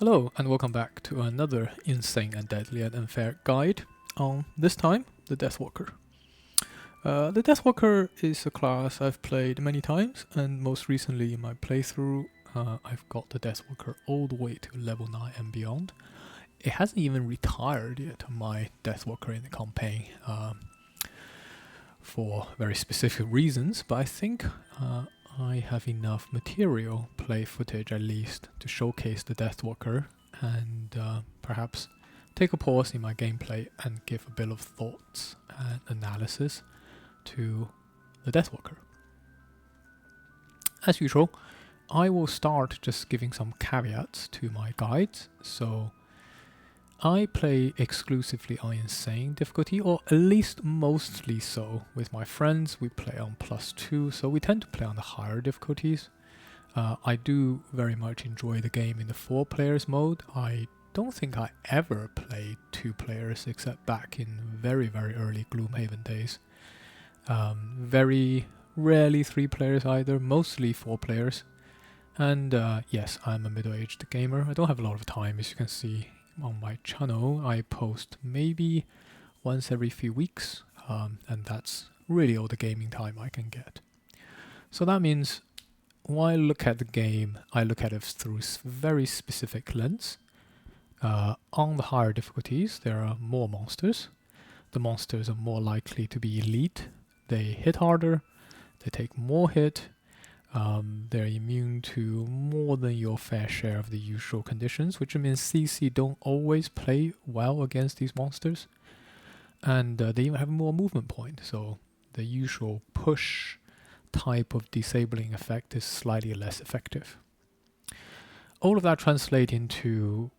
Hello and welcome back to another insane and deadly and unfair guide on, this time, the Deathwalker. The Deathwalker is a class I've played many times, and most recently in my playthrough I've got the Deathwalker all the way to level 9 and beyond. It hasn't even retired yet, my Deathwalker in the campaign, for very specific reasons, but I think I have enough material, play footage at least, to showcase the Deathwalker and perhaps take a pause in my gameplay and give a bit of thoughts and analysis to the Deathwalker. As usual, I will start just giving some caveats to my guides. So I play exclusively on insane difficulty, or at least mostly so. With my friends, we play on +2, so we tend to play on the higher difficulties. I do very much enjoy the game in the 4 players mode. I don't think I ever played 2 players except back in very, very early Gloomhaven days. Very rarely 3 players either, mostly 4 players. And yes, I'm a middle-aged gamer. I don't have a lot of time, as you can see. On my channel, I post maybe once every few weeks, and that's really all the gaming time I can get. So that means when I look at the game, I look at it through very specific lens. On the higher difficulties, there are more monsters. The monsters are more likely to be elite. They hit harder, they take more hit, they're immune to more than your fair share of the usual conditions, which means CC don't always play well against these monsters. And they even have more movement point, so the usual push type of disabling effect is slightly less effective. All of that translates into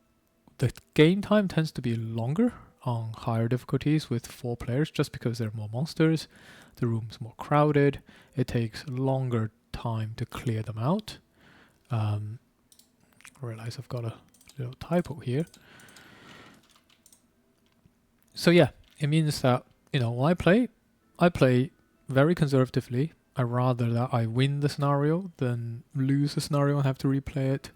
the game time tends to be longer on higher difficulties with 4 players, just because there are more monsters, the room's more crowded, it takes longer time to clear them out. I realize I've got a little typo here. So yeah, it means that, when I play very conservatively. I rather that I win the scenario than lose the scenario and have to replay it.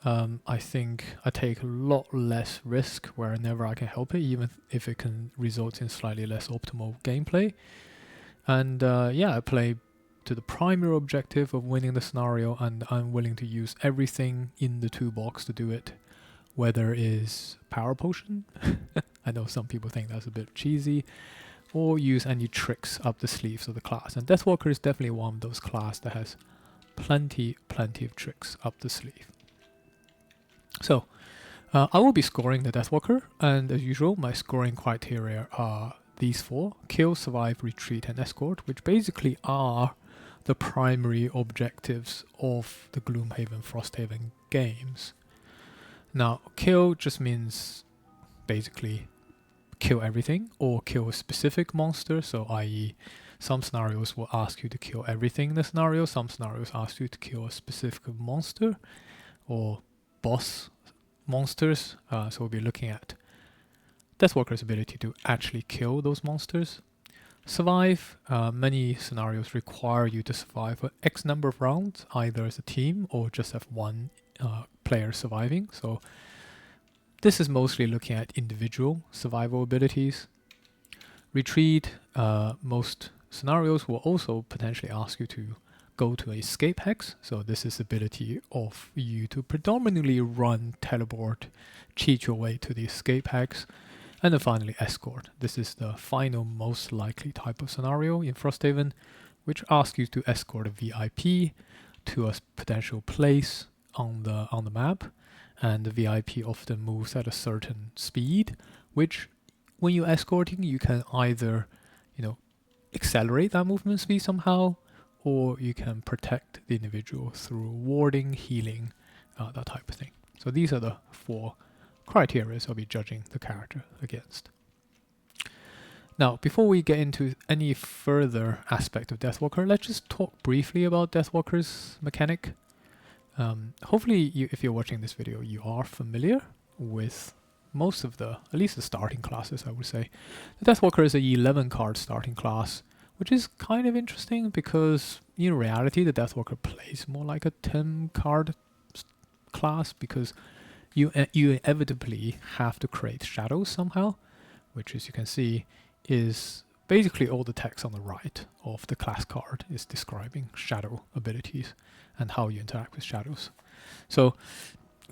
I think I take a lot less risk whenever I can help it, even if it can result in slightly less optimal gameplay. And yeah, I play to the primary objective of winning the scenario, and I'm willing to use everything in the toolbox to do it, whether it is power potion, I know some people think that's a bit cheesy, or use any tricks up the sleeves of the class. And Deathwalker is definitely one of those class that has plenty of tricks up the sleeve. So I will be scoring the Deathwalker, and as usual, my scoring criteria are these 4: kill, survive, retreat, and escort, which basically are the primary objectives of the Gloomhaven, Frosthaven games. Now, kill just means basically kill everything or kill a specific monster, so i.e. some scenarios will ask you to kill everything in the scenario, some scenarios ask you to kill a specific monster or boss monsters, so we'll be looking at Deathwalker's ability to actually kill those monsters. Survive, many scenarios require you to survive for X number of rounds, either as a team or just have one player surviving. So this is mostly looking at individual survival abilities. Retreat, most scenarios will also potentially ask you to go to an escape hex. So this is the ability of you to predominantly run, teleport, cheat your way to the escape hex. And then finally, escort. This is the final most likely type of scenario in Frosthaven, which asks you to escort a VIP to a potential place on the map. And the VIP often moves at a certain speed, which when you're escorting, you can either, accelerate that movement speed somehow, or you can protect the individual through warding, healing, that type of thing. So these are the 4 criteria I'll be judging the character against. Now, before we get into any further aspect of Deathwalker, let's just talk briefly about Deathwalker's mechanic. Hopefully, if you're watching this video, you are familiar with most of at least the starting classes, I would say. The Deathwalker is a 11 card starting class, which is kind of interesting because in reality, the Deathwalker plays more like a 10 card class because you inevitably have to create shadows somehow, which, as you can see, is basically all the text on the right of the class card is describing shadow abilities and how you interact with shadows. So,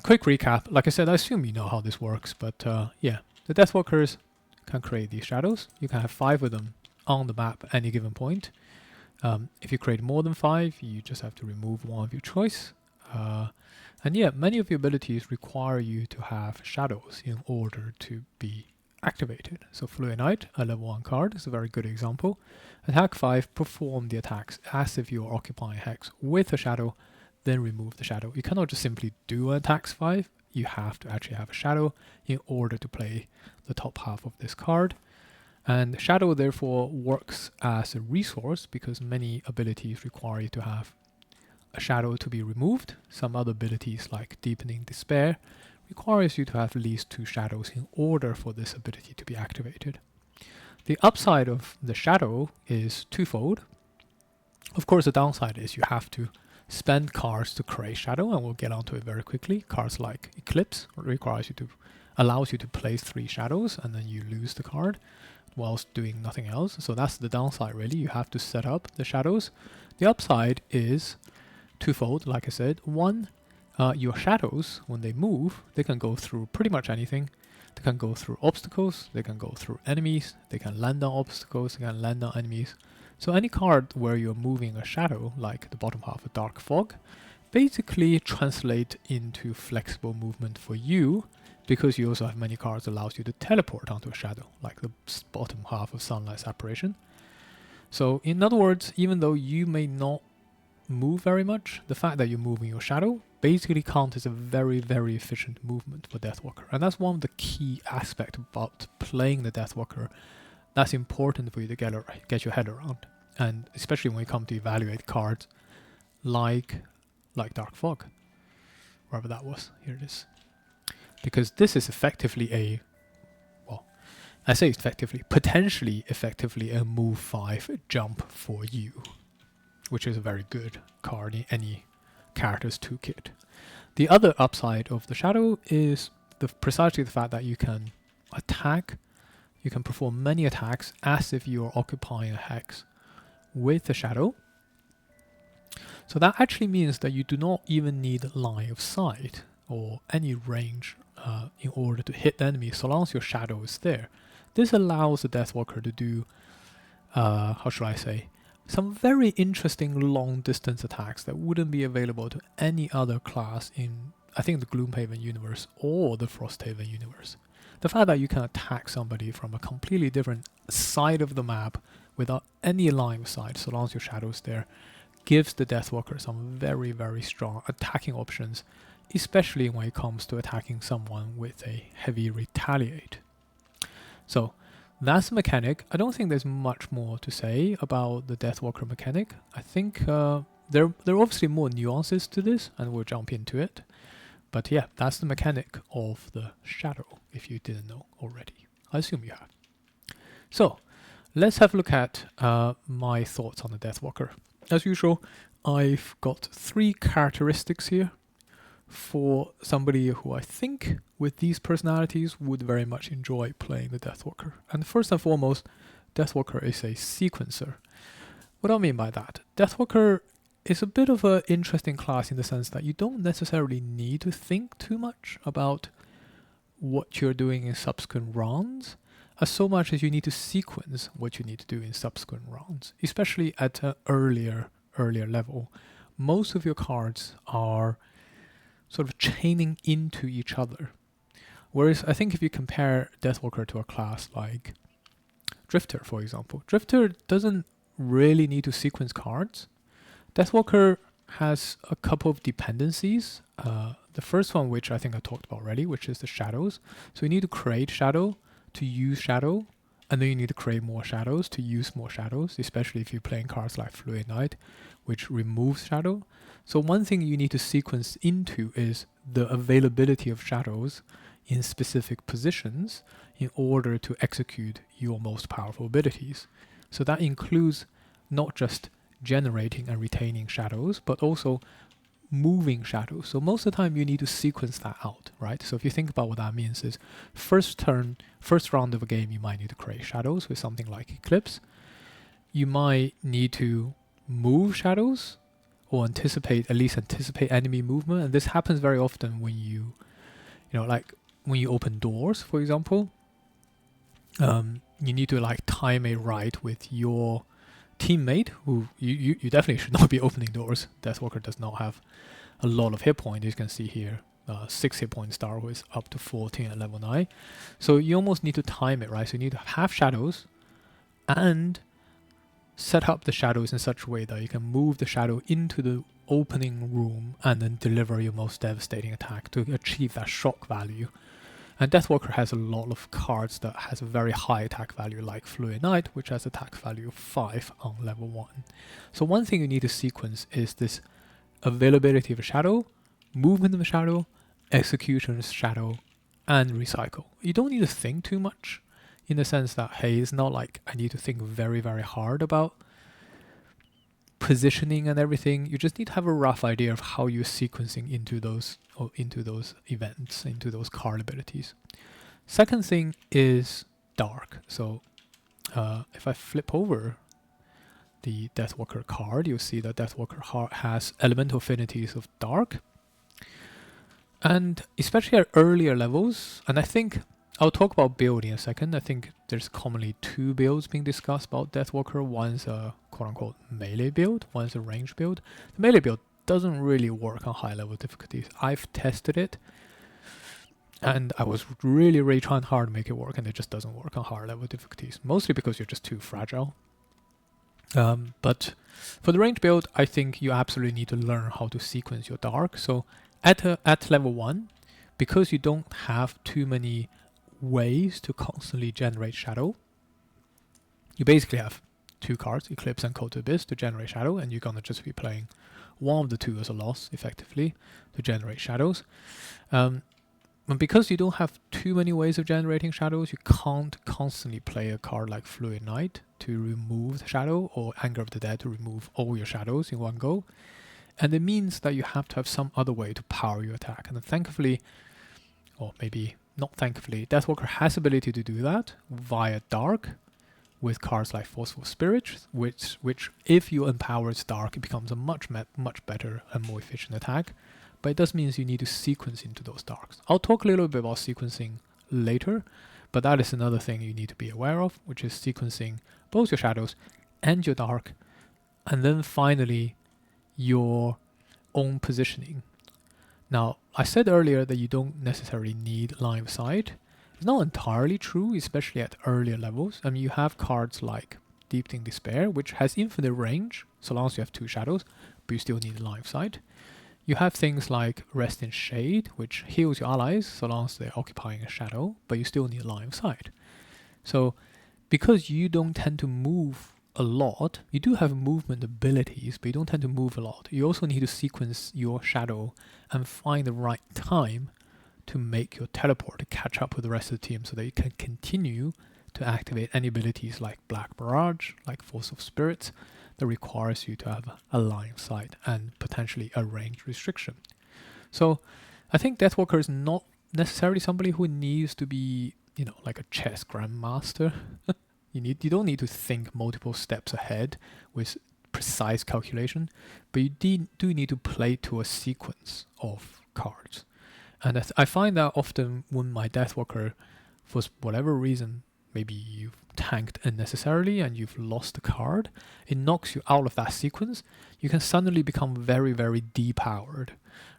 quick recap. Like I said, I assume you know how this works, but yeah, the Deathwalkers can create these shadows. You can have 5 of them on the map at any given point. If you create more than 5, you just have to remove one of your choice. And yeah, many of your abilities require you to have shadows in order to be activated. So Fluid Knight, a level 1 card, is a very good example. Attack 5, perform the attacks as if you are occupying hex with a shadow, then remove the shadow. You cannot just simply do attacks 5, you have to actually have a shadow in order to play the top half of this card. And shadow therefore works as a resource because many abilities require you to have a shadow to be removed. Some other abilities like Deepening Despair requires you to have at least 2 shadows in order for this ability to be activated. The upside of the shadow is twofold. Of course, the downside is you have to spend cards to create shadow, and we'll get onto it very quickly. Cards like Eclipse allows you to place 3 shadows, and then you lose the card whilst doing nothing else. So that's the downside, really. You have to set up the shadows. The upside is twofold, like I said. One, your shadows, when they move, they can go through pretty much anything. They can go through obstacles, they can go through enemies, they can land on obstacles, they can land on enemies. So any card where you're moving a shadow, like the bottom half of Dark Fog, basically translate into flexible movement for you, because you also have many cards that allows you to teleport onto a shadow, like the bottom half of Sunlight's Apparition. So in other words, even though you may not move very much, the fact that you're moving your shadow basically counts as a very, very efficient movement for Deathwalker. And that's one of the key aspects about playing the Deathwalker that's important for you to get your head around. And especially when you come to evaluate cards like Dark Fog, wherever that was. Here it is. Because this is effectively I say effectively, potentially effectively a move 5 jump for you, which is a very good card in any character's toolkit. The other upside of the shadow is precisely the fact that you can attack, you can perform many attacks as if you are occupying a hex with the shadow. So that actually means that you do not even need line of sight or any range in order to hit the enemy, so long as your shadow is there. This allows the Deathwalker to do, how should I say, some very interesting long distance attacks that wouldn't be available to any other class in, I think, the Gloomhaven universe or the Frosthaven universe. The fact that you can attack somebody from a completely different side of the map without any line of sight, so long as your shadow is there, gives the Deathwalker some very, very strong attacking options, especially when it comes to attacking someone with a heavy retaliate. So that's the mechanic. I don't think there's much more to say about the Deathwalker mechanic. I think there are obviously more nuances to this, and we'll jump into it. But yeah, that's the mechanic of the shadow, if you didn't know already. I assume you have. So let's have a look at my thoughts on the Deathwalker. As usual, I've got 3 characteristics here for somebody who I think with these personalities would very much enjoy playing the Deathwalker. And first and foremost, Deathwalker is a sequencer. What do I mean by that? Deathwalker is a bit of an interesting class in the sense that you don't necessarily need to think too much about what you're doing in subsequent rounds, as so much as you need to sequence what you need to do in subsequent rounds, especially at an earlier level. Most of your cards are sort of chaining into each other. Whereas I think if you compare Deathwalker to a class like Drifter, for example, Drifter doesn't really need to sequence cards. Deathwalker has a couple of dependencies. The first one, which I think I talked about already, which is the shadows. So you need to create shadow to use shadow, and then you need to create more shadows to use more shadows, especially if you're playing cards like Fluid Knight, which removes shadow. So one thing you need to sequence into is the availability of shadows in specific positions in order to execute your most powerful abilities. So that includes not just generating and retaining shadows, but also moving shadows. So most of the time you need to sequence that out, right? So if you think about what that means is first round of a game, you might need to create shadows with something like Eclipse. You might need to move shadows or at least anticipate enemy movement. And this happens very often when you like when you open doors, for example. You need to like time it right with your teammate, who you definitely should not be opening doors. Deathwalker does not have a lot of hit points. You can see here, 6 hit points start with up to 14 at level 9. So you almost need to time it, right? So you need to have shadows and set up the shadows in such a way that you can move the shadow into the opening room and then deliver your most devastating attack to achieve that shock value. And Deathwalker has a lot of cards that has a very high attack value, like Fluid Knight, which has attack value of 5 on level 1. So one thing you need to sequence is this availability of a shadow, movement of a shadow, execution of shadow, and recycle. You don't need to think too much, in the sense that, hey, it's not like I need to think very, very hard about positioning and everything. You just need to have a rough idea of how you're sequencing into those events, into those card abilities. Second thing is dark. So if I flip over the Deathwalker card, you'll see that Deathwalker has elemental affinities of dark. And especially at earlier levels, and I think I'll talk about build in a second. I think there's commonly 2 builds being discussed about Deathwalker. One's a quote-unquote melee build, one's a range build. The melee build doesn't really work on high-level difficulties. I've tested it, and I was really, really trying hard to make it work, and it just doesn't work on higher-level difficulties, mostly because you're just too fragile. But for the range build, I think you absolutely need to learn how to sequence your dark. So at level 1, because you don't have too many ways to constantly generate shadow, you basically have 2 cards, Eclipse and Code to Abyss, to generate shadow, and you're gonna just be playing one of the 2 as a loss, effectively, to generate shadows. And because you don't have too many ways of generating shadows, you can't constantly play a card like Fluid Knight to remove the shadow, or Anger of the Dead to remove all your shadows in one go. And it means that you have to have some other way to power your attack. And thankfully, or maybe not thankfully, Deathwalker has ability to do that via Dark with cards like Forceful Spirit, which if you empower its Dark, it becomes a much better and more efficient attack. But it does mean you need to sequence into those Darks. I'll talk a little bit about sequencing later, but that is another thing you need to be aware of, which is sequencing both your shadows and your Dark, and then finally your own positioning. Now, I said earlier that you don't necessarily need line of sight. It's not entirely true, especially at earlier levels. I mean, you have cards like Deepening Despair, which has infinite range, so long as you have 2 shadows, but you still need line of sight. You have things like Rest in Shade, which heals your allies, so long as they're occupying a shadow, but you still need line of sight. So, because you don't tend to move a lot, you do have movement abilities, but you don't tend to move a lot. You also need to sequence your shadow and find the right time to make your teleport to catch up with the rest of the team, so that you can continue to activate any abilities like Black Barrage, like Force of Spirits, that requires you to have a line of sight and potentially a range restriction. So I think Deathwalker is not necessarily somebody who needs to be, like a chess grandmaster. You don't need to think multiple steps ahead with precise calculation, but you do need to play to a sequence of cards. And I find that often when my Deathwalker, for whatever reason, maybe you've tanked unnecessarily and you've lost a card, it knocks you out of that sequence. You can suddenly become very, very depowered,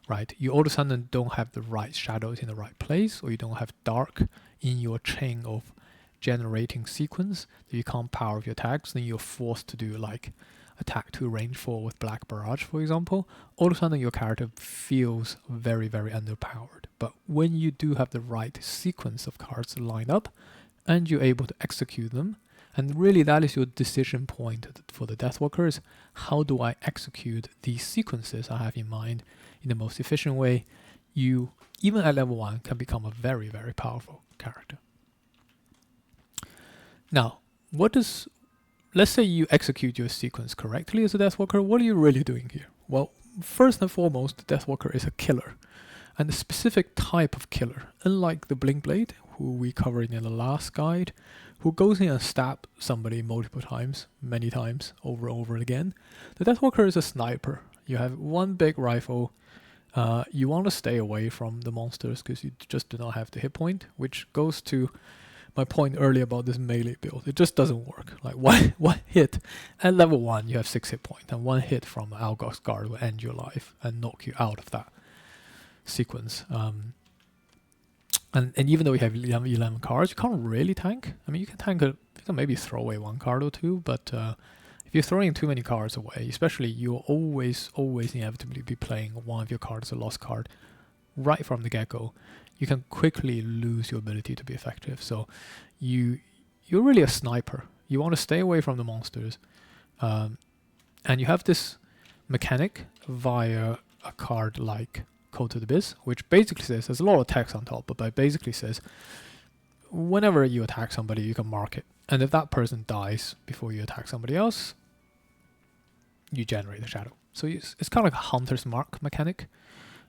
right? You all of a sudden don't have the right shadows in the right place, or you don't have dark in your chain of generating sequence that you can't power your attacks. Then you're forced to do like attack 2 range 4 with Black Barrage, for example. All of a sudden your character feels very, very underpowered. But when you do have the right sequence of cards lined up and you're able to execute them, and really that is your decision point for the Deathwalkers, how do I execute these sequences I have in mind in the most efficient way? You, even at level 1, can become a very, very powerful character. Now, let's say you execute your sequence correctly as a Deathwalker, what are you really doing here? Well, first and foremost, the Deathwalker is a killer, and a specific type of killer. Unlike the Blinkblade, who we covered in the last guide, who goes in and stabs somebody multiple times, many times, over and over again, the Deathwalker is a sniper. You have one big rifle. You want to stay away from the monsters because you just do not have the hit point, which goes to my point earlier about this melee build. It just doesn't work. Like one hit at level 1, you have 6 hit points, and one hit from Algoth's Guard will end your life and knock you out of that sequence. And even though you have 11 cards, you can't really tank. I mean, you can tank you can maybe throw away 1 card or 2, but if you're throwing too many cards away, especially, you'll always inevitably be playing one of your cards as a lost card right from the get-go. You can quickly lose your ability to be effective. So you're really a sniper. You want to stay away from the monsters. And you have this mechanic via a card like Coated Abyss, which basically says, there's a lot of text on top, but it basically says, whenever you attack somebody, you can mark it. And if that person dies before you attack somebody else, you generate a shadow. So it's kind of like a hunter's mark mechanic.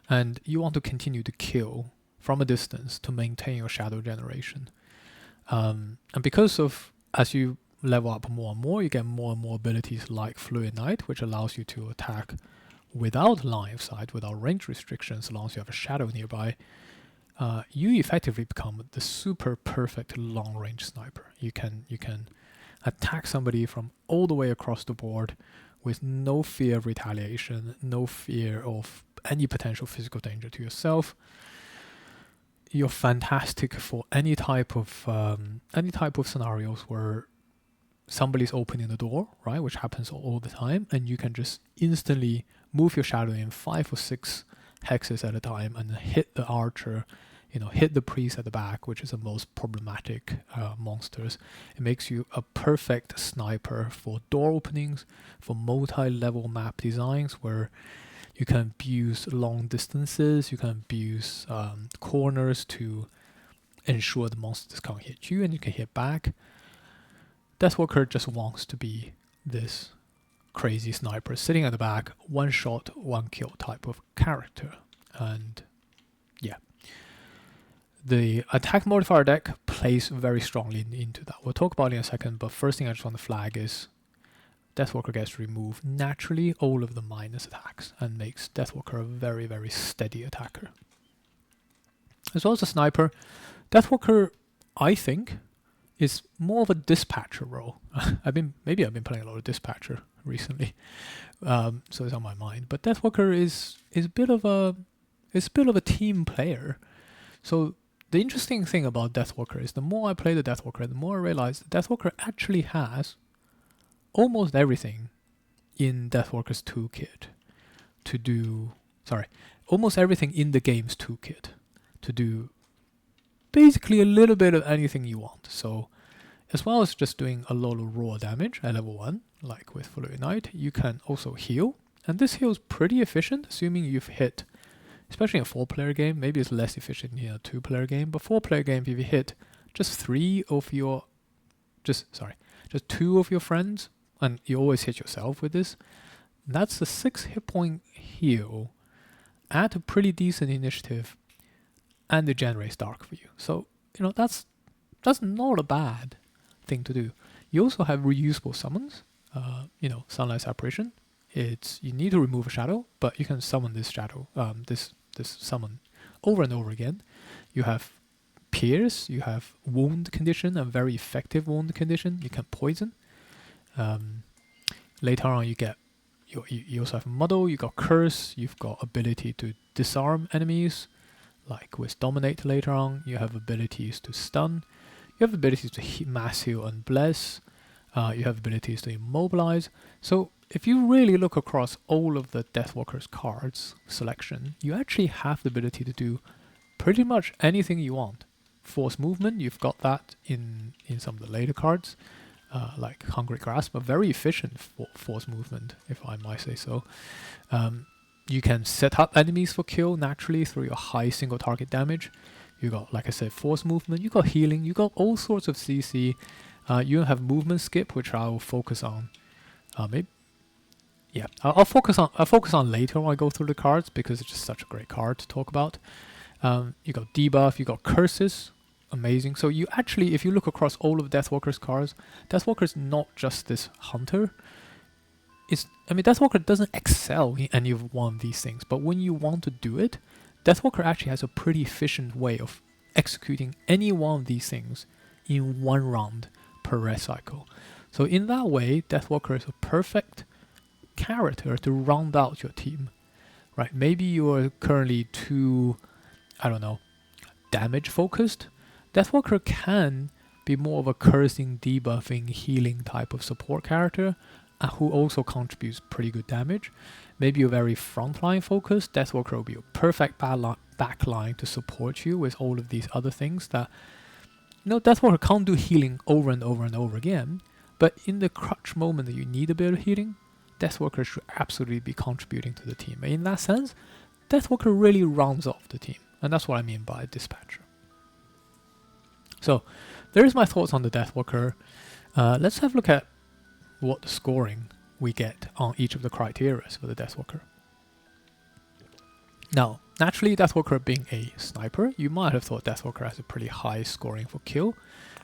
And you want to continue to kill from a distance to maintain your shadow generation. And because of, as you level up more and more, you get more and more abilities like Fluid Knight, which allows you to attack without line of sight, without range restrictions, as long as you have a shadow nearby. You effectively become the super perfect long-range sniper. You can attack somebody from all the way across the board with no fear of retaliation, no fear of any potential physical danger to yourself. You're fantastic for any type of scenarios where somebody's opening the door, right, which happens all the time, and you can just instantly move your shadow in 5 or 6 hexes at a time and hit the archer, hit the priest at the back, which is the most problematic monsters. It makes you a perfect sniper for door openings, for multi-level map designs where you can abuse long distances, you can abuse corners to ensure the monsters can't hit you and you can hit back. Deathwalker just wants to be this crazy sniper sitting at the back, one shot, one kill type of character. And yeah, the attack modifier deck plays very strongly into that. We'll talk about it in a second, but first thing I just want to flag is Deathwalker gets to remove naturally all of the minus attacks and makes Deathwalker a very, very steady attacker. As well as a sniper, Deathwalker, I think, is more of a dispatcher role. I've been playing a lot of dispatcher recently, so it's on my mind. But Deathwalker is a bit of a team player. So the interesting thing about Deathwalker is the more I play the Deathwalker, the more I realize the Deathwalker actually has almost everything in Deathwalker's toolkit to do. Almost everything in the game's toolkit to do basically a little bit of anything you want. So as well as just doing a lot of raw damage at level 1, like with Fluid Knight, you can also heal. And this heal is pretty efficient, assuming you've hit, especially in a 4-player game, maybe it's less efficient in a 2-player game, but 4-player game, if you hit just 2 of your friends, and you always hit yourself with this, that's a 6 hit point heal at a pretty decent initiative, and it generates dark for you. So, that's not a bad thing to do. You also have reusable summons, Sunlight Apparition. You need to remove a shadow, but you can summon this shadow, this summon over and over again. You have Pierce, you have Wound Condition, a very effective Wound Condition. You can poison. Later on, you also have Muddle, you got Curse, you've got ability to disarm enemies, like with Dominate later on. You have abilities to stun. You have abilities to mass heal and bless. You have abilities to immobilize. So if you really look across all of the Deathwalker's cards selection, you actually have the ability to do pretty much anything you want. Force movement, you've got that in some of the later cards, like Hungry Grasp, but very efficient for force movement, if I might say so. You can set up enemies for kill naturally through your high single target damage. You got, like I said, force movement, you got healing, you got all sorts of CC. You have movement skip, which I will focus on. yeah, I'll focus on later when I go through the cards because it's just such a great card to talk about. You got debuff, you got curses, amazing. So you actually, if you look across all of Deathwalker's cards, Deathwalker is not just this hunter. Deathwalker doesn't excel in any of one of these things, but when you want to do it, Deathwalker actually has a pretty efficient way of executing any one of these things in one round per rest cycle. So in that way, Deathwalker is a perfect character to round out your team, right? Maybe you are currently too, I don't know, damage focused. Deathwalker can be more of a cursing, debuffing, healing type of support character who also contributes pretty good damage. Maybe you're very frontline focused. Deathwalker will be a perfect backline to support you with all of these other things that, Deathwalker can't do healing over and over and over again, but in the crutch moment that you need a bit of healing, Deathwalker should absolutely be contributing to the team. In that sense, Deathwalker really rounds off the team, and that's what I mean by Dispatcher. So, there's my thoughts on the Deathwalker. Let's have a look at what the scoring we get on each of the criteria for the Deathwalker. Now, naturally, Deathwalker being a sniper, you might have thought Deathwalker has a pretty high scoring for kill,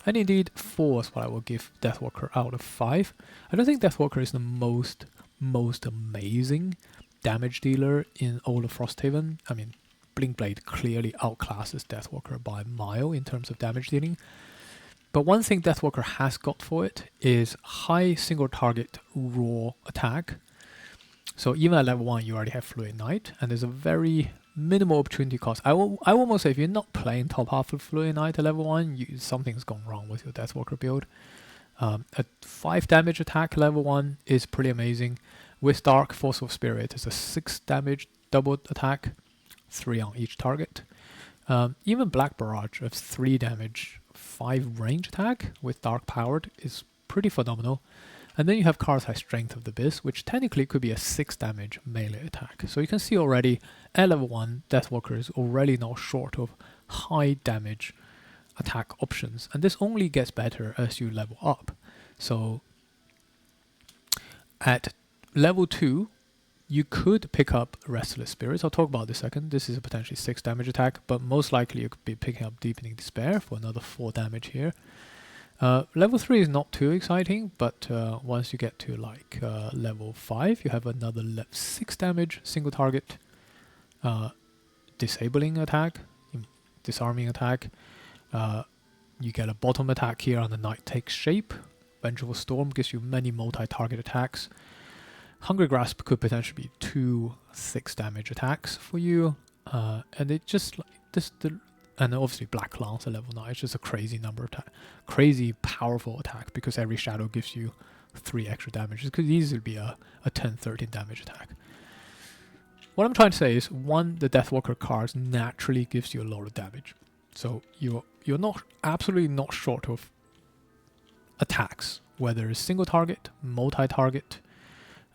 and indeed 4 is what I will give Deathwalker out of 5. I don't think Deathwalker is the most amazing damage dealer in all of Frosthaven. I mean, Blinkblade clearly outclasses Deathwalker by a mile in terms of damage dealing. But one thing Deathwalker has got for it is high single target raw attack. So even at level 1 you already have Fluid Knight, and there's a very minimal opportunity cost. I will almost say if you're not playing top half of Fluid Knight at level 1, something's gone wrong with your Deathwalker build. A 5 damage attack level 1 is pretty amazing. With Dark Force of Spirit, it's a 6 damage double attack, 3 on each target. Even Black Barrage of 3 damage, 5 range attack with Dark Powered is pretty phenomenal. And then you have cards like Strength of the Abyss, which technically could be a 6 damage melee attack. So you can see already at level 1, Deathwalker is already not short of high damage attack options. And this only gets better as you level up. So at level 2, you could pick up Restless Spirits. I'll talk about this in a second. This is a potentially 6 damage attack, but most likely you could be picking up Deepening Despair for another 4 damage here. Level 3 is not too exciting, but once you get to like level 5, you have another 6 damage single target disabling attack, disarming attack. You get a bottom attack here on the Night Takes Shape. Vengeful Storm gives you many multi-target attacks. Hungry Grasp could potentially be 2 6 damage attacks for you, and it just like this. And obviously Black Lance at level 9 is just a crazy number of crazy powerful attack because every shadow gives you 3 extra damage. It could easily be a 10-13 damage attack. What I'm trying to say is, one, the Deathwalker cards naturally gives you a lot of damage, so you're absolutely not short of attacks, whether it's single target, multi-target.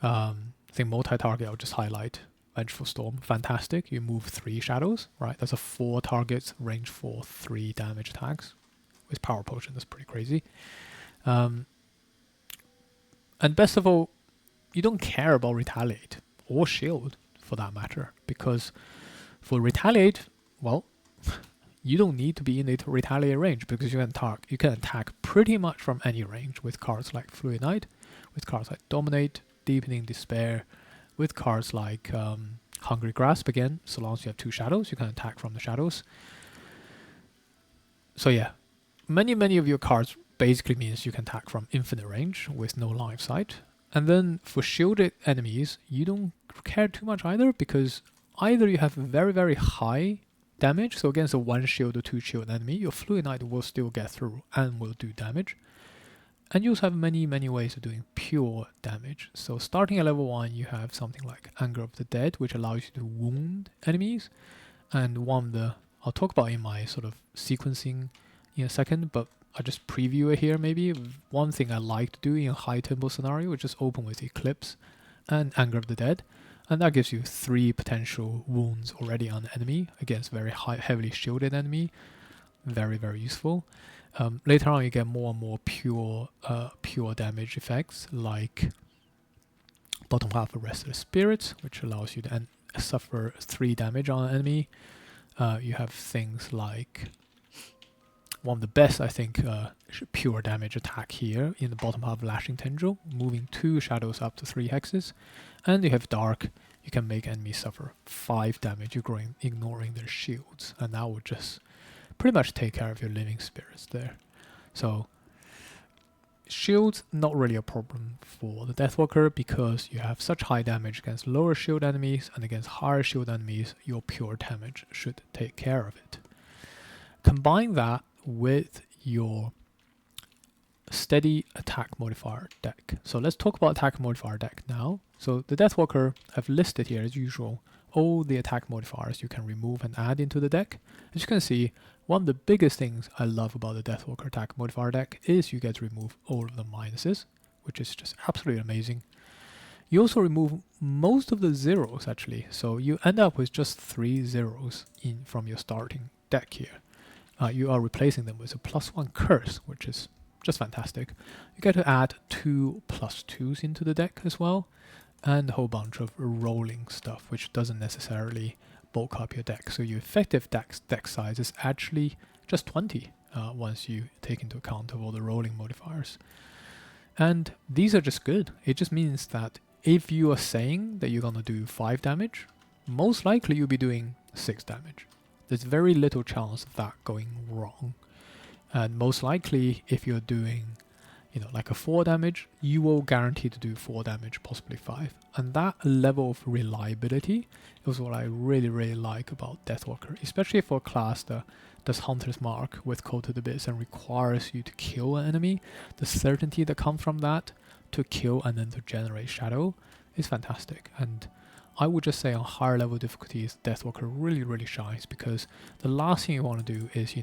I think multi-target I'll just highlight. Vengeful Storm, fantastic. You move 3 shadows, right? That's a 4 targets, range for 3 damage attacks. With Power Potion, that's pretty crazy. And best of all, you don't care about Retaliate or Shield for that matter, because for Retaliate, well, you don't need to be in the Retaliate range because you can attack pretty much from any range with cards like Fluid Knight, with cards like Dominate, Deepening Despair, with cards like Hungry Grasp again, so long as you have 2 shadows, you can attack from the shadows. So yeah, many of your cards basically means you can attack from infinite range with no line of sight. And then for shielded enemies, you don't care too much either, because either you have very, very high damage, so against a 1 shield or 2 shield enemy, your Fluid Knight will still get through and will do damage. And you also have many ways of doing pure damage. So starting at level 1, you have something like Anger of the Dead, which allows you to wound enemies. And one of the, I'll talk about in my sort of sequencing in a second, but I'll just preview it here maybe. One thing I like to do in a high tempo scenario is just open with Eclipse and Anger of the Dead. And that gives you 3 potential wounds already on the enemy against very heavily shielded enemy. Very, very useful. Later on, you get more and more pure damage effects, like Bottom half of Restless Spirits, which allows you to suffer 3 damage on an enemy. You have things like one of the best, I think, pure damage attack here in the bottom half, Lashing Tendril, moving 2 shadows up to 3 hexes. And you have Dark. You can make enemies suffer 5 damage, ignoring their shields, and that will just pretty much take care of your living spirits there. So shields, not really a problem for the Deathwalker, because you have such high damage against lower shield enemies, and against higher shield enemies, your pure damage should take care of it. Combine that with your steady attack modifier deck. So let's talk about attack modifier deck now. So the Deathwalker, I've listed here as usual all the attack modifiers you can remove and add into the deck. As you can see, one of the biggest things I love about the Deathwalker attack modifier deck is you get to remove all of the minuses, which is just absolutely amazing. You also remove most of the zeros actually, so you end up with just 3 zeros from your starting deck here. You are replacing them with a +1 curse, which is just fantastic. You get to add 2 +2s into the deck as well, and a whole bunch of rolling stuff, which doesn't necessarily bulk up your deck. So your effective deck size is actually just 20 once you take into account of all the rolling modifiers. And these are just good. It just means that if you are saying that you're going to do 5 damage, most likely you'll be doing 6 damage. There's very little chance of that going wrong. And most likely, if you're doing, like a 4 damage, you will guarantee to do 4 damage, possibly 5. And that level of reliability is what I really, really like about Deathwalker, especially for a class that does Hunter's Mark with Cold to the Bits and requires you to kill an enemy. The certainty that comes from that to kill and then to generate shadow is fantastic. And I would just say on higher level difficulties, Deathwalker really, really shines, because the last thing you want to do is,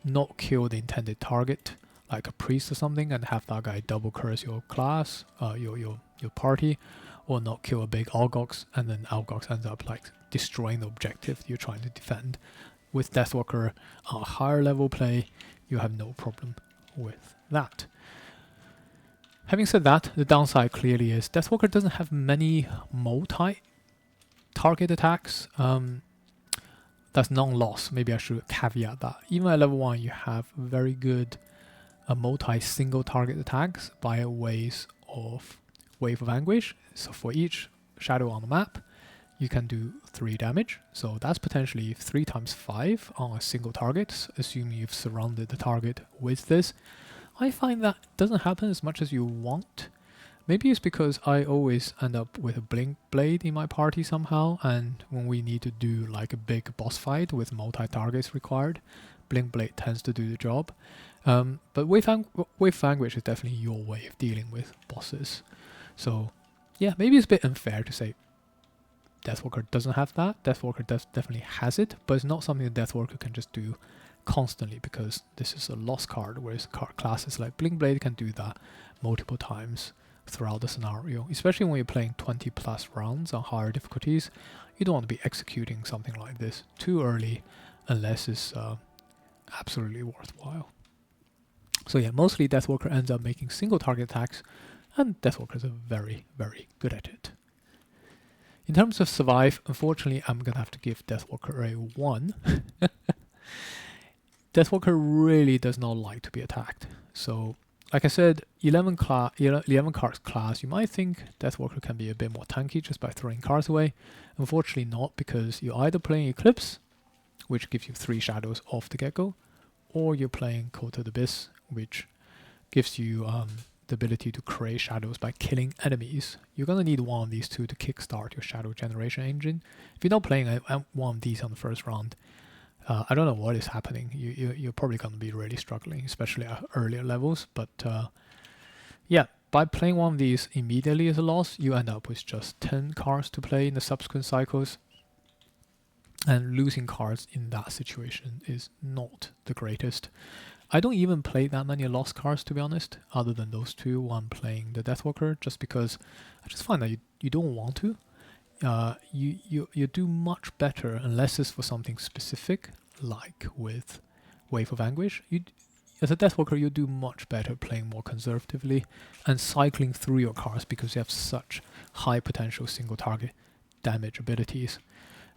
not kill the intended target, like a priest or something, and have that guy double curse your class, your party, or not kill a big Algox, and then Algox ends up like destroying the objective you're trying to defend. With Deathwalker, on higher level play, you have no problem with that. Having said that, the downside clearly is Deathwalker doesn't have many multi-target attacks. That's non-loss. Maybe I should caveat that. Even at level 1, you have very good multi-single target attacks by ways of Wave of Anguish. So for each shadow on the map, you can do 3 damage. So that's potentially 3 times 5 on a single target, assuming you've surrounded the target with this. I find that doesn't happen as much as you want. Maybe it's because I always end up with a Blink Blade in my party somehow, and when we need to do like a big boss fight with multi-targets required, Blink Blade tends to do the job. But Wave of Anguish is definitely your way of dealing with bosses. So yeah, maybe it's a bit unfair to say Deathwalker doesn't have that. Deathwalker definitely has it, but it's not something that Deathwalker can just do constantly, because this is a lost card, whereas classes like Blink Blade can do that multiple times throughout the scenario, especially when you're playing 20 plus rounds on higher difficulties. You don't want to be executing something like this too early unless it's absolutely worthwhile. So yeah, mostly Deathwalker ends up making single target attacks, and Deathwalkers are very, very good at it. In terms of survive, unfortunately I'm gonna have to give Deathwalker a 1. Deathwalker really does not like to be attacked. So like I said, 11 cards class, you might think Deathwalker can be a bit more tanky just by throwing cards away. Unfortunately not, because you're either playing Eclipse, which gives you 3 shadows off the get-go, or you're playing Cold to the Abyss, which gives you the ability to create shadows by killing enemies. You're going to need one of these two to kickstart your shadow generation engine. If you're not playing one of these on the first round, I don't know what is happening. You're probably going to be really struggling, especially at earlier levels. But yeah, by playing one of these immediately as a loss, you end up with just 10 cards to play in the subsequent cycles. And losing cards in that situation is not the greatest. I don't even play that many lost cards, to be honest, other than those two, one playing the Deathwalker, just because I just find that you don't want to. You do much better, unless it's for something specific, like with Wave of Anguish. as a Deathwalker, you do much better playing more conservatively and cycling through your cards because you have such high potential single target damage abilities.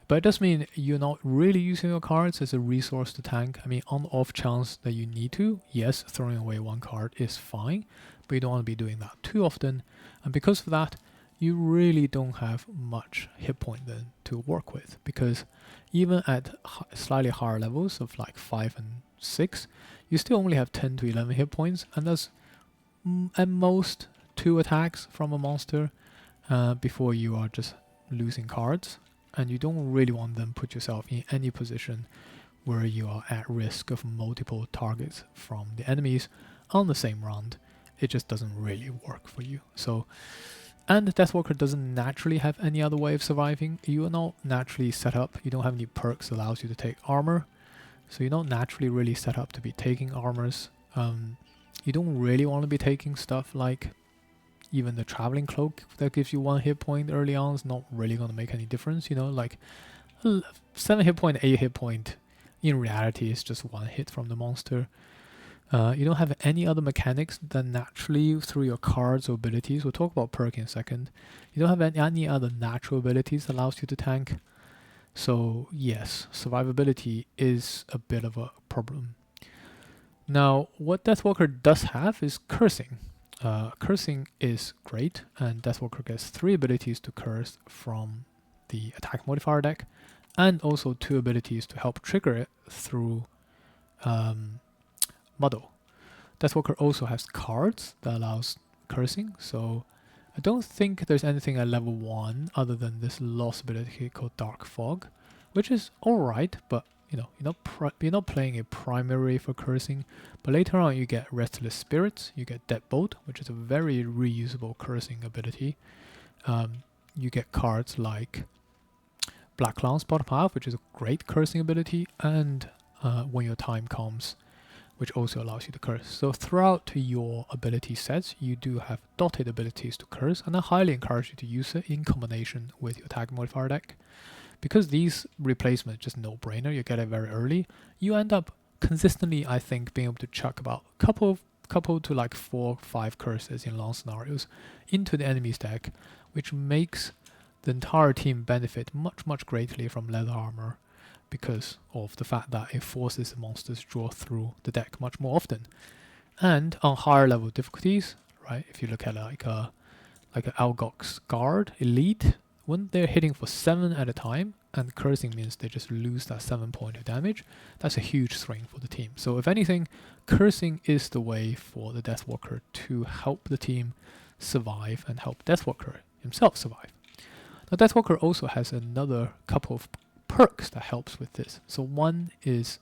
But it does mean you're not really using your cards as a resource to tank. I mean, on the off chance that you need to, yes, throwing away one card is fine, but you don't want to be doing that too often. And because of that, you really don't have much hit point then to work with, because even at slightly higher levels of like 5 and 6, you still only have 10 to 11 hit points, and that's at most 2 attacks from a monster before you are just losing cards. And you don't really want them put yourself in any position where you are at risk of multiple targets from the enemies on the same round. It just doesn't really work for you. So, and Deathwalker doesn't naturally have any other way of surviving. You are not naturally set up. You don't have any perks that allows you to take armor. So you're not naturally really set up to be taking armors. You don't really want to be taking stuff like even the traveling cloak that gives you 1 hit point early on is not really going to make any difference, you know, like 7 hit point, 8 hit point, in reality is just 1 hit from the monster. You don't have any other mechanics that naturally through your cards or abilities, we'll talk about perk in a second, you don't have any other natural abilities that allows you to tank. So yes, survivability is a bit of a problem. Now, what Deathwalker does have is cursing. Cursing is great, and Deathwalker gets 3 abilities to curse from the attack modifier deck, and also 2 abilities to help trigger it through Muddle. Deathwalker also has cards that allows cursing, so I don't think there's anything at level 1 other than this lost ability called Dark Fog, which is alright, but you know, you're not playing a primary for cursing. But later on you get Restless Spirits, you get Deadbolt, which is a very reusable cursing ability. You get cards like Black Clown's Bottom Half, which is a great cursing ability, and When Your Time Comes, which also allows you to curse. So throughout your ability sets, you do have dotted abilities to curse, and I highly encourage you to use it in combination with your attack modifier deck. Because these replacements just no-brainer, you get it very early, you end up consistently, I think, being able to chuck about couple to like 4 or 5 curses in long scenarios into the enemy's deck, which makes the entire team benefit much greatly from leather armor because of the fact that it forces the monsters to draw through the deck much more often. And on higher level difficulties, right, if you look at like an Algox Guard Elite, when they're hitting for 7 at a time, and cursing means they just lose that 7 point of damage, that's a huge swing for the team. So if anything, cursing is the way for the Deathwalker to help the team survive and help Deathwalker himself survive. Now Deathwalker also has another couple of perks that helps with this. So one is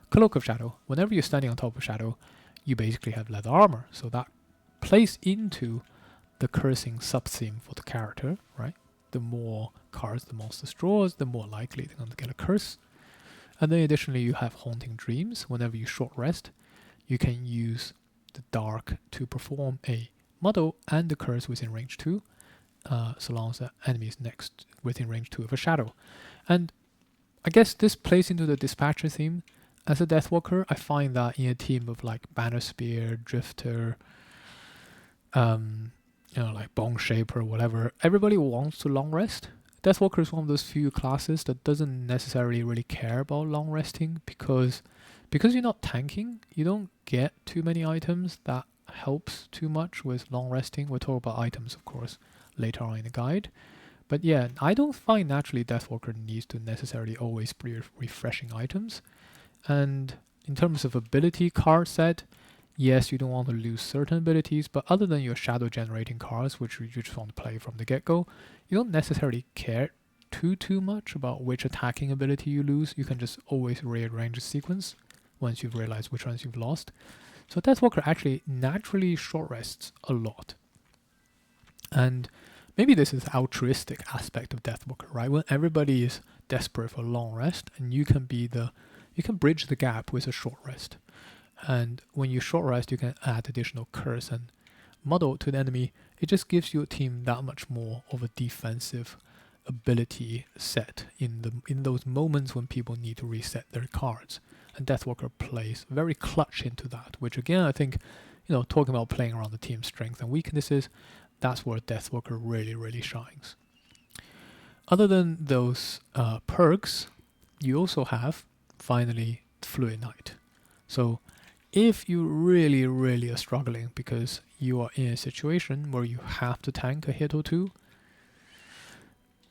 Cloak of Shadow. Whenever you're standing on top of Shadow, you basically have leather armor. So that plays into the cursing sub-theme for the character, right? The more cards the monster draws, the more likely they're going to get a curse. And then additionally, you have Haunting Dreams. Whenever you short rest, you can use the Dark to perform a Muddle and the curse within range 2, so long as the enemy is next within range 2 of a Shadow. And I guess this plays into the Dispatcher theme. As a Deathwalker, I find that in a team of like Banner Spear, Drifter, like Bone Shaper, whatever, everybody wants to long rest. Deathwalker is one of those few classes that doesn't necessarily really care about long resting because you're not tanking, you don't get too many items that helps too much with long resting. We'll talk about items, of course, later on in the guide. But yeah, I don't find naturally Deathwalker needs to necessarily always be refreshing items. And in terms of ability card set, yes, you don't want to lose certain abilities, but other than your shadow generating cards, which you just want to play from the get-go, you don't necessarily care too much about which attacking ability you lose. You can just always rearrange the sequence once you've realized which ones you've lost. So Deathwalker actually naturally short rests a lot. And maybe this is the altruistic aspect of Deathwalker, right? When everybody is desperate for a long rest, and you can bridge the gap with a short rest. And when you short rest, you can add additional curse and Muddle to the enemy. It just gives your team that much more of a defensive ability set in those moments when people need to reset their cards. and Deathwalker plays very clutch into that, which again, I think, talking about playing around the team's strengths and weaknesses, that's where Deathwalker really, really shines. Other than those perks, you also have, finally, Fluid Knight. So if you really, really are struggling because you are in a situation where you have to tank a hit or two,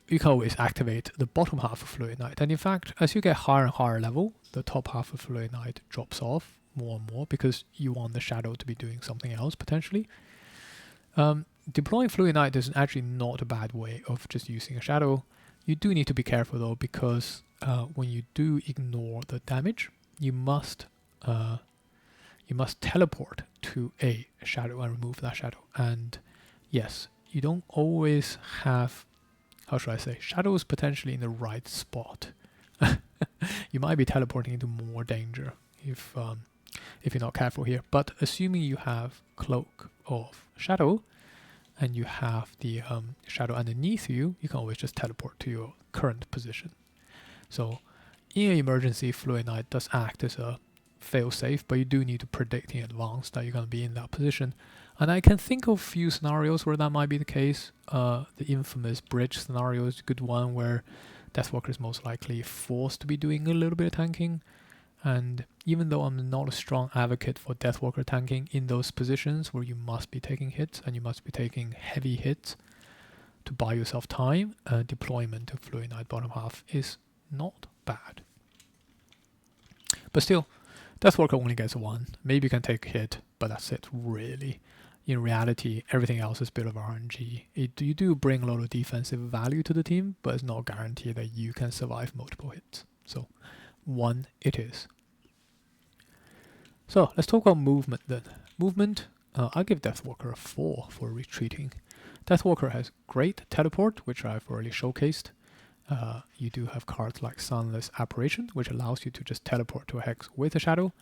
you can always activate the bottom half of Fluid Knight. And in fact, as you get higher and higher level, the top half of Fluid Knight drops off more and more because you want the shadow to be doing something else potentially. Deploying Fluid Knight is actually not a bad way of just using a shadow. You do need to be careful though, because when you do ignore the damage, you must teleport to a shadow and remove that shadow. And yes, you don't always have, how should I say, shadows potentially in the right spot. You might be teleporting into more danger if you're not careful here. But assuming you have Cloak of Shadow and you have the shadow underneath you, you can always just teleport to your current position. So in an emergency, Fluid Knight does act as a fail-safe, but you do need to predict in advance that you're going to be in that position. And I can think of a few scenarios where that might be the case. The infamous bridge scenario is a good one, where Deathwalker is most likely forced to be doing a little bit of tanking. And even though I'm not a strong advocate for Deathwalker tanking in those positions where you must be taking hits and you must be taking heavy hits to buy yourself time, deployment of Fluid Knight bottom half is not bad. But still, Deathwalker only gets one. Maybe you can take a hit, but that's it, really. In reality, everything else is a bit of RNG. You do bring a lot of defensive value to the team, but it's not guaranteed that you can survive multiple hits. So, one it is. So, let's talk about movement then. Movement, I'll give Deathwalker a 4 for retreating. Deathwalker has great teleport, which I've already showcased. You do have cards like Sunless Apparition, which allows you to just teleport to a hex with a shadow.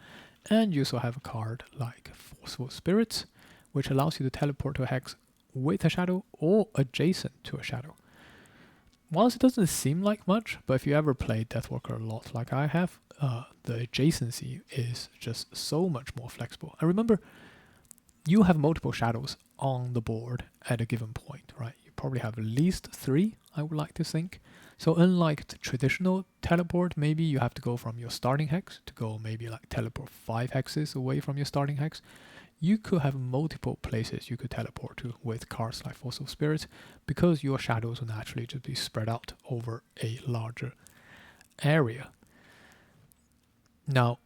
And you also have a card like Forceful Spirits, which allows you to teleport to a hex with a shadow or adjacent to a shadow. Whilst it doesn't seem like much, but if you ever played Deathwalker a lot like I have, the adjacency is just so much more flexible. And remember, you have multiple shadows on the board at a given point, right? You probably have at least 3, I would like to think. So unlike the traditional teleport, maybe you have to go from your starting hex to go maybe like teleport 5 hexes away from your starting hex. You could have multiple places you could teleport to with cards like Force of Spirits, because your shadows will naturally just be spread out over a larger area. Now,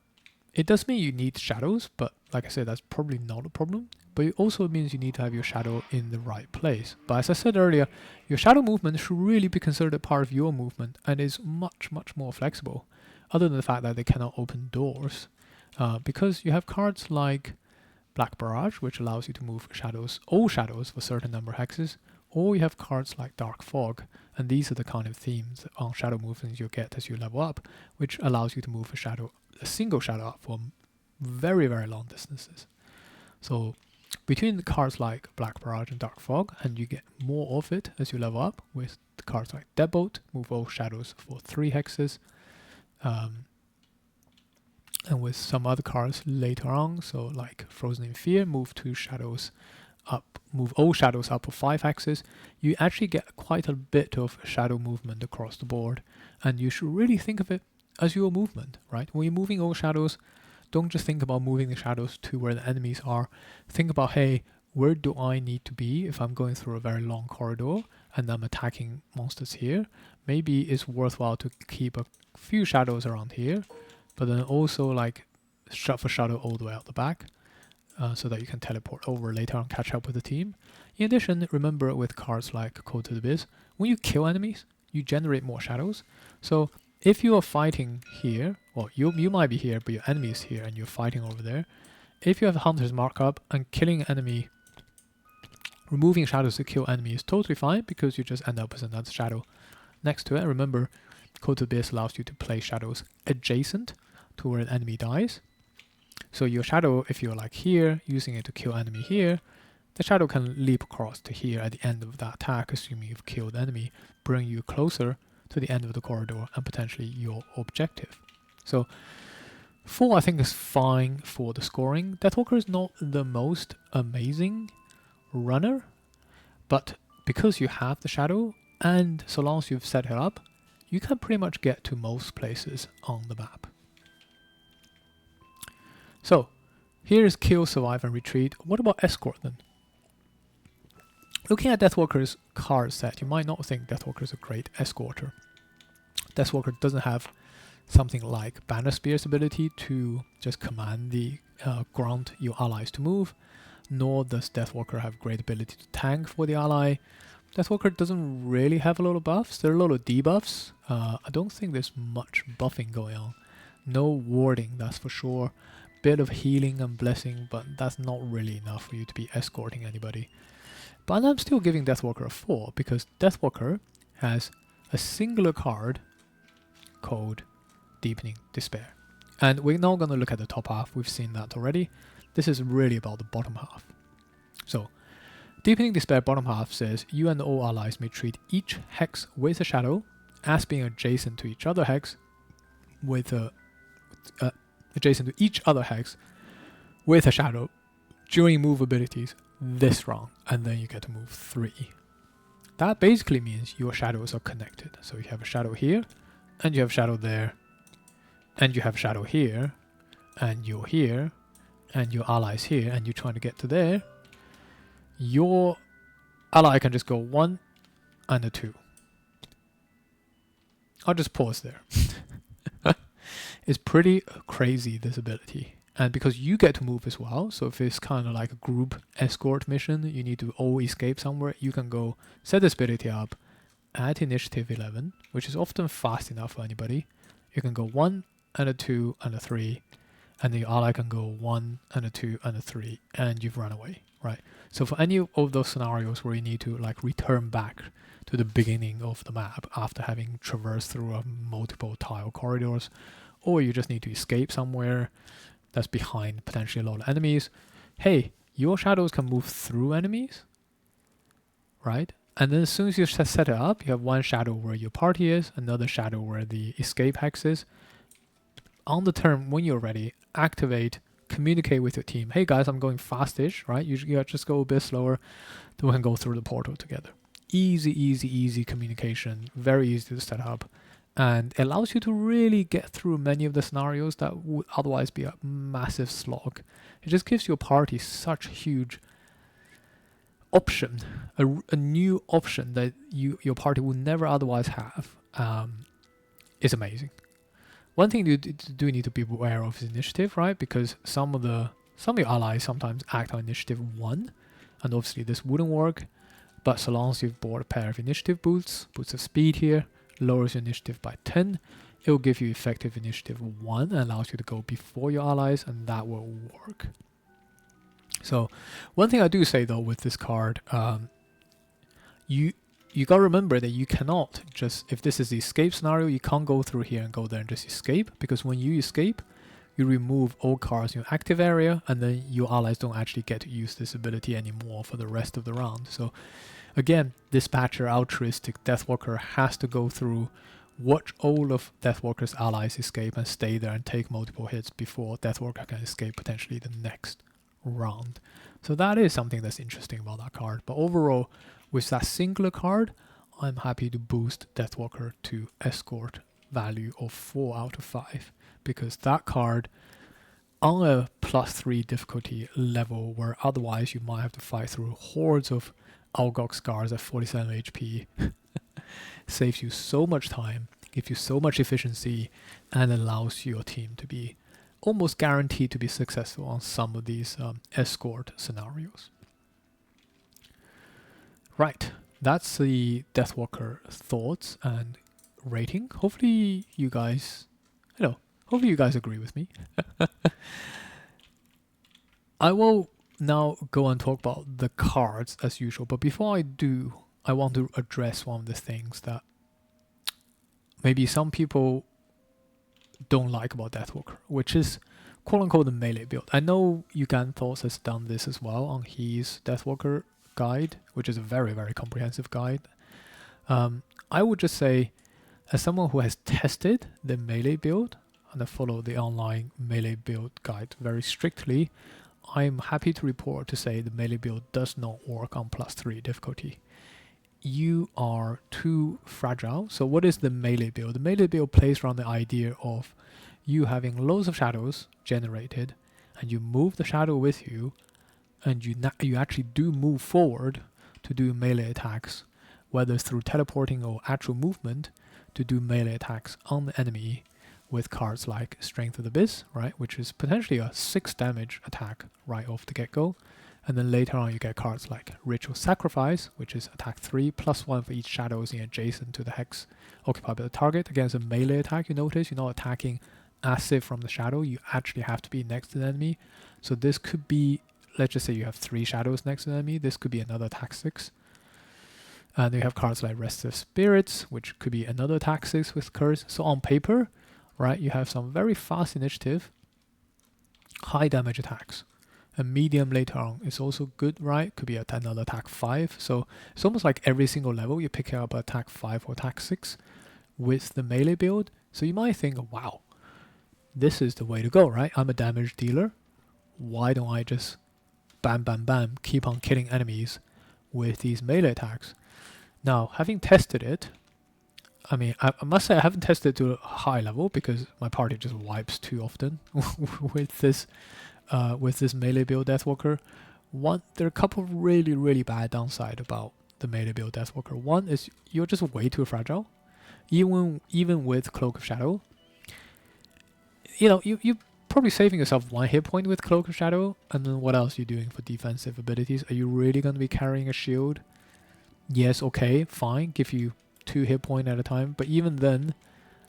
it does mean you need shadows, but like I said, that's probably not a problem. But it also means you need to have your shadow in the right place. But as I said earlier, your shadow movement should really be considered part of your movement and is much, much more flexible, other than the fact that they cannot open doors. Because you have cards like Black Barrage, which allows you to move shadows, all shadows for a certain number of hexes, or you have cards like Dark Fog, and these are the kind of themes on shadow movements you'll get as you level up, which allows you to move a single shadow up for very, very long distances. So between the cards like Black Barrage and Dark Fog, and you get more of it as you level up with the cards like Deadbolt, move all shadows for 3 hexes, and with some other cards later on, so like Frozen in Fear, move all shadows up for 5 hexes, you actually get quite a bit of shadow movement across the board, and you should really think of it as your movement, right? When you're moving all shadows, don't just think about moving the shadows to where the enemies are. Think about, hey, where do I need to be if I'm going through a very long corridor and I'm attacking monsters here? Maybe it's worthwhile to keep a few shadows around here, but then also like shove a shadow all the way out the back, so that you can teleport over later and catch up with the team. In addition, remember with cards like Code to the Abyss, when you kill enemies, you generate more shadows. So if you are fighting here, well, you might be here, but your enemy is here and you're fighting over there. If you have Hunter's Mark up and killing an enemy, removing shadows to kill enemy is totally fine, because you just end up with another shadow next to it. Remember, Code to the Abyss allows you to place shadows adjacent to where an enemy dies. So your shadow, if you're like here, using it to kill enemy here, the shadow can leap across to here at the end of that attack, assuming you've killed the enemy, bring you closer to the end of the corridor and potentially your objective. So 4 I think is fine for the scoring. Deathwalker is not the most amazing runner, but because you have the shadow, and so long as you've set it up, you can pretty much get to most places on the map. So, here's kill, survive, and retreat. What about escort then? Looking at Deathwalker's card set, you might not think Deathwalker is a great escorter. Deathwalker doesn't have something like Banner Spear's ability to just command the grant your allies to move, nor does Deathwalker have great ability to tank for the ally. Deathwalker doesn't really have a lot of buffs. There are a lot of debuffs. I don't think there's much buffing going on. No warding, that's for sure. Bit of healing and blessing, but that's not really enough for you to be escorting anybody. But I'm still giving Deathwalker a 4 because Deathwalker has a singular card called Deepening Despair. And we're now going to look at the top half. We've seen that already. This is really about the bottom half. So, Deepening Despair bottom half says you and all allies may treat each hex with a shadow as being adjacent to each other hex with a adjacent to each other hex with a shadow during move abilities this round, and then you get to move 3. That basically means your shadows are connected. So you have a shadow here, and you have a shadow there, and you have a shadow here, and you're here, and your allies here, and you're trying to get to there. Your ally can just go 1 and a 2. I'll just pause there. It's pretty crazy, this ability. And because you get to move as well, so if it's kind of like a group escort mission, you need to all escape somewhere, you can go set this ability up at initiative 11, which is often fast enough for anybody. You can go 1 and a 2 and a 3, and the ally can go 1 and a 2 and a 3, and you've run away, right? So for any of those scenarios where you need to like return back to the beginning of the map after having traversed through multiple tile corridors, or you just need to escape somewhere that's behind potentially a lot of enemies, hey, your shadows can move through enemies, right? And then as soon as you set it up, you have one shadow where your party is, another shadow where the escape hex is. On the turn, when you're ready, activate, communicate with your team. Hey guys, I'm going fastish, right? You just go a bit slower, then we can go through the portal together. Easy, easy, easy communication, very easy to set up. And it allows you to really get through many of the scenarios that would otherwise be a massive slog. It just gives your party such huge option, a new option that your party would never otherwise have. Is amazing. One thing you do need to be aware of is initiative, right? Because some of your allies sometimes act on initiative 1, and obviously this wouldn't work. But so long as you've bought a pair of initiative boots of speed here, lowers your initiative by 10, it will give you effective initiative 1 and allows you to go before your allies, and that will work. So one thing I do say though with this card, you gotta remember that you cannot just, if this is the escape scenario, you can't go through here and go there and just escape, because when you escape, you remove all cards in your active area, and then your allies don't actually get to use this ability anymore for the rest of the round. So again, Dispatcher, Altruistic, Deathwalker has to go through, watch all of Deathwalker's allies escape and stay there and take multiple hits before Deathwalker can escape potentially the next round. So that is something that's interesting about that card. But overall, with that singular card, I'm happy to boost Deathwalker to escort value of 4 out of 5. Because that card, on a +3 difficulty level, where otherwise you might have to fight through hordes of Algok Scars at 47 HP, saves you so much time, gives you so much efficiency, and allows your team to be almost guaranteed to be successful on some of these escort scenarios. Right, that's the Deathwalker thoughts and rating. Hopefully you guys, hopefully you guys agree with me. I will now go and talk about the cards as usual, but before I do, I want to address one of the things that maybe some people don't like about Deathwalker, which is quote-unquote the melee build. I know Uganthos has done this as well on his Deathwalker guide, which is a very, very comprehensive guide. I would just say, as someone who has tested the melee build, and I follow the online melee build guide very strictly, I'm happy to report to say the melee build does not work on +3 difficulty. You are too fragile. So what is the melee build? The melee build plays around the idea of you having loads of shadows generated, and you move the shadow with you, and you actually do move forward to do melee attacks, whether through teleporting or actual movement, to do melee attacks on the enemy with cards like Strength of the Abyss, right, which is potentially a 6 damage attack right off the get-go. And then later on you get cards like Ritual Sacrifice, which is attack 3 +1 for each shadow adjacent to the hex occupied by the target. Against a melee attack, you notice you're not attacking as if from the shadow, you actually have to be next to the enemy. So this could be, let's just say you have 3 shadows next to the enemy, this could be another attack 6. And you have cards like Restive Spirits, which could be another attack 6 with Curse. So on paper, right, you have some very fast initiative, high damage attacks. And medium later on is also good, right? Could be another attack 5. So it's almost like every single level you pick up attack 5 or attack 6 with the melee build. So you might think, wow, this is the way to go, right? I'm a damage dealer. Why don't I just bam, bam, bam, keep on killing enemies with these melee attacks? Now, having tested it, I mean, I must say I haven't tested it to a high level because my party just wipes too often with this melee build Deathwalker. There are a couple of really, really bad downside about the melee build Deathwalker. One is you're just way too fragile. Even with Cloak of Shadow, you know, you're probably saving yourself 1 hit point with Cloak of Shadow, and then what else are you doing for defensive abilities? Are you really going to be carrying a shield? Yes, okay, fine, give you 2 hit point at a time, but even then,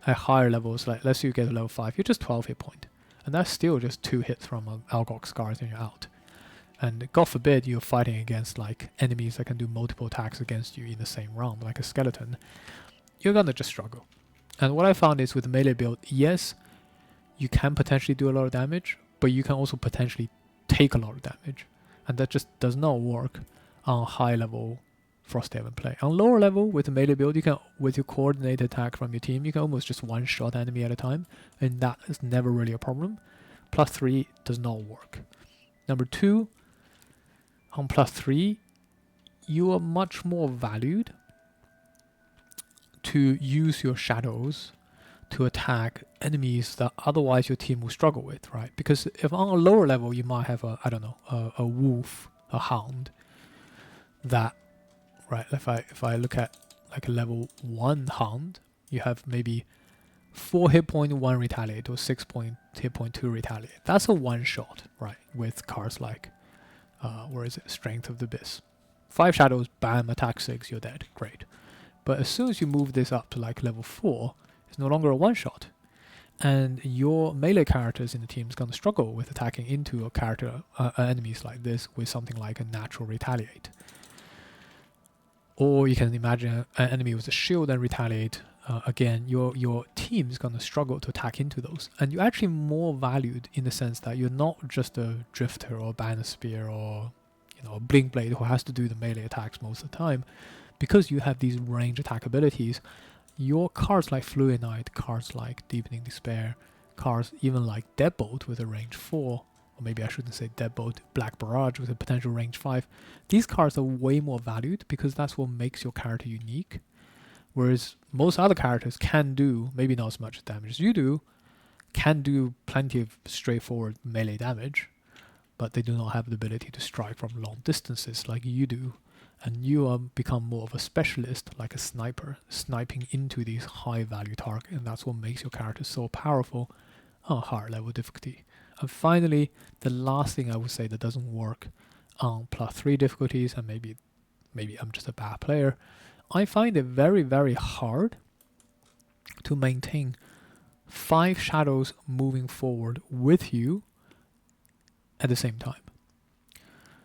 at higher levels, like let's say you get a level 5, you're just 12 hit point. And that's still just 2 hits from an Algok Scars and you're out. And God forbid you're fighting against like enemies that can do multiple attacks against you in the same round, like a skeleton. You're gonna just struggle. And what I found is with the melee build, yes, you can potentially do a lot of damage, but you can also potentially take a lot of damage. And that just does not work on high level Frosthaven play. On lower level, with the melee build, you can, with your coordinated attack from your team, you can almost just one-shot enemy at a time, and that is never really a problem. +3 does not work. Number 2, on +3, you are much more valued to use your shadows to attack enemies that otherwise your team will struggle with, right? Because if on a lower level, you might have a wolf, a hound, that, right, if I look at like a level 1 hound, you have maybe 4 hit point 1 retaliate or 6 hit point 2 retaliate. That's a one shot, right? With cards like where is it? Strength of the Abyss. 5 shadows, bam, attack 6, you're dead. Great. But as soon as you move this up to like level 4, it's no longer a one shot. And your melee characters in the team is going to struggle with attacking into a character enemies like this with something like a natural retaliate. Or you can imagine an enemy with a shield and retaliate. Again, your team is going to struggle to attack into those. And you're actually more valued in the sense that you're not just a drifter or a banner spear or a blink blade who has to do the melee attacks most of the time. Because you have these range attack abilities, your cards like Fluid Knight, cards like Deepening Despair, cards even like Deadbolt with a range 4, or maybe I shouldn't say Deadbolt, Black Barrage with a potential range 5. These cards are way more valued because that's what makes your character unique. Whereas most other characters can do, maybe not as much damage as you do, can do plenty of straightforward melee damage, but they do not have the ability to strike from long distances like you do. And you become more of a specialist, like a sniper, sniping into these high value targets, and that's what makes your character so powerful on higher level difficulty. And finally, the last thing I would say that doesn't work on +3 difficulties, and maybe I'm just a bad player, I find it very, very hard to maintain 5 shadows moving forward with you at the same time.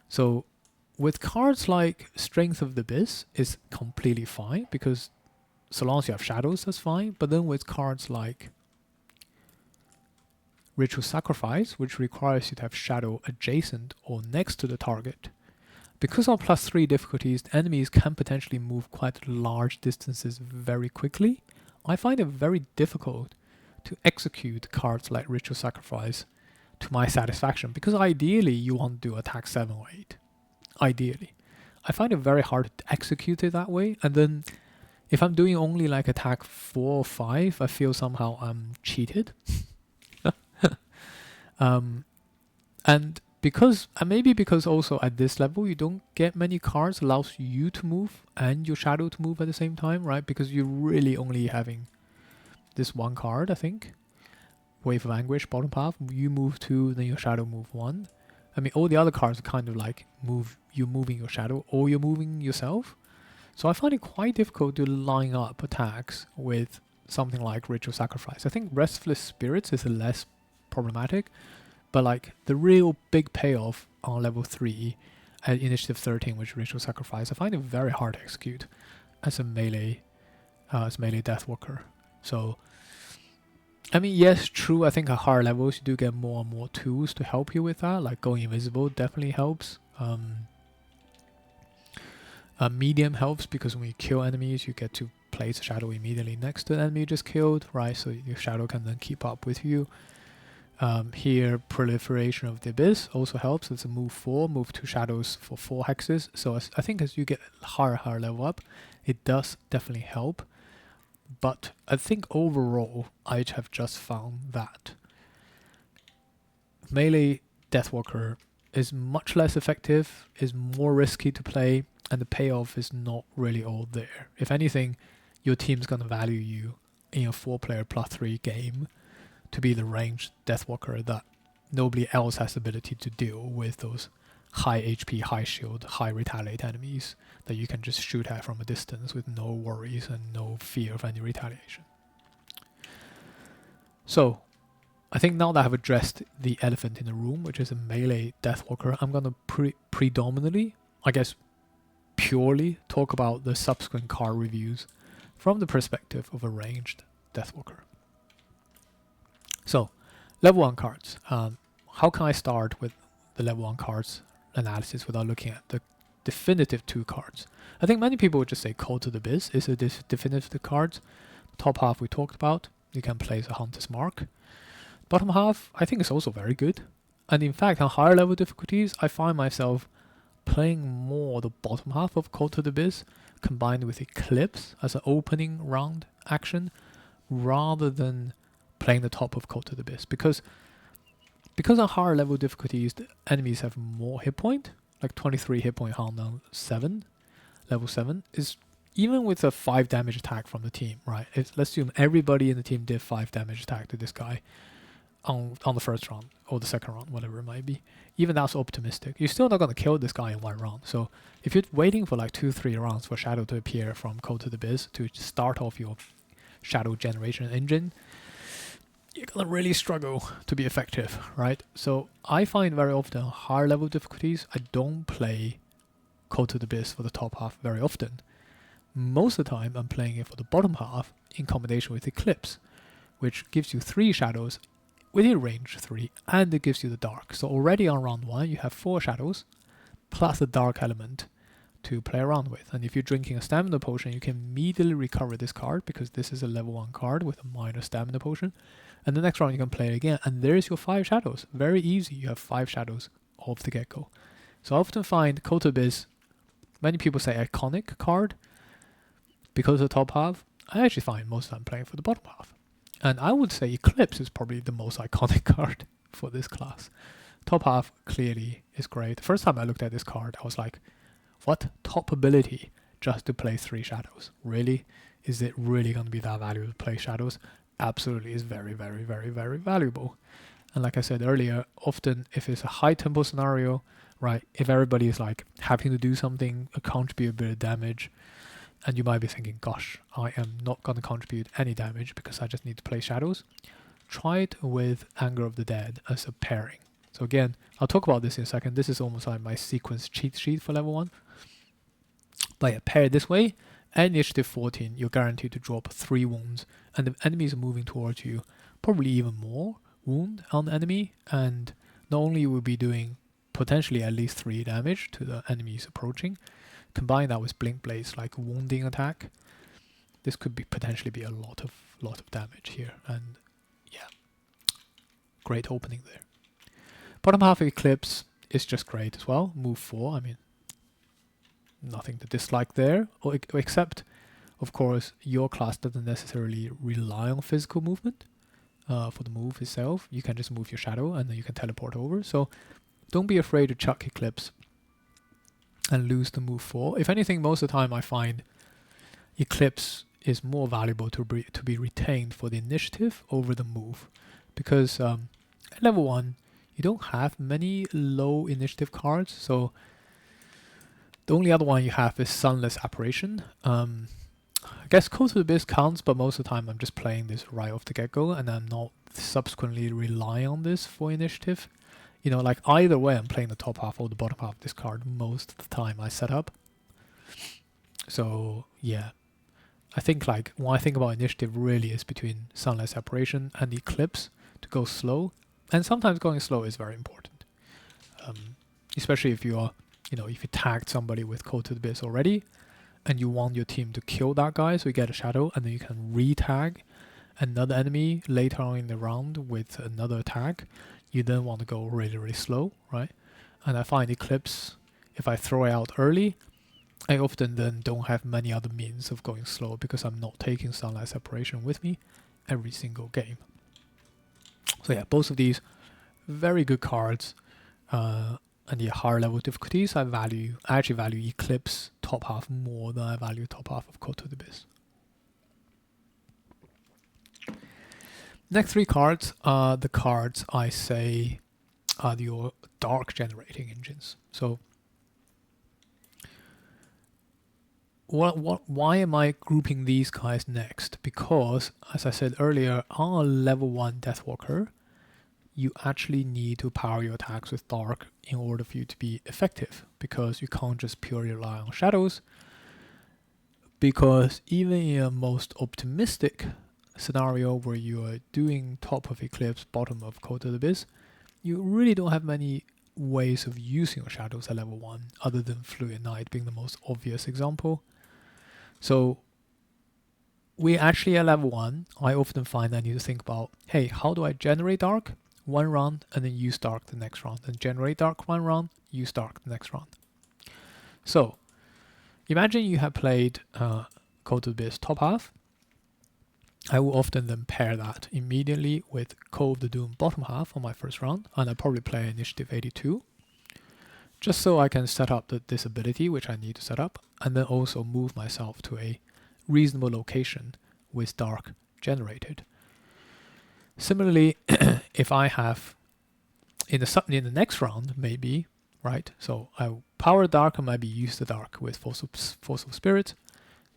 So with cards like Strength of the Abyss, it's completely fine because so long as you have shadows, that's fine. But then with cards like Ritual Sacrifice, which requires you to have shadow adjacent or next to the target, because on +3 difficulties, enemies can potentially move quite large distances very quickly. I find it very difficult to execute cards like Ritual Sacrifice to my satisfaction, because ideally you want to do attack 7 or 8. Ideally. I find it very hard to execute it that way, and then if I'm doing only like attack 4 or 5, I feel somehow I'm cheated. And maybe because also at this level you don't get many cards allows you to move and your shadow to move at the same time, right? Because you're really only having this one card, I think. Wave of Anguish, bottom half. You move 2, then your shadow move 1. I mean, all the other cards are kind of like you're moving your shadow or you're moving yourself. So I find it quite difficult to line up attacks with something like Ritual Sacrifice. I think Restless Spirits is less problematic, but like the real big payoff on level 3 at Initiative 13, which Ritual Sacrifice, I find it very hard to execute as a melee Deathwalker. So, I mean, yes, true, I think at higher levels you do get more and more tools to help you with that, like going invisible definitely helps. Medium helps because when you kill enemies, you get to place a shadow immediately next to the enemy you just killed, right? So your shadow can then keep up with you. Here, Proliferation of the Abyss also helps. It's a move 4, move 2 shadows for 4 hexes. So I think as you get higher level up, it does definitely help. But I think overall, I have just found that melee Deathwalker is much less effective, is more risky to play, and the payoff is not really all there. If anything, your team's going to value you in a 4-player +3 game to be the ranged Deathwalker that nobody else has the ability to deal with those high HP, high shield, high retaliate enemies that you can just shoot at from a distance with no worries and no fear of any retaliation. So, I think now that I've addressed the elephant in the room, which is a melee Deathwalker, I'm going to predominantly, I guess purely, talk about the subsequent card reviews from the perspective of a ranged Deathwalker. So, level 1 cards. How can I start with the level 1 cards analysis without looking at the definitive 2 cards? I think many people would just say Call to the Abyss is a definitive card. Top half we talked about. You can place a Hunter's Mark. Bottom half, I think is also very good. And in fact, on higher level difficulties, I find myself playing more the bottom half of Call to the Abyss combined with Eclipse as an opening round action rather than playing the top of Call to the Abyss. Because on higher level difficulties, the enemies have more hit point, like 23 hit point on 7, level 7, is even with a 5 damage attack from the team, right? Let's assume everybody in the team did 5 damage attack to this guy on the first round or the second round, whatever it might be. Even that's optimistic. You're still not going to kill this guy in 1 round. So if you're waiting for like 2-3 rounds for Shadow to appear from Call to the Abyss to start off your Shadow generation engine, you're going to really struggle to be effective, right? So I find very often on higher level difficulties, I don't play Call to the Abyss for the top half very often. Most of the time, I'm playing it for the bottom half in combination with Eclipse, which gives you 3 shadows within range 3, and it gives you the dark. So already on round 1, you have 4 shadows, plus the dark element to play around with. And if you're drinking a stamina potion, you can immediately recover this card, because this is a level 1 card with a minor stamina potion. And the next round you can play it again, and there's your 5 shadows. Very easy, you have 5 shadows off the get-go. So I often find Call to the Abyss, many people say iconic card, because of the top half. I actually find most of them playing for the bottom half. And I would say Eclipse is probably the most iconic card for this class. Top half clearly is great. The first time I looked at this card, I was like, what? Top ability just to play 3 shadows? Really? Is it really going to be that valuable to play shadows? Absolutely, is very, very, very, very valuable. And like I said earlier, often if it's a high tempo scenario, right, if everybody is like having to do something, contribute a bit of damage, and you might be thinking, gosh, I am not going to contribute any damage because I just need to play shadows. Try it with Anger of the Dead as a pairing. So again, I'll talk about this in a second. This is almost like my sequence cheat sheet for level 1. But yeah, pair it this way. At Initiative 14, you're guaranteed to drop 3 wounds, and the enemies are moving towards you, probably even more wound on the enemy, and not only will be doing potentially at least 3 damage to the enemies approaching, combine that with Blink Blades like wounding attack, this could be potentially be a lot of damage here. And great opening there. Bottom half Eclipse is just great as well. Move 4, I mean, nothing to dislike there, except, of course, your class doesn't necessarily rely on physical movement for the move itself. You can just move your shadow and then you can teleport over. So don't be afraid to chuck Eclipse and lose the move 4. If anything, most of the time I find Eclipse is more valuable to be retained for the initiative over the move, because at level 1 you don't have many low initiative cards, so the only other one you have is Sunless Apparition. I guess Code to the Abyss counts, but most of the time I'm just playing this right off the get-go and I'm not subsequently relying on this for initiative. You know, like either way I'm playing the top half or the bottom half of this card most of the time I set up. So yeah, I think like when I think about initiative really is between Sunless Apparition and Eclipse to go slow, and sometimes going slow is very important, especially if you are, you know, if you tagged somebody with Code to the Abyss already and you want your team to kill that guy so you get a shadow, and then you can re-tag another enemy later on in the round with another tag. You then want to go really, really slow, right? And I find Eclipse, if I throw it out early, I often then don't have many other means of going slow because I'm not taking Sunlight Separation with me every single game. So yeah, both of these very good cards. And the higher level difficulties, I actually value Eclipse top half more than I value top half of Code to the Abyss. Next 3 cards are the cards I say are your dark generating engines. So why am I grouping these guys next? Because, as I said earlier, on a level 1 Deathwalker, you actually need to power your attacks with dark in order for you to be effective, because you can't just purely rely on shadows. Because even in a most optimistic scenario where you are doing top of Eclipse, bottom of Code to the Abyss, you really don't have many ways of using your shadows at level 1 other than Fluid Knight being the most obvious example. So we actually at level 1, I often find I need to think about, hey, how do I generate dark one round and then use dark the next round, and generate dark one round, use dark the next round. So imagine you have played Code to the Abyss top half. I will often then pair that immediately with Code of the Doom bottom half on my first round, and I probably play Initiative 82, just so I can set up this ability which I need to set up, and then also move myself to a reasonable location with dark generated. Similarly, if I have in the next round, maybe, right? So I will power dark and maybe use the dark with Force of Spirit.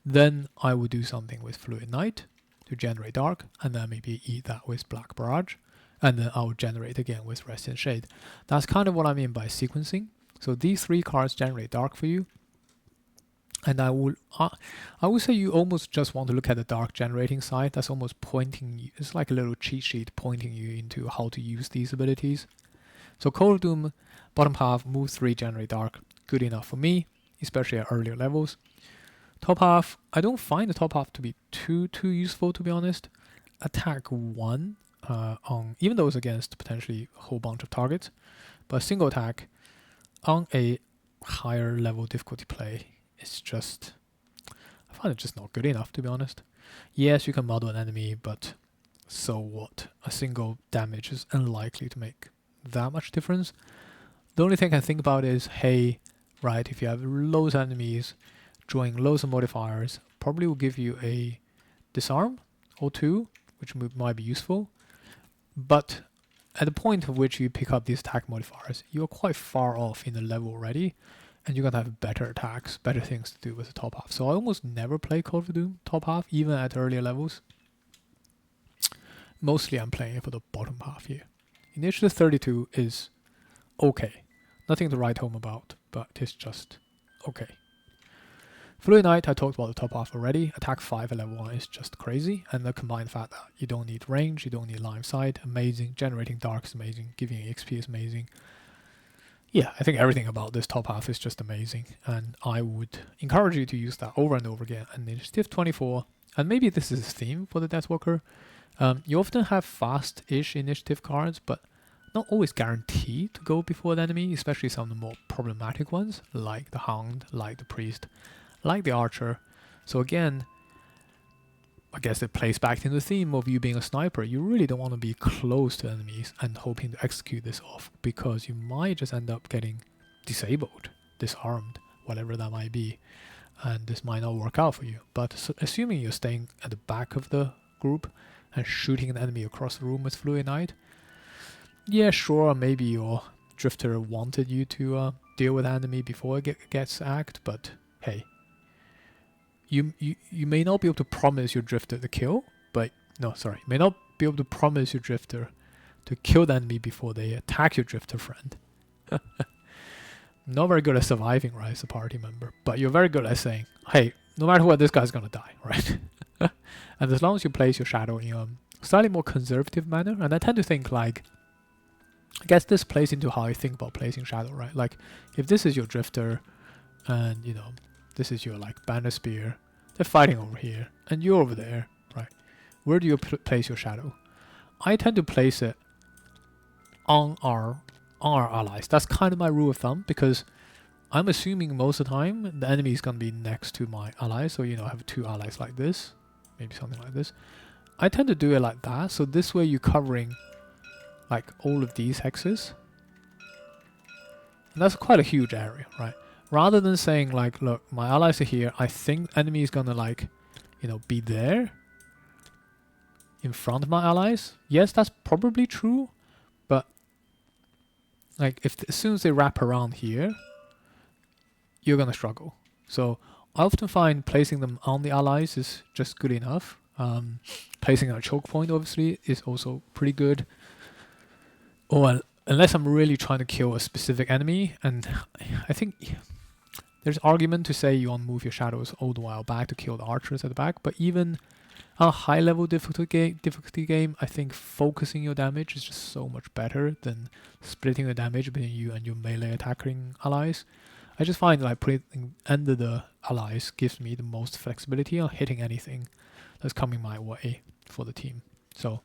Then I will do something with Fluid Knight to generate dark, and then maybe eat that with Black Barrage, and then I will generate again with Rest in Shade. That's kind of what I mean by sequencing. So these 3 cards generate dark for you. And I would say you almost just want to look at the dark generating side. That's almost pointing you, it's like a little cheat sheet pointing you into how to use these abilities. So Code of Doom, bottom half, move 3, generate dark, good enough for me, especially at earlier levels. Top half, I don't find the top half to be too useful, to be honest. Attack 1, even though it's against potentially a whole bunch of targets, but single attack on a higher level difficulty play, it's just, I find it just not good enough, to be honest. Yes, you can model an enemy, but so what? A single damage is unlikely to make that much difference. The only thing I think about is, hey, right, if you have loads of enemies, drawing loads of modifiers probably will give you a disarm or 2, which might be useful. But at the point of which you pick up these attack modifiers, you're quite far off in the level already, and you're going to have better attacks, better things to do with the top half. So I almost never play Code of Doom top half, even at earlier levels. Mostly I'm playing it for the bottom half here. Initiative 32 is okay. Nothing to write home about, but it's just okay. Fluid Knight, I talked about the top half already. Attack 5 at level 1 is just crazy, and the combined fact that you don't need range, you don't need line of sight, amazing. Generating dark is amazing. Giving XP is amazing. Yeah, I think everything about this top half is just amazing, and I would encourage you to use that over and over again. And Initiative 24, and maybe this is a theme for the Deathwalker, You often have fast-ish initiative cards, but not always guaranteed to go before the enemy, especially some of the more problematic ones, like the Hound, like the Priest, like the Archer. So again, I guess it plays back into the theme of you being a sniper. You really don't want to be close to enemies and hoping to execute this off, because you might just end up getting disabled, disarmed, whatever that might be, and this might not work out for you. But assuming you're staying at the back of the group and shooting an enemy across the room with Fluid Knight, yeah, sure, maybe your drifter wanted you to deal with the enemy before it gets act, but hey, you may not be able to promise your drifter to kill, but no, sorry, you may not be able to promise your drifter to kill the enemy before they attack your drifter friend. Not very good at surviving, right, as a party member, but you're very good at saying, hey, no matter what, this guy's gonna die, right? And as long as you place your shadow in a slightly more conservative manner, and I tend to think like, I guess this plays into how I think about placing shadow, right? Like, if this is your drifter, and you know, this is your like banner spear, they're fighting over here, and you're over there, right? Where do you place your shadow? I tend to place it on our allies. That's kind of my rule of thumb, because I'm assuming most of the time the enemy is going to be next to my allies. So, you know, I have two allies like this, maybe something like this. I tend to do it like that. So this way you're covering like all of these hexes. And that's quite a huge area, right? Rather than saying like, look, my allies are here. I think enemy is going to like, you know, be there in front of my allies. Yes, that's probably true. But like, as soon as they wrap around here, you're gonna struggle. So I often find placing them on the allies is just good enough. Placing a choke point, obviously, is also pretty good. Or unless I'm really trying to kill a specific enemy, and I think there's argument to say you want to move your shadows all the while back to kill the archers at the back. But even on a high-level difficulty game, I think focusing your damage is just so much better than splitting the damage between you and your melee attacking allies. I just find like putting under the allies gives me the most flexibility on hitting anything that's coming my way for the team. So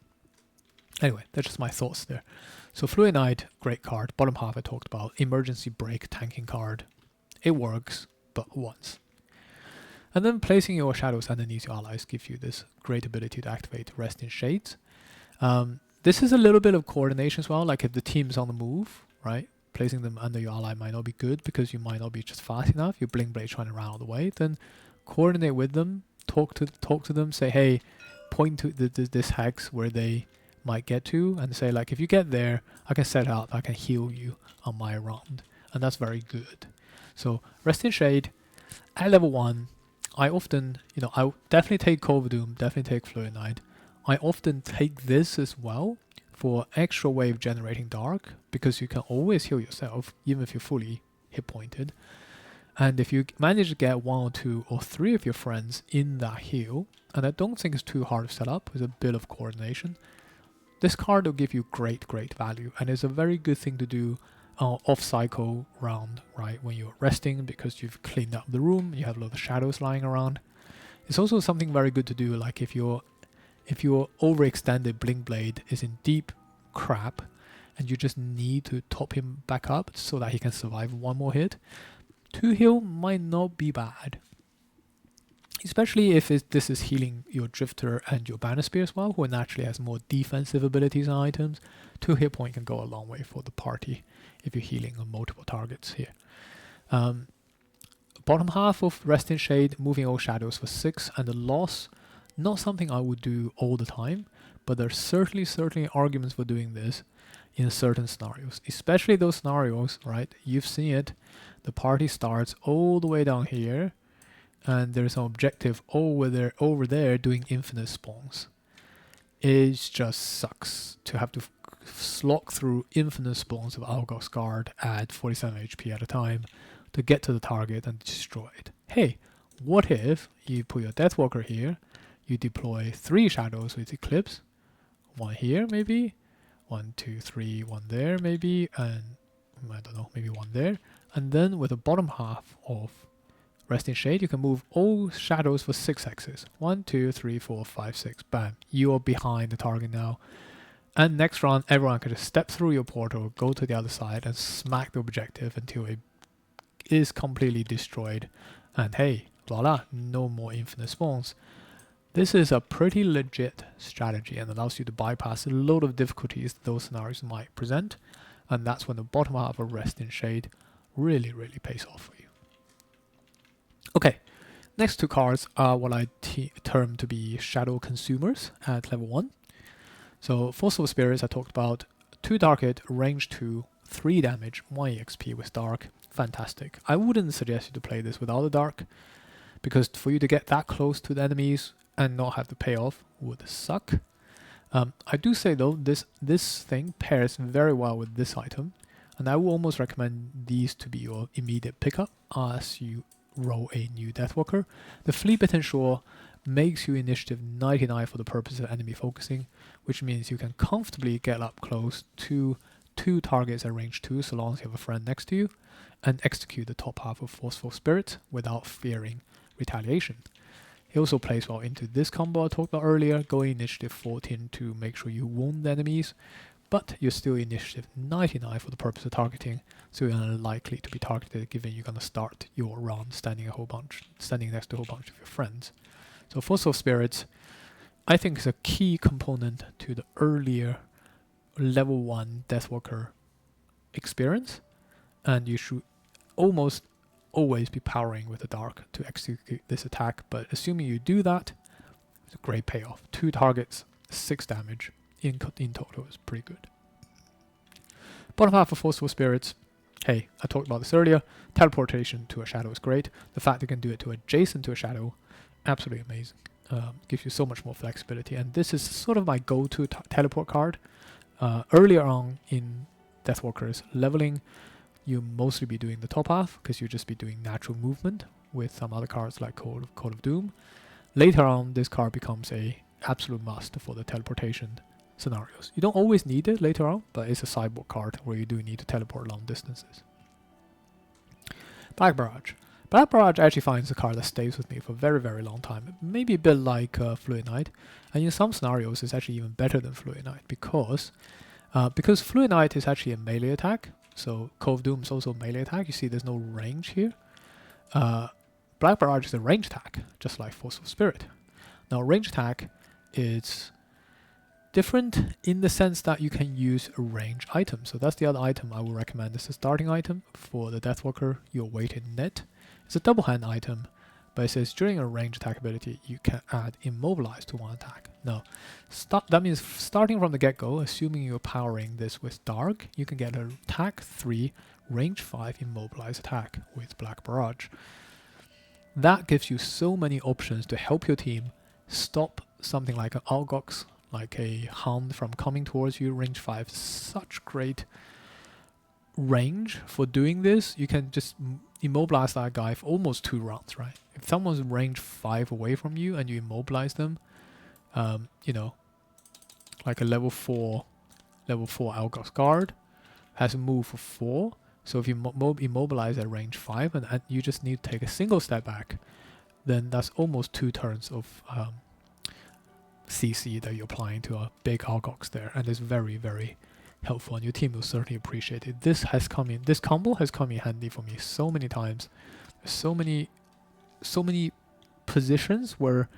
anyway, that's just my thoughts there. So Fluid Knight, great card. Bottom half I talked about. Emergency Break, tanking card. It works, but once. And then placing your shadows underneath your allies gives you this great ability to activate Rest in Shades. This is a little bit of coordination as well, like if the team's on the move, right? Placing them under your ally might not be good because you might not be just fast enough. Your Blink Blade trying to run out of the way. Then coordinate with them, talk to them, say, hey, point to this hex where they might get to, and say like, if you get there, I can set up, I can heal you on my round, and that's very good. So Rest in Shade at level 1. I often, you know, I definitely take Call of Doom, definitely take Fluid Knight. I often take this as well for extra wave generating dark, because you can always heal yourself, even if you're fully hit pointed. And if you manage to get 1 or 2 or 3 of your friends in that heal, and I don't think it's too hard to set up with a bit of coordination, this card will give you great value, and it's a very good thing to do off-cycle round, right, when you're resting, because you've cleaned up the room, you have a lot of shadows lying around. It's also something very good to do, like if your overextended Blink Blade is in deep crap, and you just need to top him back up so that he can survive 1 more hit, 2 heal might not be bad. Especially if this is healing your Drifter and your Banner Spear as well, who naturally has more defensive abilities and items. 2 hit point can go a long way for the party if you're healing on multiple targets here. Bottom half of Rest in Shade, moving all shadows for 6, and the loss, not something I would do all the time, but there's certainly arguments for doing this in certain scenarios, especially those scenarios, right? You've seen it. The party starts all the way down here, and there's an objective over there doing infinite spawns. It just sucks to have to slog through infinite spawns of Algos Guard at 47 HP at a time to get to the target and destroy it. Hey, what if you put your Deathwalker here, you deploy 3 shadows with Eclipse, 1 here maybe, 1, 2, 3, 1 there maybe, and I don't know, maybe 1 there, and then with the bottom half of Rest in Shade, you can move all shadows for 6 hexes. 1, 2, 3, 4, 5, 6. Bam. You are behind the target now. And next round, everyone can just step through your portal, go to the other side, and smack the objective until it is completely destroyed. And hey, voila, no more infinite spawns. This is a pretty legit strategy and allows you to bypass a load of difficulties those scenarios might present. And that's when the bottom half of Rest in Shade really, really pays off for you. Okay, next 2 cards are what I term to be shadow consumers at level 1. So Forceful Spirits I talked about, 2 target, range 2, 3 damage, 1 EXP with Dark. Fantastic. I wouldn't suggest you to play this without the Dark, because for you to get that close to the enemies and not have the payoff would suck. I do say though, this thing pairs very well with this item, and I will almost recommend these to be your immediate pickup as you roll a new Deathwalker. The Fleet Potential makes you initiative 99 for the purpose of enemy focusing, which means you can comfortably get up close to 2 targets at range 2 so long as you have a friend next to you, and execute the top half of Forceful Spirit without fearing retaliation. He also plays well into this combo I talked about earlier, going initiative 14 to make sure you wound the enemies, but you're still initiative 99 for the purpose of targeting, so you're unlikely to be targeted given you're going to start your round standing next to a whole bunch of your friends. So Forceful Spirits, I think, is a key component to the earlier level 1 Deathwalker experience, and you should almost always be powering with the Dark to execute this attack, but assuming you do that, it's a great payoff. 2 targets, 6 damage in total is pretty good. Bottom half of Forceful Spirits, hey, I talked about this earlier, teleportation to a shadow is great. The fact you can do it to adjacent to a shadow, absolutely amazing. Gives you so much more flexibility, and this is sort of my go-to teleport card. Earlier on in Deathwalker's leveling, you mostly be doing the top half because you just be doing natural movement with some other cards like Code of Doom. Later on, this card becomes a absolute must for the teleportation scenarios. You don't always need it later on, but it's a sideboard card where you do need to teleport long distances. Black Barrage. Black Barrage actually finds a card that stays with me for a very, very long time. Maybe a bit like Fluid Knight, and in some scenarios it's actually even better than Fluid Knight because Fluid Knight is actually a melee attack. So Code of Doom is also a melee attack. You see there's no range here. Black Barrage is a range attack, just like Forceful Spirit. Now range attack is different in the sense that you can use a range item. So that's the other item I would recommend as a starting item for the Deathwalker, your weighted net. It's a double hand item, but it says during a range attack ability, you can add Immobilize to 1 attack. Now, that means starting from the get-go, assuming you're powering this with Dark, you can get an attack 3, range 5 Immobilize attack with Black Barrage. That gives you so many options to help your team stop something like an Algox, like a Hound from coming towards you, range 5. Such great range for doing this. You can just immobilize that guy for almost 2 rounds, right? If someone's range 5 away from you and you immobilize them, you know, like a level 4 Algox guard has a move for 4. So if you immobilize at range 5 and you just need to take a single step back, then that's almost 2 turns of CC that you're applying to a big Algox there, and it's very, very helpful, and your team will certainly appreciate it. This combo has come in handy for me so many times. There's so many positions where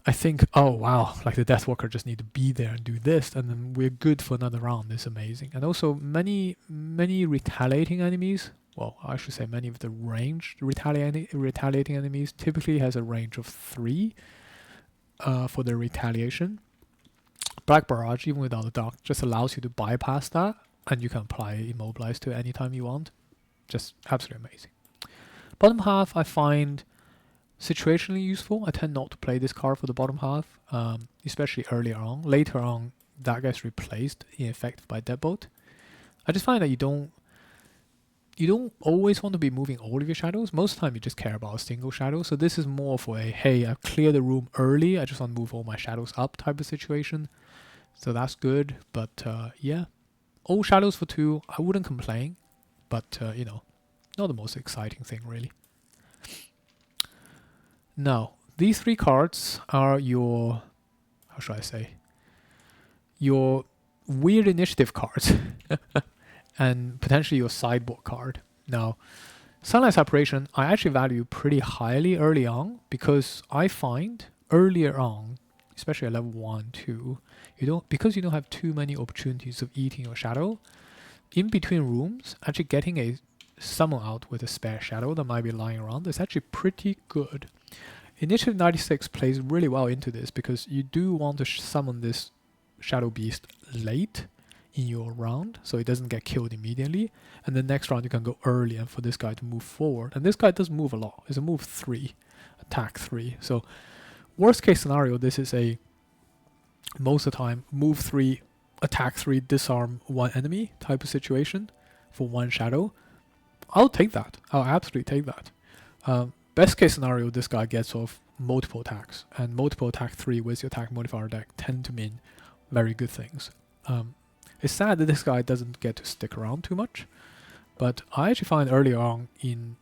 I think, oh wow, like the Deathwalker just need to be there and do this, and then we're good for another round. It's amazing. And also many retaliating enemies, well, I should say many of the ranged retaliating enemies typically has a range of 3 for their retaliation. Black Barrage, even without the Dark, just allows you to bypass that, and you can apply Immobilize to it anytime you want. Just absolutely amazing. Bottom half I find situationally useful. I tend not to play this card for the bottom half, especially earlier on. Later on, that gets replaced in effect by Deadbolt. I just find that you don't always want to be moving all of your shadows. Most of the time you just care about a single shadow. So this is more for a, hey, I've cleared the room early, I just want to move all my shadows up type of situation. So that's good. But yeah, all shadows for 2, I wouldn't complain. But you know, not the most exciting thing really. Now, these 3 cards are your, how should I say, your weird initiative cards and potentially your sideboard card. Now, Sunlight Separation, I actually value pretty highly early on because I find earlier on, especially at level 1, 2, because you don't have too many opportunities of eating your shadow, in between rooms, actually getting a summon out with a spare shadow that might be lying around is actually pretty good. Initiative 96 plays really well into this because you do want to summon this shadow beast late in your round so it doesn't get killed immediately, and the next round you can go early and for this guy to move forward, and this guy does move a lot. It's a move 3, attack 3, so worst case scenario, this is a most of the time move 3, attack 3, disarm 1 enemy type of situation for 1 shadow. I'll take that. I'll absolutely take that. Best case scenario, this guy gets off multiple attacks, and multiple attack 3 with your attack modifier deck tend to mean very good things. It's sad that this guy doesn't get to stick around too much, but I actually find earlier on in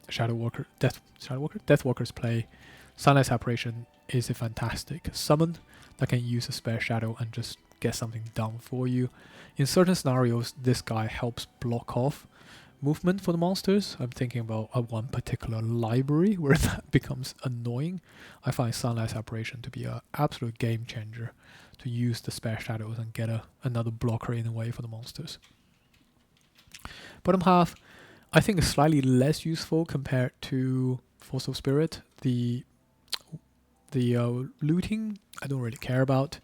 Deathwalker's play, Sunlight Separation is a fantastic summon that can use a spare shadow and just get something done for you. In certain scenarios, this guy helps block off movement for the monsters. I'm thinking about one particular library where that becomes annoying. I find Sunlight Separation to be an absolute game changer to use the spare shadows and get another blocker in the way for the monsters. Bottom half, I think is slightly less useful compared to Force of Spirit. The looting, I don't really care about.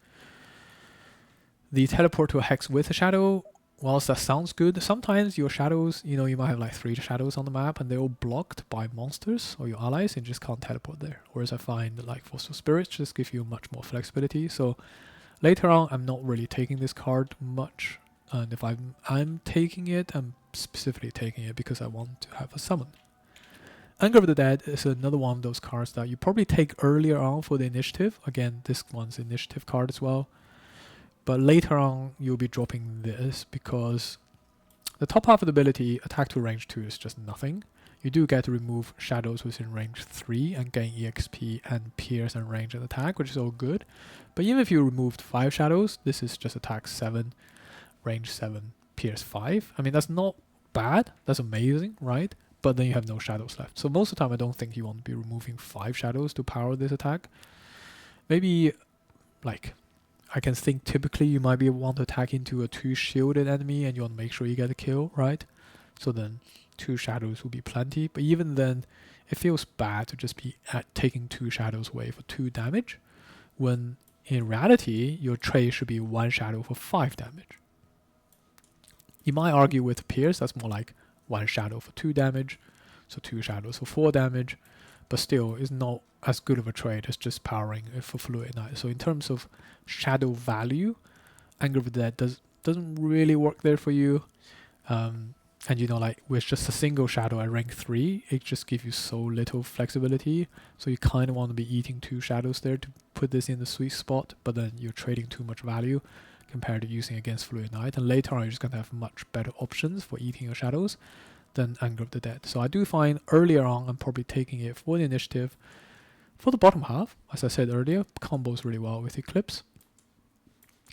The teleport to a hex with a shadow, whilst that sounds good, sometimes your shadows, you might have like 3 shadows on the map and they're all blocked by monsters or your allies and you just can't teleport there. Whereas I find like Force of Spirits just give you much more flexibility. So later on, I'm not really taking this card much. And if I'm taking it, I'm specifically taking it because I want to have a summon. Anger of the Dead is another one of those cards that you probably take earlier on for the initiative. Again, this one's initiative card as well. But later on, you'll be dropping this because the top half of the ability, attack to range 2, is just nothing. You do get to remove shadows within range 3 and gain EXP and pierce and range and attack, which is all good. But even if you removed 5 shadows, this is just attack 7, range 7, pierce 5. I mean, that's not bad. That's amazing, right? But then you have no shadows left. So most of the time, I don't think you want to be removing 5 shadows to power this attack. Maybe, like, I can think typically you might want to attack into a 2 shielded enemy and you want to make sure you get a kill, right? So then 2 shadows will be plenty. But even then, it feels bad to just be taking 2 shadows away for 2 damage, when in reality, your trade should be 1 shadow for 5 damage. You might argue with Pierce, that's more like 1 shadow for 2 damage, so 2 shadows for 4 damage, but still is not as good of a trade as just powering it for Fluid Knight. So in terms of shadow value, Anger of the Dead doesn't really work there for you. And like with just a single shadow at rank 3, it just gives you so little flexibility. So you kind of want to be eating 2 shadows there to put this in the sweet spot, but then you're trading too much value compared to using against Fluid Knight. And later on, you're just going to have much better options for eating your shadows than Anger of the Dead. So I do find earlier on, I'm probably taking it for the initiative. For the bottom half, as I said earlier, combos really well with Eclipse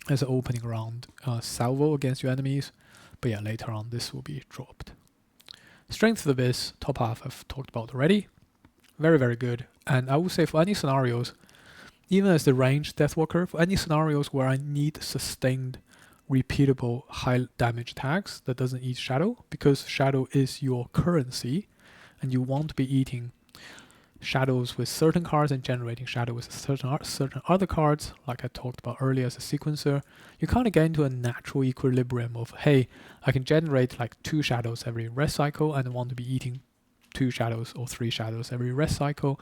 as an opening round salvo against your enemies. But yeah, later on, this will be dropped. Strength of the Abyss, top half I've talked about already. Very, very good. And I would say for any scenarios, even as the ranged Deathwalker, for any scenarios where I need sustained, repeatable, high damage attacks that doesn't eat Shadow, because Shadow is your currency, and you want to be eating shadows with certain cards and generating shadow with certain other cards, like I talked about earlier as a sequencer, you kind of get into a natural equilibrium of, hey, I can generate like 2 shadows every rest cycle and I want to be eating 2 shadows or 3 shadows every rest cycle.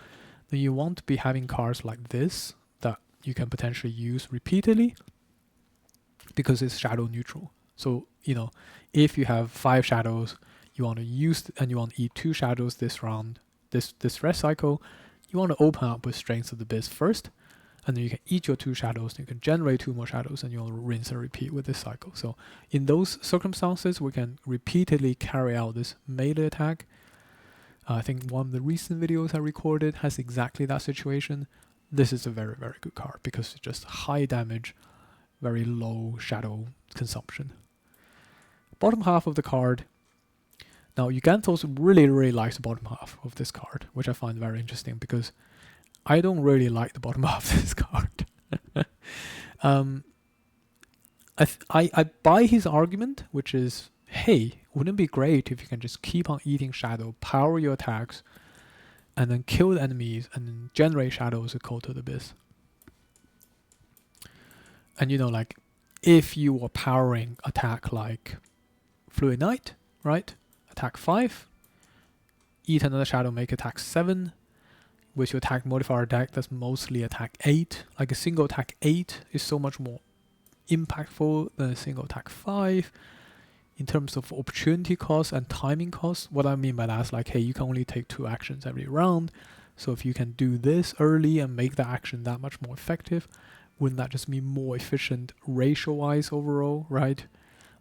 Then you want to be having cards like this that you can potentially use repeatedly because it's shadow neutral. So, if you have 5 shadows, you want to use and you want to eat 2 shadows this round, this rest cycle, you want to open up with Strength of the Abyss first, and then you can eat your 2 shadows, and you can generate 2 more shadows, and you want to rinse and repeat with this cycle. So in those circumstances, we can repeatedly carry out this melee attack. I think one of the recent videos I recorded has exactly that situation. This is a very, very good card because it's just high damage, very low shadow consumption. Bottom half of the card. Now, Euganthos really, really likes the bottom half of this card, which I find very interesting because I don't really like the bottom half of this card. I buy his argument, which is, hey, wouldn't it be great if you can just keep on eating shadow, power your attacks, and then kill the enemies, and then generate shadows with Call to the Abyss. And like, if you were powering attack like Fluid Knight, right? Attack 5, eat another shadow, make attack 7. With your attack modifier deck, that's mostly attack 8. Like a single attack 8 is so much more impactful than a single attack 5. In terms of opportunity cost and timing cost, what I mean by that is like, hey, you can only take 2 actions every round. So if you can do this early and make the action that much more effective, wouldn't that just be more efficient ratio-wise overall, right?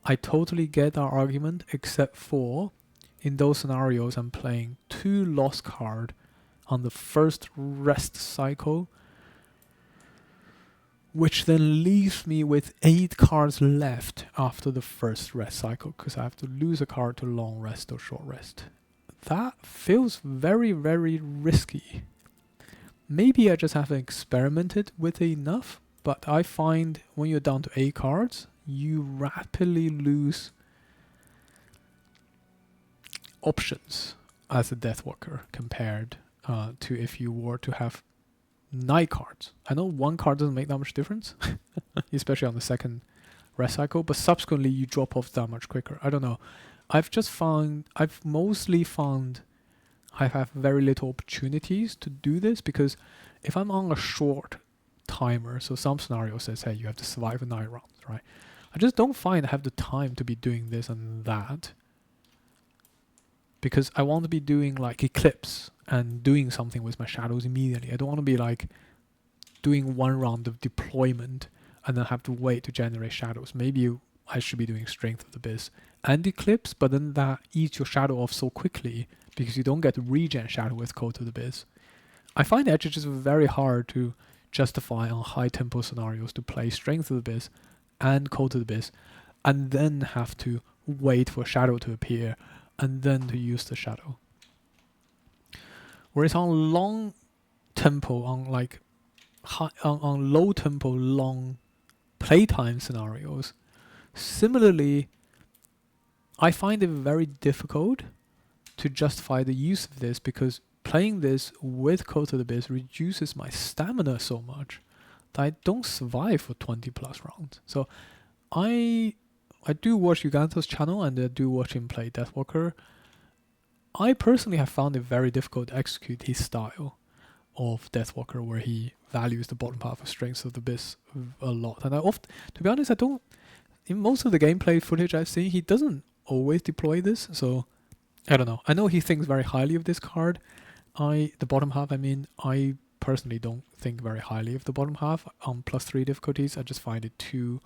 I totally get that argument, except for in those scenarios I'm playing 2 lost card on the first rest cycle, which then leaves me with 8 cards left after the first rest cycle, because I have to lose a card to long rest or short rest. That feels very, very risky. Maybe I just haven't experimented with it enough, but I find when you're down to 8 cards, you rapidly lose options as a Deathwalker compared to if you were to have 9 cards. I know 1 card doesn't make that much difference, especially on the second rest cycle, but subsequently you drop off that much quicker. I don't know. I've mostly found I have very little opportunities to do this, because if I'm on a short timer, so some scenario says, hey, you have to survive 9 rounds, right? I just don't find I have the time to be doing this and that, because I want to be doing like Eclipse and doing something with my shadows immediately. I don't want to be like doing 1 round of deployment and then have to wait to generate shadows. Maybe I should be doing Strength of the Abyss and Eclipse, but then that eats your shadow off so quickly because you don't get to regen shadow with Call to the Abyss. I find it just very hard to justify on high tempo scenarios to play Strength of the Abyss and Call to the Abyss and then have to wait for shadow to appear and then to use the shadow. Whereas on long tempo, on like on low tempo, long playtime scenarios, similarly, I find it very difficult to justify the use of this, because playing this with Call to the Abyss reduces my stamina so much that I don't survive for 20 plus rounds. So I do watch Euganthos' channel and I do watch him play Deathwalker. I personally have found it very difficult to execute his style of Deathwalker, where he values the bottom half of Strength of the Abyss a lot. And to be honest, in most of the gameplay footage I've seen, he doesn't always deploy this, so I don't know. I know he thinks very highly of this card. The bottom half, I personally don't think very highly of the bottom half on +3 difficulties. I just find it too...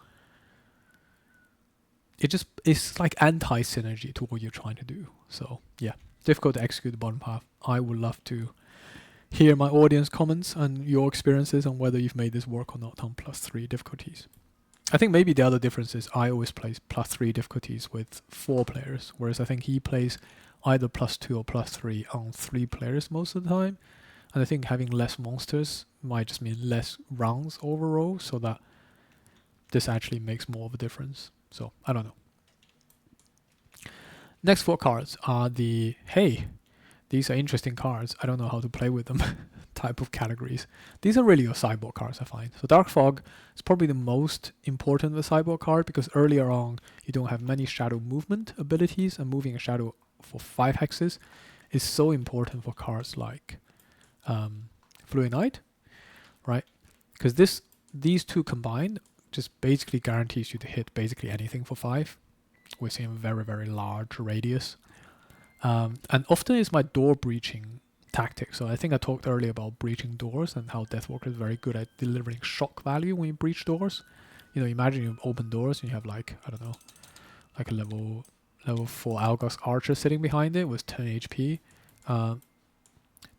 It's like anti-synergy to what you're trying to do. So yeah, difficult to execute the bottom half. I would love to hear my audience comments and your experiences on whether you've made this work or not on +3 difficulties. I think maybe the other difference is I always play +3 difficulties with 4 players, whereas I think he plays either +2 or +3 on 3 players most of the time. And I think having less monsters might just mean less rounds overall, so that this actually makes more of a difference. So, I don't know. Next 4 cards are the, hey, these are interesting cards, I don't know how to play with them type of categories. These are really your sideboard cards, I find. So Dark Fog is probably the most important of the sideboard card, because earlier on you don't have many shadow movement abilities, and moving a shadow for 5 hexes is so important for cards like Fluid Knight, right? Because these 2 combined just basically guarantees you to hit basically anything for 5 within a very, very large radius. And often it's my door breaching tactic. So I think I talked earlier about breaching doors and how Deathwalker is very good at delivering shock value when you breach doors. Imagine you open doors and you have like, I don't know, like a level 4 Algos Archer sitting behind it with 10 HP.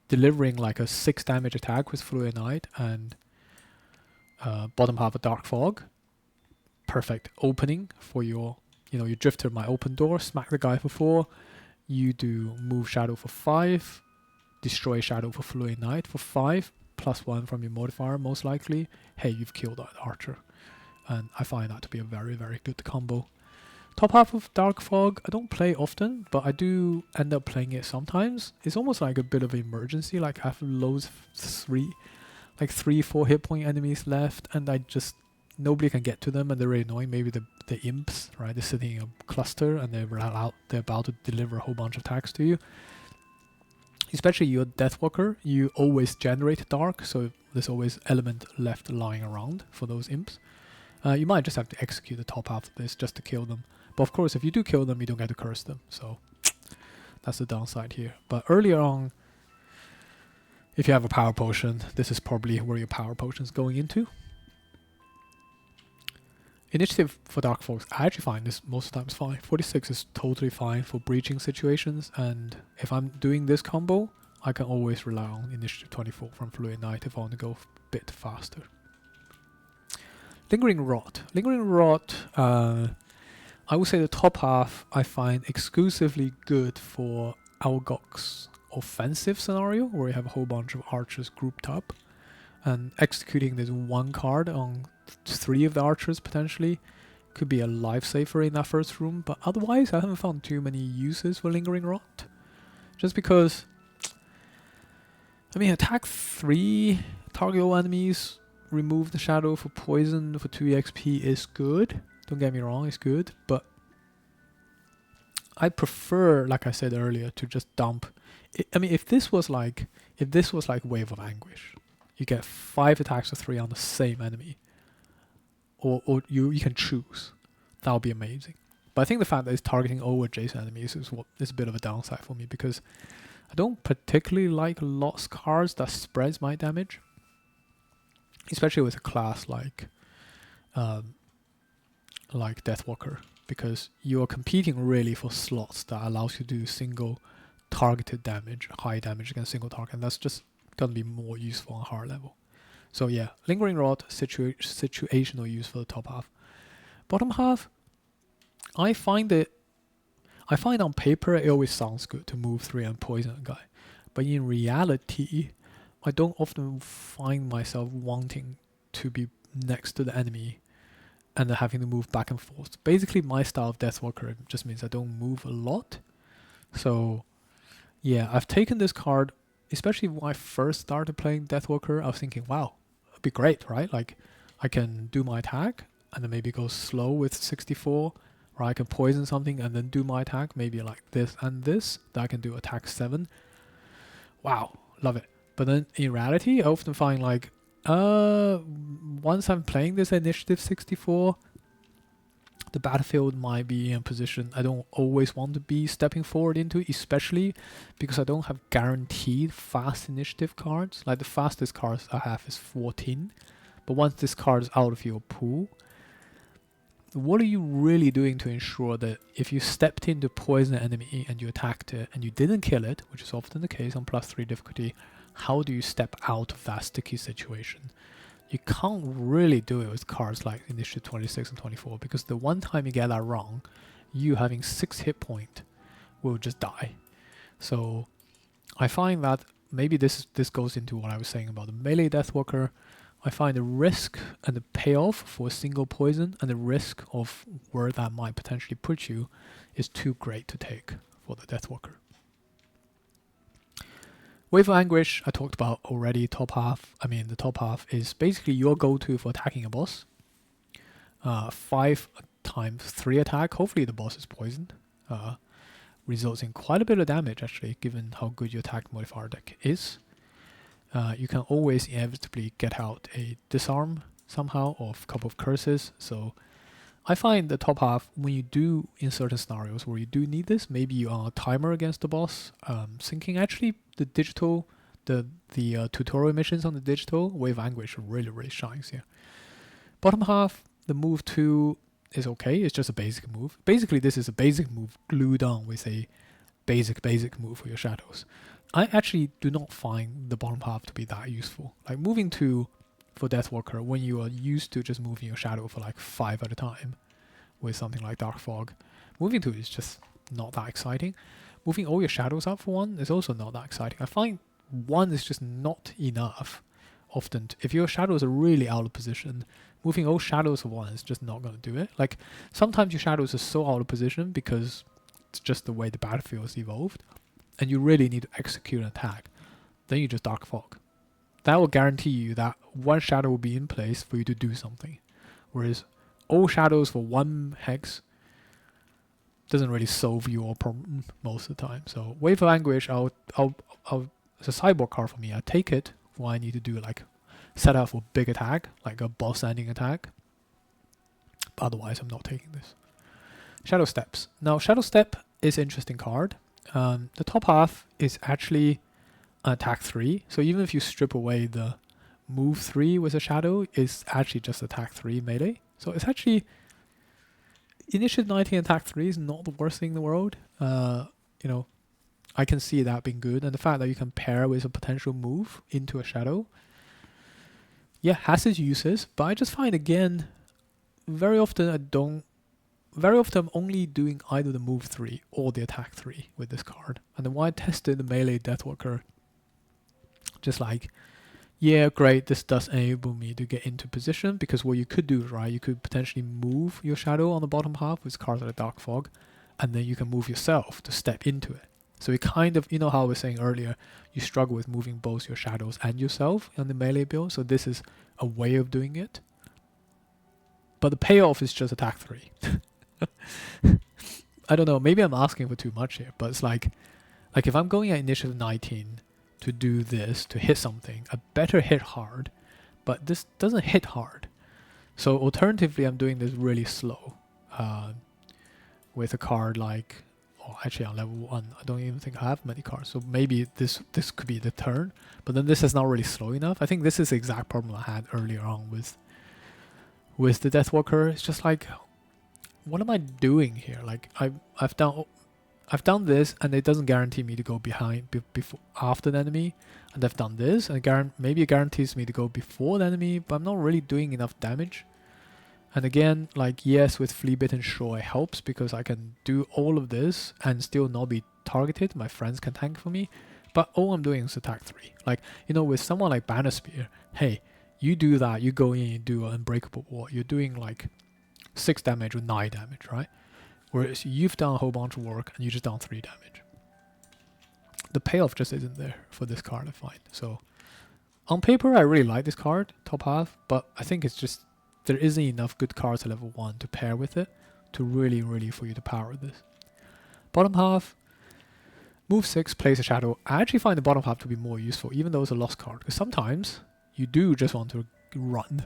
delivering like a 6 damage attack with Fluid Knight and bottom half a Dark Fog. Perfect opening for your, your Drifter might open door, smack the guy for 4. You do move Shadow for 5, destroy Shadow for Fluid Knight for 5, +1 from your modifier most likely. Hey, you've killed that archer. And I find that to be a very, very good combo. Top half of Dark Fog, I don't play often, but I do end up playing it sometimes. It's almost like a bit of an emergency, like I have loads of 3-4 hit point enemies left, and nobody can get to them, and they're really annoying. Maybe the imps, right? They're sitting in a cluster, and they're about to deliver a whole bunch of attacks to you. Especially your Deathwalker, you always generate dark, so there's always element left lying around for those imps. You might just have to execute the top half of this just to kill them. But of course, if you do kill them, you don't get to curse them. So that's the downside here. But earlier on, if you have a power potion, this is probably where your power potion is going into. Initiative for Dark Fox, I actually find this most of the time is fine. 46 is totally fine for breaching situations, and if I'm doing this combo, I can always rely on Initiative 24 from Fluid Knight if I want to go a bit faster. Lingering Rot. Lingering Rot, I would say the top half I find exclusively good for Algok's offensive scenario, where you have a whole bunch of archers grouped up, and executing this one card on 3 of the archers potentially could be a lifesaver in that first room. But otherwise, I haven't found too many uses for Lingering Rot. Just because, I mean, attack 3 target all enemies, remove the shadow for poison for 2 EXP is good. Don't get me wrong, it's good, but I prefer, like I said earlier, to just dump. I mean, if this was like Wave of Anguish, you get 5 attacks for 3 on the same enemy, or you can choose. That would be amazing. But I think the fact that it's targeting all adjacent enemies is a bit of a downside for me, because I don't particularly like lost cards that spreads my damage, especially with a class like Deathwalker, because you are competing really for slots that allows you to do single targeted damage, high damage against single target, and that's just gonna be more useful on hard level. So yeah, Lingering Rot, situational use for the top half. Bottom half, I find on paper it always sounds good to move 3 and poison a guy, but in reality, I don't often find myself wanting to be next to the enemy and then having to move back and forth. Basically, my style of Deathwalker just means I don't move a lot. So yeah, I've taken this card, especially when I first started playing Deathwalker, I was thinking, wow, it'd be great, right? Like, I can do my attack and then maybe go slow with 64, or I can poison something and then do my attack, maybe like this and this, that I can do attack 7. Wow, love it. But then in reality, I often find like, once I'm playing this initiative 64, the battlefield might be in a position I don't always want to be stepping forward into, especially because I don't have guaranteed fast initiative cards. Like the fastest cards I have is 14, but once this card is out of your pool, what are you really doing to ensure that if you stepped in to poison an enemy and you attacked it and you didn't kill it, which is often the case on +3 difficulty, how do you step out of that sticky situation? You can't really do it with cards like Initiative 26 and 24, because the one time you get that wrong, you having 6 hit point will just die. So I find that maybe this goes into what I was saying about the melee Deathwalker. I find the risk and the payoff for a single poison and the risk of where that might potentially put you is too great to take for the Deathwalker. Wave of Anguish, I talked about already, top half. I mean, the top half is basically your go-to for attacking a boss. 5 times 3 attack, hopefully the boss is poisoned. Results in quite a bit of damage, actually, given how good your attack modifier deck is. You can always inevitably get out a disarm somehow, or a couple of curses. So I find the top half, when you do in certain scenarios where you do need this, maybe you are on a timer against the boss, syncing actually the digital, the tutorial missions on the digital, Wave of Anguish really shines here. Bottom half, the move 2 is okay, it's just a basic move. Basically, this is a basic move glued on with a basic move for your shadows. I actually do not find the bottom half to be that useful. Like moving 2 for Deathwalker, when you are used to just moving your shadow for like 5 at a time with something like Dark Fog, moving 2 is just not that exciting. Moving all your shadows up for 1 is also not that exciting. I find 1 is just not enough often. If your shadows are really out of position, moving all shadows for 1 is just not going to do it. Like sometimes your shadows are so out of position because it's just the way the battlefield has evolved, and you really need to execute an attack. Then you just Dark Fog. That will guarantee you that 1 shadow will be in place for you to do something. Whereas all shadows for 1 hex doesn't really solve your problem most of the time. So Wave of Anguish, it's a sideboard card for me. I take it when I need to do like set up for big attack, like a boss ending attack. But otherwise, I'm not taking this. Shadow Steps. Now, Shadow Step is an interesting card. The top half is actually attack 3. So even if you strip away the move 3 with a shadow, it's actually just attack 3 melee. So it's actually initiative 19 attack 3 is not the worst thing in the world. You know, I can see that being good, and the fact that you can pair with a potential move into a shadow, yeah, has its uses. But I just find again, very often I'm only doing either the move 3 or the attack 3 with this card. And then when I tested the melee Deathwalker, just like, yeah, great, this does enable me to get into position, because what you could do, right, you could potentially move your shadow on the bottom half with cards like Dark Fog, and then you can move yourself to step into it. So it kind of, you know how I was saying earlier, you struggle with moving both your shadows and yourself on the melee build, so this is a way of doing it. But the payoff is just attack 3. I don't know, maybe I'm asking for too much here, but it's like if I'm going at initiative 19 to do this, to hit something, I better hit hard, but this doesn't hit hard. So alternatively, I'm doing this really slow with a card like, oh, actually on level 1, I don't even think I have many cards, so maybe this could be the turn, but then this is not really slow enough. I think this is the exact problem I had earlier on with the Deathwalker. It's just like, what am I doing here? Like I've done this, and it doesn't guarantee me to go behind before after the enemy, and I've done this, and maybe it guarantees me to go before the enemy, but I'm not really doing enough damage. And again, like, yes, with Flea Bitten, sure, it helps because I can do all of this and still not be targeted. My friends can tank for me, but all I'm doing is attack 3. Like, you know, with someone like Banner Spear, hey, you do that, you go in and do an Unbreakable Wall, you're doing like 6 damage or 9 damage, right? Whereas you've done a whole bunch of work and you just done 3 damage. The payoff just isn't there for this card, I find. So on paper, I really like this card, top half, but I think it's just there isn't enough good cards at level 1 to pair with it to really for you to power this. Bottom half, move 6, place a shadow. I actually find the bottom half to be more useful, even though it's a lost card, because sometimes you do just want to run.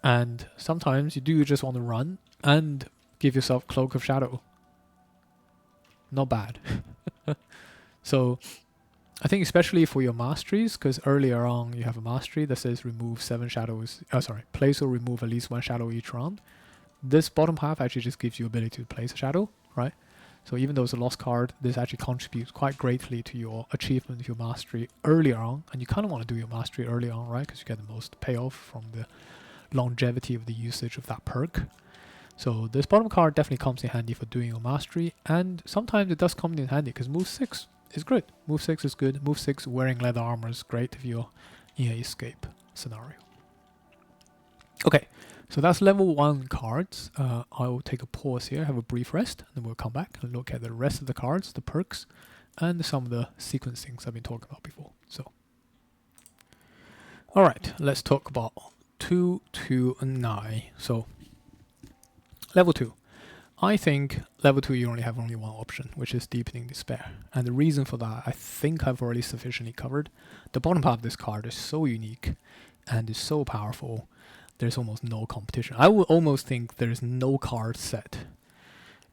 And sometimes you do just want to run and give yourself Cloak of Shadow. Not bad. So I think especially for your masteries, because earlier on you have a mastery that says remove 7 shadows, place or remove at least 1 shadow each round. This bottom half actually just gives you ability to place a shadow, right? So even though it's a lost card, this actually contributes quite greatly to your achievement of your mastery earlier on, and you kind of want to do your mastery early on, right? Because you get the most payoff from the longevity of the usage of that perk. So this bottom card definitely comes in handy for doing your mastery, and sometimes it does come in handy because move 6 is good. Move 6 is good. Move 6 wearing leather armor is great if you're in an escape scenario. Okay, so that's level 1 cards. I will take a pause here, have a brief rest, and then we'll come back and look at the rest of the cards, the perks, and some of the sequencings I've been talking about before. So, alright, let's talk about 2 to 9. So, level 2. I think level 2 you only have one option, which is Deepening Despair. And the reason for that, I think I've already sufficiently covered. The bottom part of this card is so unique and is so powerful, there's almost no competition. I would almost think there's no card set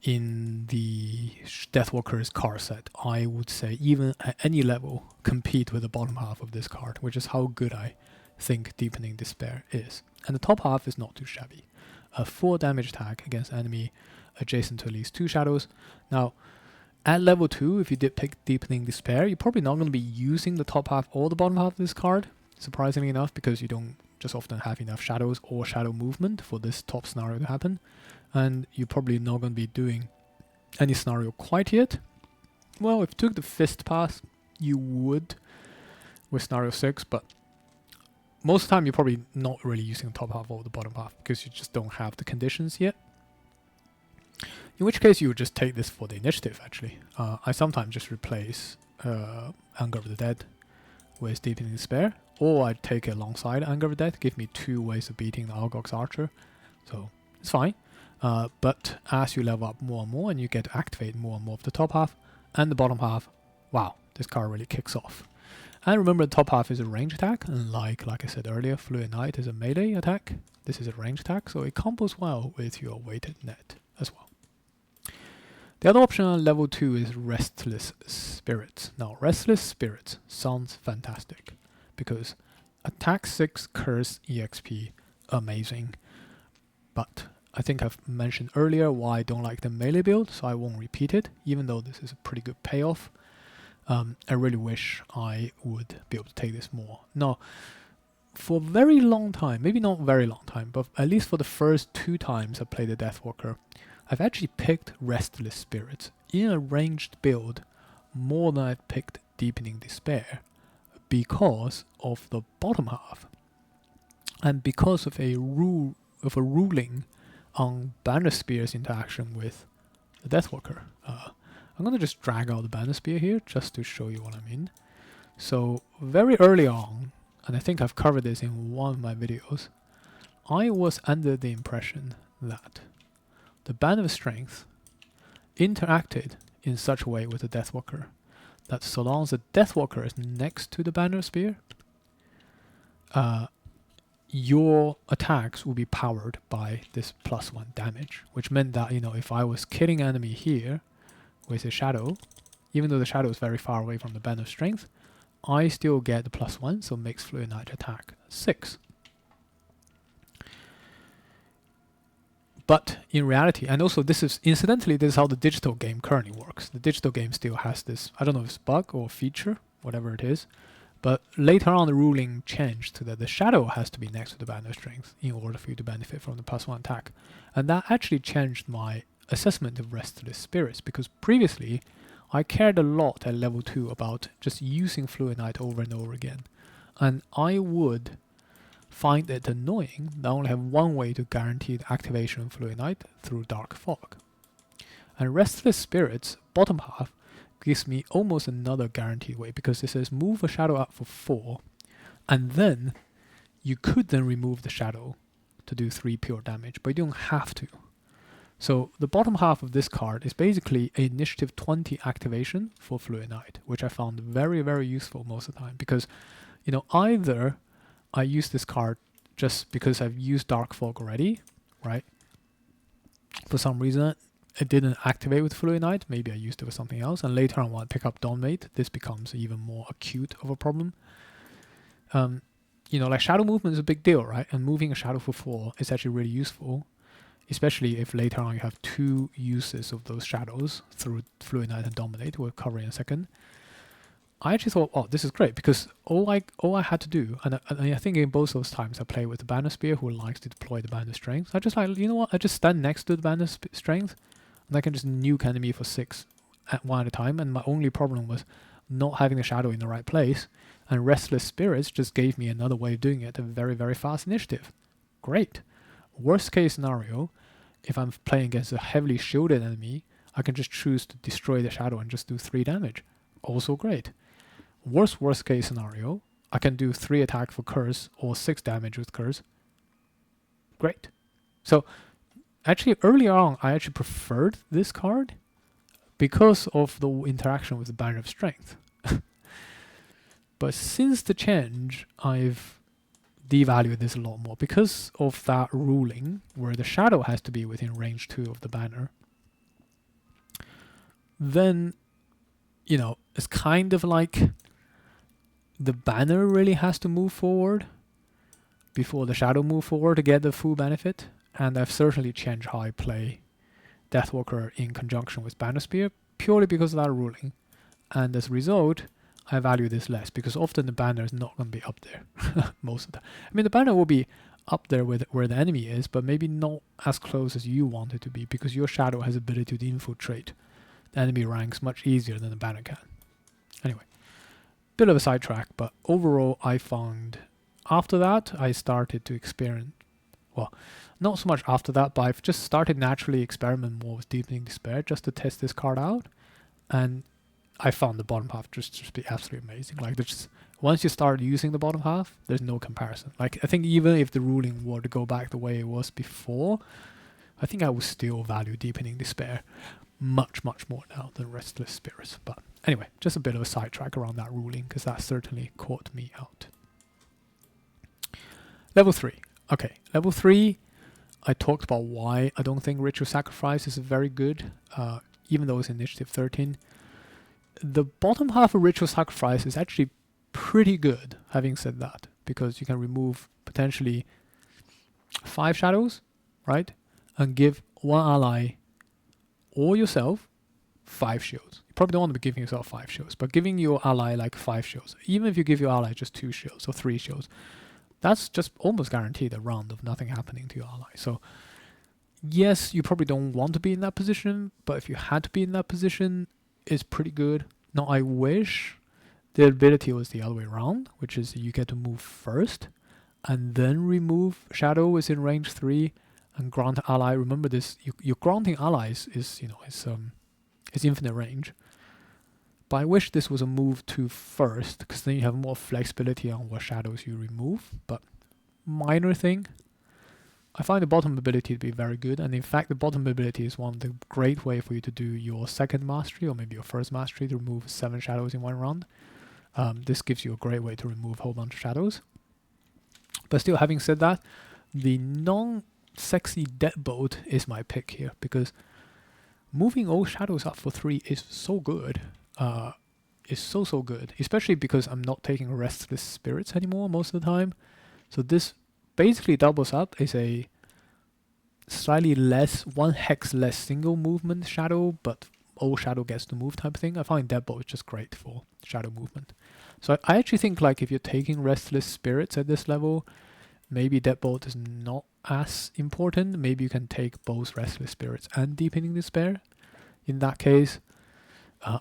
in the Deathwalker's card set. I would say even at any level compete with the bottom half of this card, which is how good I think Deepening Despair is. And the top half is not too shabby. A 4 damage attack against enemy adjacent to at least 2 shadows. Now, At level 2, if you did pick Deepening Despair, you're probably not going to be using the top half or the bottom half of this card, surprisingly enough, because you don't just often have enough shadows or shadow movement for this top scenario to happen. And you're probably not going to be doing any scenario quite yet. Well, if you took the Fist path, you would with scenario 6, but most of the time you're probably not really using the top half or the bottom half because you just don't have the conditions yet. In which case you would just take this for the initiative, actually. I sometimes just replace Anger of the Dead with Deepening Despair, or I'd take it alongside Anger of the Dead, give me 2 ways of beating the Algog's Archer. So it's fine. But as you level up more and more and you get to activate more and more of the top half and the bottom half, wow, this card really kicks off. And remember, the top half is a range attack, and like I said earlier, Fluid Knight is a melee attack. This is a range attack, so it combos well with your weighted net as well. The other option on level 2 is Restless Spirits. Now, Restless Spirits sounds fantastic because attack 6 curse EXP, amazing. But I think I've mentioned earlier why I don't like the melee build, so I won't repeat it, even though this is a pretty good payoff. I really wish I would be able to take this more. Now, for a very long time, maybe not very long time, but at least for the first 2 times I played the Deathwalker, I've actually picked Restless Spirits in a ranged build more than I'd picked Deepening Despair because of the bottom half and because of a ruling on Banner Spear's interaction with the Deathwalker. I'm going to just drag out the Banner Spear here just to show you what I mean. So very early on, and I think I've covered this in one of my videos, I was under the impression that the Banner of Strength interacted in such a way with the Deathwalker that so long as the Deathwalker is next to the Banner Spear, your attacks will be powered by this +1 damage, which meant that, you know, if I was killing enemy here with a shadow, even though the shadow is very far away from the Banner of Strength, I still get the +1, so it makes Fluid Knight attack 6. But in reality, and also this is, incidentally, this is how the digital game currently works. The digital game still has this, I don't know if it's bug or feature, whatever it is, but later on the ruling changed so that the shadow has to be next to the Banner of Strength in order for you to benefit from the +1 attack. And that actually changed my assessment of Restless Spirits, because previously I cared a lot at level 2 about just using Fluid Knight over and over again. And I would find it annoying that I only have one way to guarantee the activation of Fluid Knight, through Dark Fog. And Restless Spirits, bottom half, gives me almost another guaranteed way, because it says move a shadow up for 4, and then you could then remove the shadow to do 3 pure damage, but you don't have to. So the bottom half of this card is basically an initiative 20 activation for Fluid Knight, which I found very, very useful most of the time, because, you know, either I use this card just because I've used Dark Fog already, right? For some reason, it didn't activate with Fluid Knight. Maybe I used it with something else. And later on, when I pick up Dawnmate, this becomes even more acute of a problem. You know, like shadow movement is a big deal, right? And moving a shadow for 4 is actually really useful, especially if later on you have 2 uses of those shadows through Fluid Knight and Dominate, we'll cover in a second. I actually thought, oh, this is great, because all I had to do, and I think in both those times I play with the Banner Spear, who likes to deploy the Banner Strength. I just like, you know what, I just stand next to the Banner Strength, and I can just nuke enemy for 6 one at a time, and my only problem was not having the shadow in the right place, and Restless Spirits just gave me another way of doing it, a very, very fast initiative. Great. Worst case scenario, if I'm playing against a heavily shielded enemy, I can just choose to destroy the shadow and just do 3 damage. Also great. Worst case scenario, I can do 3 attack for curse or 6 damage with curse. Great. So actually earlier on, I actually preferred this card because of the interaction with the Banner of Strength. But since the change, I've devalued this a lot more because of that ruling where the shadow has to be within range 2 of the banner. Then, you know, it's kind of like the banner really has to move forward before the shadow move forward to get the full benefit. And I've certainly changed how I play Deathwalker in conjunction with Banner Spear, purely because of that ruling. And as a result, I value this less, because often the banner is not going to be up there most of the time. I mean, the banner will be up there with where the enemy is, but maybe not as close as you want it to be, because your shadow has ability to infiltrate the enemy ranks much easier than the banner can. Anyway, bit of a sidetrack, but overall I found after that I started to experiment, well, not so much after that, but I've just started naturally experiment more with Deepening Despair just to test this card out, and I found the bottom half just be absolutely amazing. Like, just once you start using the bottom half, there's no comparison. Like, I think even if the ruling were to go back the way it was before, I think I would still value Deepening Despair much more now than Restless Spirits. But anyway, just a bit of a sidetrack around that ruling, because that certainly caught me out. Level 3. Okay, level 3, I talked about why I don't think Ritual Sacrifice is very good, even though it's Initiative 13. The bottom half of Ritual Sacrifice is actually pretty good, having said that, because you can remove potentially 5 shadows, right? And give one ally or yourself 5 shields. You probably don't want to be giving yourself 5 shields, but giving your ally like 5 shields, even if you give your ally just 2 shields or 3 shields, that's just almost guaranteed a round of nothing happening to your ally. So yes, you probably don't want to be in that position, but if you had to be in that position, it's pretty good. Now, I wish the ability was the other way around, which is you get to move first and then remove shadow within range 3 and grant ally. Remember this, you're granting allies is, you know, it's infinite range. But I wish this was a move to first, because then you have more flexibility on what shadows you remove. But minor thing, I find the bottom ability to be very good, and in fact the bottom ability is one of the great way for you to do your second mastery, or maybe your first mastery, to remove 7 shadows in one round. This gives you a great way to remove a whole bunch of shadows. But still, having said that, the non-sexy Deadbolt is my pick here, because moving all shadows up for 3 is so good. Is so good, especially because I'm not taking Restless Spirits anymore most of the time. So this basically doubles up as a slightly less, 1 hex less single movement shadow, but all shadow gets to move type of thing. I find Deadbolt is just great for shadow movement. So I actually think, like, if you're taking Restless Spirits at this level, maybe Deadbolt is not as important. Maybe you can take both Restless Spirits and Deepening Despair. In that case,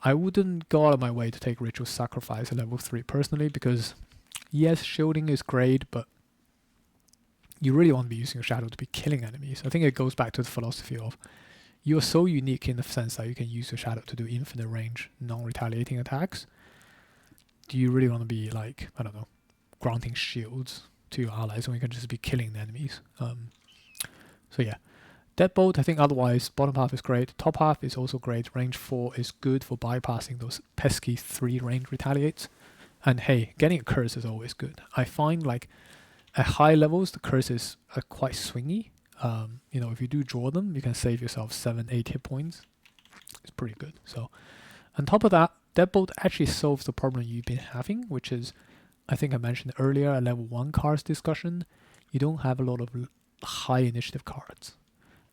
I wouldn't go out of my way to take Ritual Sacrifice at level 3 personally, because yes, shielding is great, but you really want to be using your shadow to be killing enemies. I think it goes back to the philosophy of you're so unique in the sense that you can use your shadow to do infinite range, non-retaliating attacks. Do you really want to be, like, I don't know, granting shields to your allies when you can just be killing the enemies? So yeah, Deadbolt, I think otherwise, bottom half is great. Top half is also great. Range 4 is good for bypassing those pesky 3 range retaliates. And hey, getting a curse is always good. I find, like, at high levels, the curses are quite swingy. You know, if you do draw them, you can save yourself 7-8 hit points. It's pretty good. So, on top of that, Deadbolt actually solves the problem you've been having, which is, I think I mentioned earlier, at level 1 cards discussion, you don't have a lot of high initiative cards.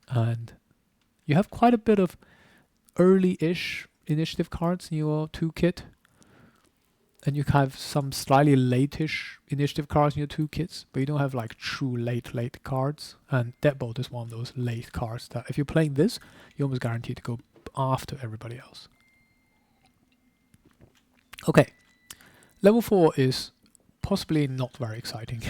And you have quite a bit of early-ish initiative cards in your toolkit. And you have some slightly late-ish initiative cards in your toolkits, but you don't have, like, true late cards. And Deadbolt is one of those late cards that if you're playing this, you're almost guaranteed to go after everybody else. Okay, level 4 is possibly not very exciting.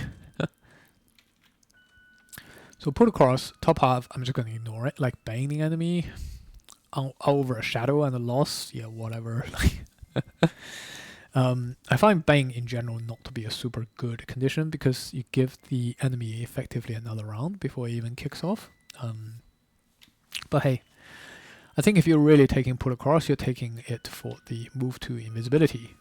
So put across, top half, I'm just going to ignore it. Like, Baning enemy over a shadow and a loss, yeah, whatever. I find Bane in general not to be a super good condition, because you give the enemy effectively another round before it even kicks off. But hey, I think if you're really taking put across, you're taking it for the move to invisibility.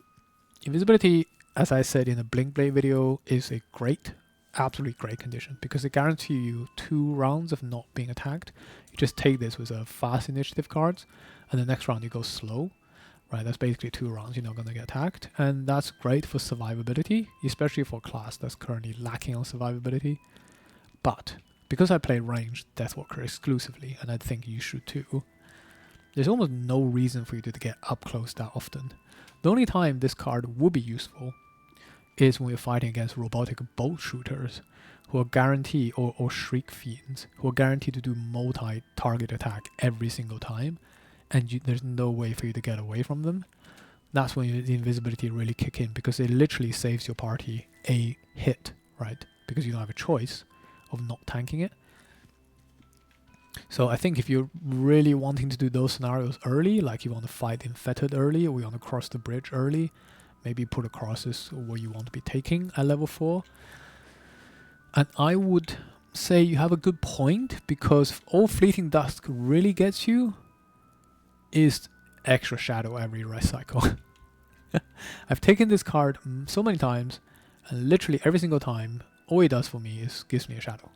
Invisibility, as I said in the Blink Blade video, is a great, absolutely great condition, because it guarantees you 2 rounds of not being attacked. You just take this with a fast initiative cards, and the next round you go slow. Right, that's basically 2 rounds you're not going to get attacked, and that's great for survivability, especially for a class that's currently lacking on survivability. But because I play ranged Deathwalker exclusively, and I think you should too, there's almost no reason for you to get up close that often. The only time this card would be useful is when you're fighting against robotic bolt shooters who are guaranteed, or shriek fiends, who are guaranteed to do multi-target attack every single time, and there's no way for you to get away from them. That's when the invisibility really kick in, because it literally saves your party a hit, right? Because you don't have a choice of not tanking it. So I think if you're really wanting to do those scenarios early, like you want to fight infected early, or you want to cross the bridge early, maybe put across is what you want to be taking at level 4. And I would say you have a good point, because all Fleeting Dusk really gets you is extra shadow every rest cycle. I've taken this card so many times, and literally every single time, all it does for me is gives me a shadow.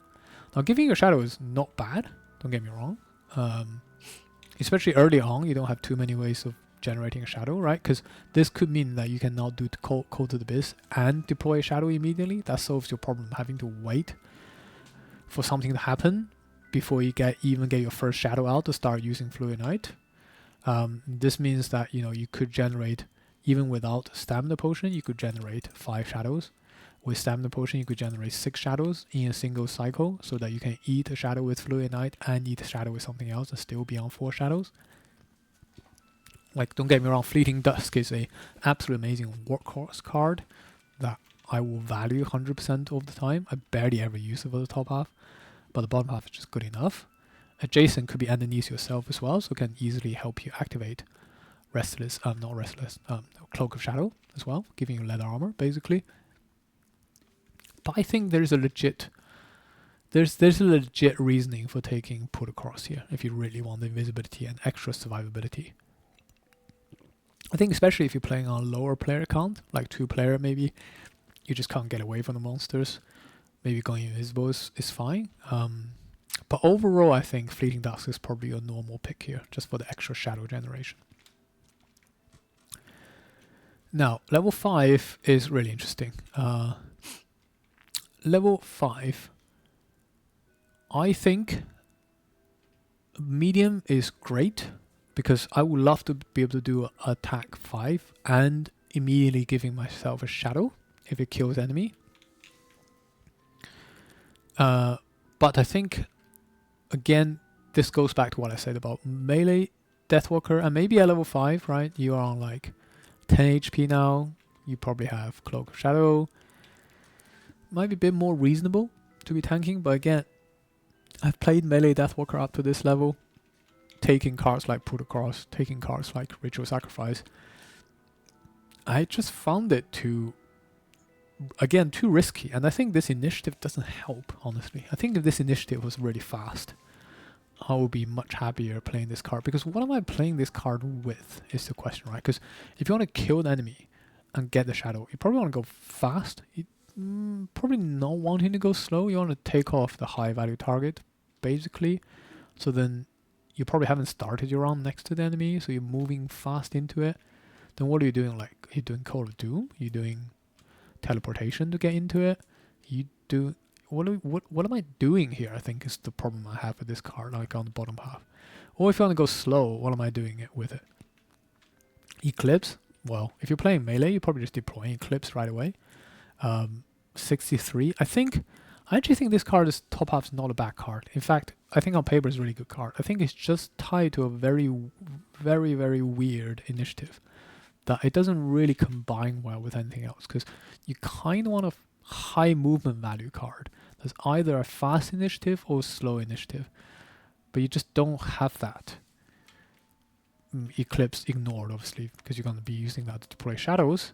Now, giving you a shadow is not bad, don't get me wrong. Especially early on, you don't have too many ways of generating a shadow, right? Because this could mean that you can now do Call to the Abyss and deploy a shadow immediately. That solves your problem having to wait for something to happen before you even get your first shadow out to start using Fluid Knight. This means that you could generate, even without Stamina Potion, you could generate 5 shadows. With Stamina Potion, you could generate 6 shadows in a single cycle, so that you can eat a shadow with Fluid Knight and eat a shadow with something else and still be on 4 shadows. Like, don't get me wrong, Fleeting Dusk is a absolutely amazing workhorse card that I will value 100% of the time. I barely ever use it for the top half, but the bottom half is just good enough. Adjacent could be underneath yourself as well, so it can easily help you activate Cloak of Shadow as well, giving you leather armor, basically. But I think there's a legit reasoning for taking Put Across here, if you really want the invisibility and extra survivability. I think especially if you're playing on a lower player count, like 2-player maybe, you just can't get away from the monsters. Maybe going invisible is fine. But overall, I think Fleeting Dusk is probably a normal pick here, just for the extra shadow generation. Now, level 5 is really interesting. Level 5, I think medium is great, because I would love to be able to do attack 5 and immediately giving myself a shadow if it kills enemy. But I think, again, this goes back to what I said about melee Deathwalker, and maybe at level 5, right? You are on like 10 HP now. You probably have Cloak of Shadow. Might be a bit more reasonable to be tanking, but again, I've played melee Deathwalker up to this level, taking cards like Put Across, taking cards like Ritual Sacrifice. I just found it too risky, and I think this initiative doesn't help, honestly. I think if this initiative was really fast, I would be much happier playing this card, because what am I playing this card with is the question, right? Because if you want to kill an enemy and get the shadow, you probably want to go fast. You probably not wanting to go slow. You want to take off the high value target, basically. So then you probably haven't started your round next to the enemy, so you're moving fast into it. Then what are you doing? Like, are you doing Call of Doom? You're doing teleportation to get into it? You do what am I doing here? I think is the problem I have with this card, like on the bottom half. Or if you want to go slow, what am I doing it with it? Eclipse? Well, if you're playing melee, you're probably just deploying Eclipse right away. 63. I actually think this card is top half's not a bad card. In fact, I think on paper it's a really good card. I think it's just tied to a very, very, very weird initiative that it doesn't really combine well with anything else, because you kind of want a high movement value card that's either a fast initiative or slow initiative, but you just don't have that. Eclipse ignored, obviously, because you're going to be using that to deploy shadows.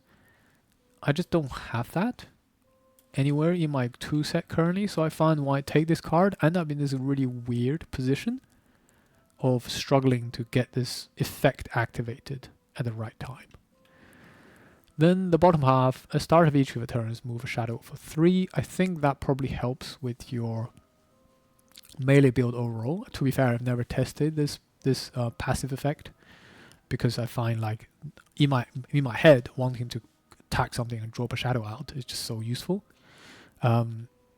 I just don't have that anywhere in my 2 set currently, so I find when I take this card, I end up in this really weird position of struggling to get this effect activated at the right time. Then the bottom half, at start of each of your turns, move a shadow for 3. I think that probably helps with your melee build overall. To be fair, I've never tested this passive effect, because I find, like, in my head, wanting to attack something and drop a shadow out is just so useful.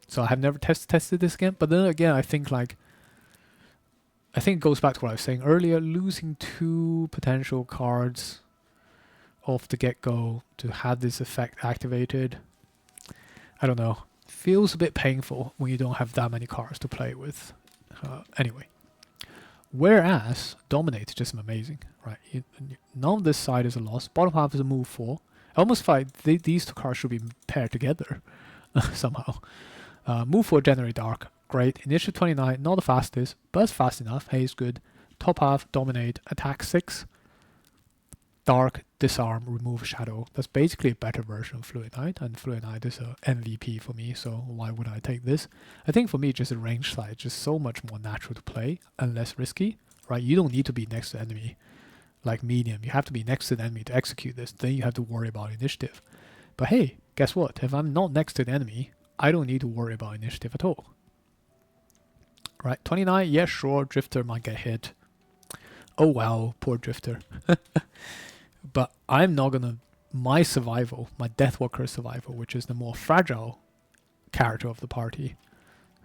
So I have never tested this again. But then again, I think it goes back to what I was saying earlier. Losing 2 potential cards off the get-go to have this effect activated, I don't know. Feels a bit painful when you don't have that many cards to play with. Anyway. Whereas Dominate is just amazing, right? None of this side is a loss. Bottom half is a move 4. I almost feel like these 2 cards should be paired together somehow. Move 4, Generate Dark. Great. Initiative 29, not the fastest, but it's fast enough. Hey, it's good. Top half, Dominate. Attack 6. Dark, Disarm, Remove Shadow. That's basically a better version of Fluid Knight, and Fluid Knight is a MVP for me, so why would I take this? I think for me, just a range side, just so much more natural to play and less risky, right? You don't need to be next to the enemy like medium. You have to be next to the enemy to execute this. Then you have to worry about initiative. But hey, guess what? If I'm not next to the enemy, I don't need to worry about initiative at all. Right, 29, yeah, sure, Drifter might get hit. Oh wow, poor Drifter. But I'm not gonna, my survival, my Deathwalker survival, which is the more fragile character of the party,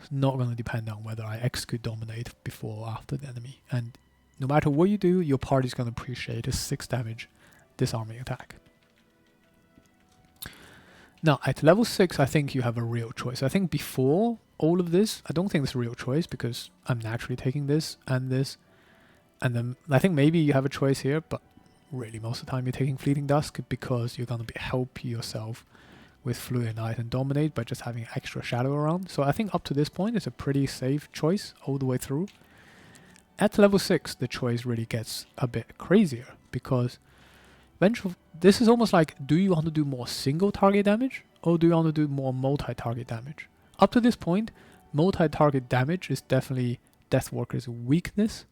is not gonna depend on whether I execute Dominate before or after the enemy. And no matter what you do, your party's gonna appreciate a 6 damage disarming attack. Now, at level 6, I think you have a real choice. I think before all of this, I don't think it's a real choice because I'm naturally taking this. And then I think maybe you have a choice here, but really most of the time you're taking Fleeting Dusk because you're going to help yourself with Fluid Knight and Dominate by just having extra shadow around. So I think up to this point it's a pretty safe choice all the way through. At level 6, the choice really gets a bit crazier because this is almost like, do you want to do more single target damage or do you want to do more multi-target damage? Up to this point, multi-target damage is definitely Deathwalker's weakness.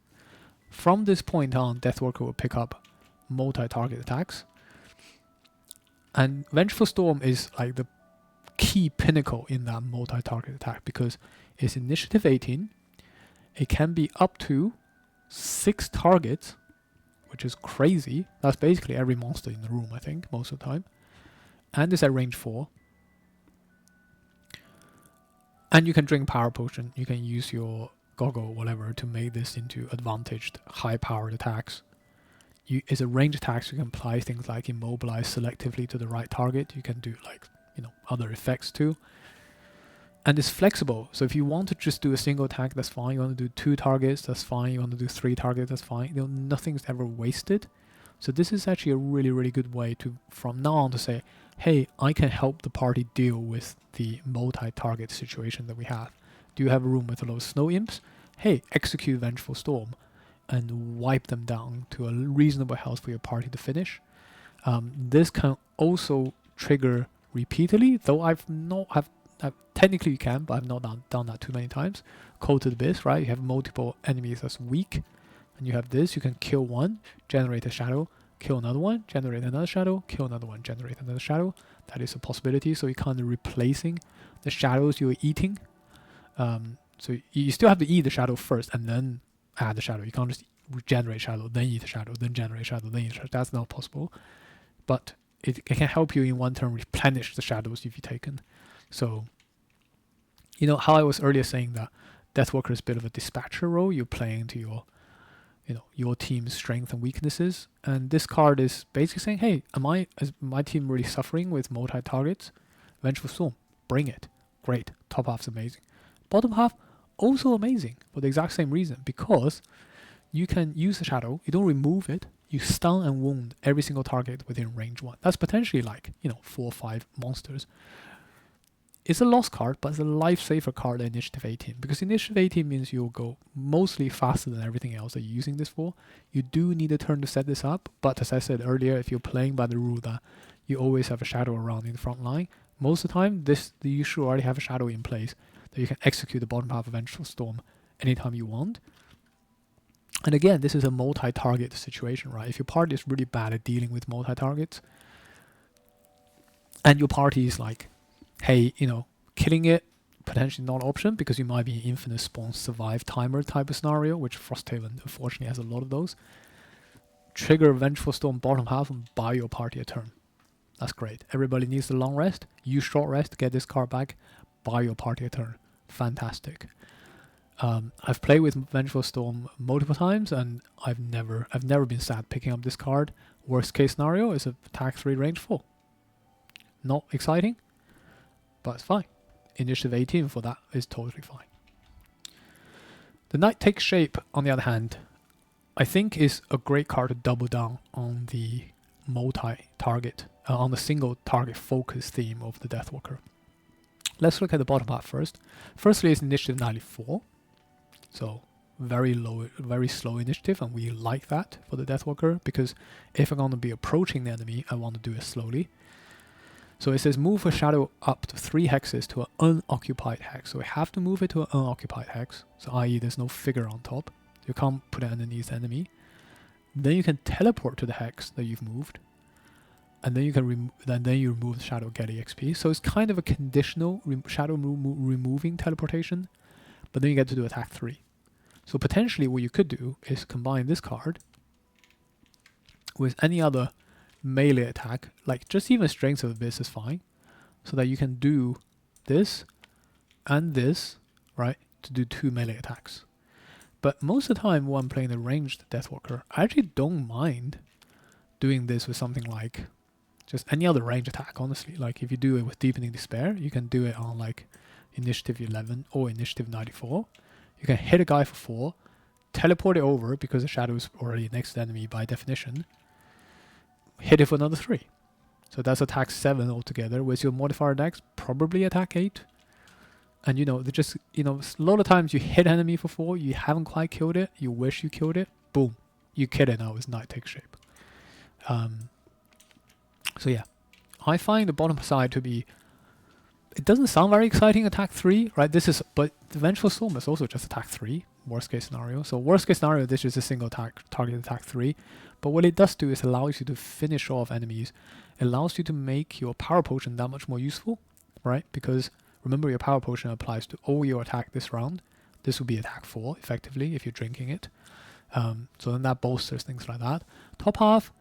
From this point on, Deathwalker will pick up multi-target attacks. And Vengeful Storm is like the key pinnacle in that multi-target attack because it's initiative 18. It can be up to 6 targets, which is crazy. That's basically every monster in the room, I think, most of the time. And it's at range 4. And you can drink Power Potion. You can use your Goggle, whatever, to make this into advantaged, high-powered attacks. It's a range attack, so you can apply things like Immobilize selectively to the right target. You can do other effects too. And it's flexible, so if you want to just do a single attack, that's fine. You want to do 2 targets, that's fine. You want to do 3 targets, that's fine. Nothing's ever wasted. So this is actually a really, really good way to, from now on, to say, hey, I can help the party deal with the multi-target situation that we have. Do you have a room with a lot of snow imps? Hey, execute Vengeful Storm and wipe them down to a reasonable health for your party to finish. This can also trigger repeatedly, though technically you can, but I've not done that too many times. Coated Abyss, right? You have multiple enemies that's weak, and you have this. You can kill one, generate a shadow, kill another one, generate another shadow, kill another one, generate another shadow. That is a possibility. So you're kind of replacing the shadows you're eating. So you still have to eat the shadow first and then add the shadow. You can't just generate shadow, then eat the shadow, then generate shadow, then eat the shadow. That's not possible. But it can help you in one turn replenish the shadows you've taken. So, how I was earlier saying that Deathwalker is a bit of a dispatcher role. You're playing to your team's strengths and weaknesses. And this card is basically saying, hey, is my team really suffering with multi-targets? Vengeful Storm, bring it. Great. Top half's amazing. Bottom half, also amazing for the exact same reason, because you can use the shadow, you don't remove it, you stun and wound every single target within range 1. That's potentially 4 or 5 monsters. It's a lost card, but it's a lifesaver card at Initiative 18, because Initiative 18 means you'll go mostly faster than everything else that you're using this for. You do need a turn to set this up, but as I said earlier, if you're playing by the rule that you always have a shadow around in the front line, most of the time you should already have a shadow in place that you can execute the bottom half of Vengeful Storm anytime you want. And again, this is a multi-target situation, right? If your party is really bad at dealing with multi-targets, and your party is like, hey, killing it, potentially not an option, because you might be an infinite spawn survive timer type of scenario, which Frosthaven unfortunately has a lot of those. Trigger Vengeful Storm bottom half and buy your party a turn. That's great. Everybody needs a long rest. Use short rest to get this card back. buy your party a turn. Fantastic. I've played with Vengeful Storm multiple times, and I've never been sad picking up this card. Worst case scenario is a attack 3 range 4. Not exciting, but it's fine. Initiative 18 for that is totally fine. The Knight Takes Shape, on the other hand, I think is a great card to double down on the multi-target, on the single target focus theme of the Deathwalker. Let's look at the bottom half first. Firstly, it's initiative 94. So very low, very slow initiative, and we like that for the Deathwalker, because if I'm going to be approaching the enemy, I want to do it slowly. So it says move a shadow up to 3 hexes to an unoccupied hex. So we have to move it to an unoccupied hex. So i.e. there's no figure on top. You can't put it underneath the enemy. Then you can teleport to the hex that you've moved. And then you can then you remove the shadow, get EXP. So it's kind of a conditional shadow removing teleportation. But then you get to do attack 3. So potentially what you could do is combine this card with any other melee attack, like just even Strength of Abyss is fine, so that you can do this and this, right, to do 2 melee attacks. But most of the time when I'm playing the ranged Deathwalker, I actually don't mind doing this with something like just any other range attack, honestly. Like if you do it with Deepening Despair, you can do it on like Initiative 11 or Initiative 94. You can hit a guy for 4, teleport it over because the shadow is already next to the enemy by definition, hit it for another 3. So that's attack 7 altogether. With your modifier next, probably attack 8. And they just, a lot of times you hit enemy for 4, you haven't quite killed it, you wish you killed it, boom, you kill it now with Knight Takes Shape. So yeah, I find the bottom side to be, it doesn't sound very exciting, attack 3, right? But the Vengeful Storm is also just attack 3, worst case scenario. So worst case scenario, this is a single target attack 3. But what it does do is allows you to finish off enemies. It allows you to make your power potion that much more useful, right? Because remember, your power potion applies to all your attack this round. This would be attack 4, effectively, if you're drinking it. So then that bolsters things like that. Top half,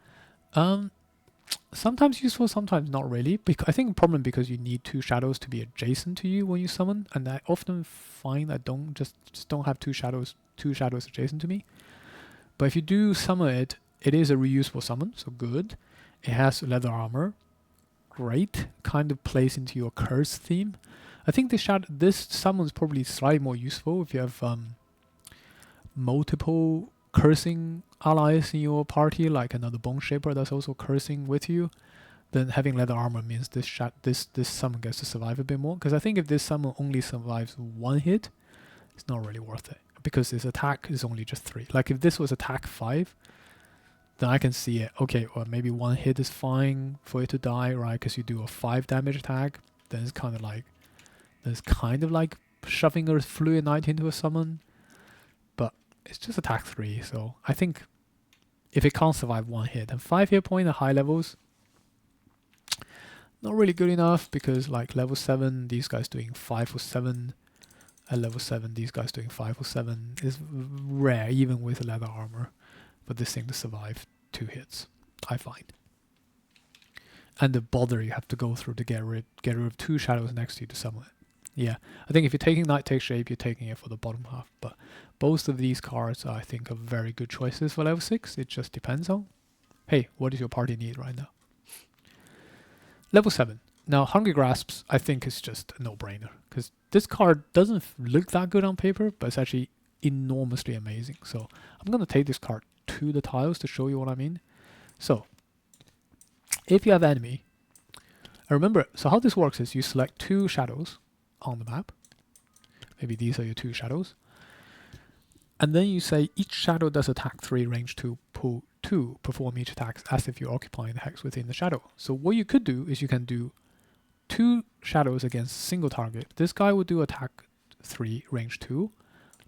sometimes useful, sometimes not really. I think the problem because you need 2 shadows to be adjacent to you when you summon, and I often find I don't just don't have two shadows adjacent to me. But if you do summon it, it is a reusable summon, so good. It has leather armor, great. Kind of plays into your curse theme. I think this summon is probably slightly more useful if you have multiple cursing allies in your party, like another Bone Shaper that's also cursing with you. Then having leather armor means this summon gets to survive a bit more. Because I think if this summon only survives 1 hit, it's not really worth it. Because its attack is only just 3. Like if this was attack 5, then I can see it. Okay, well maybe 1 hit is fine for it to die, right? Because you do a 5 damage attack. Then it's kind of like shoving a Fluid Knight into a summon. But it's just attack 3, so I think if it can't survive 1 hit, and 5 hit point at high levels, not really good enough, because like level 7, these guys doing 5 or 7. At level 7, these guys doing 5 or 7 is rare, even with leather armor, for this thing to survive 2 hits, I find. And the bother you have to go through to get rid of 2 shadows next to you to summon it. Yeah, I think if you're taking Knight Takes Shape, you're taking it for the bottom half. But both of these cards, I think, are very good choices for level 6. It just depends on, hey, what does your party need right now? Level 7. Now, Hungry Grasps, I think, is just a no-brainer. Because this card doesn't look that good on paper, but it's actually enormously amazing. So I'm going to take this card to the tiles to show you what I mean. So, if you have enemy, remember, so how this works is you select 2 shadows on the map. Maybe these are your 2 shadows. And then you say each shadow does attack 3, range 2, pull 2, perform each attack as if you're occupying the hex within the shadow. So what you could do is you can do 2 shadows against a single target. This guy would do attack 3, range 2,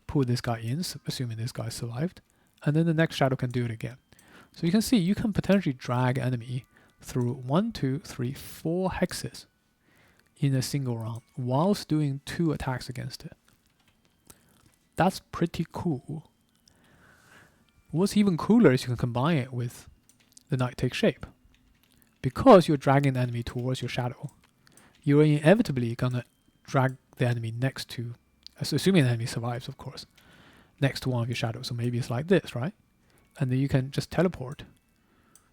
pull this guy in, assuming this guy survived, and then the next shadow can do it again. So you can see you can potentially drag enemy through 1, 2, 3, 4 hexes in a single round whilst doing 2 attacks against it. That's pretty cool. What's even cooler is you can combine it with the Knight Takes Shape. Because you're dragging the enemy towards your shadow, you're inevitably gonna drag the enemy next to, assuming the enemy survives, of course, next to one of your shadows. So maybe it's like this, right? And then you can just teleport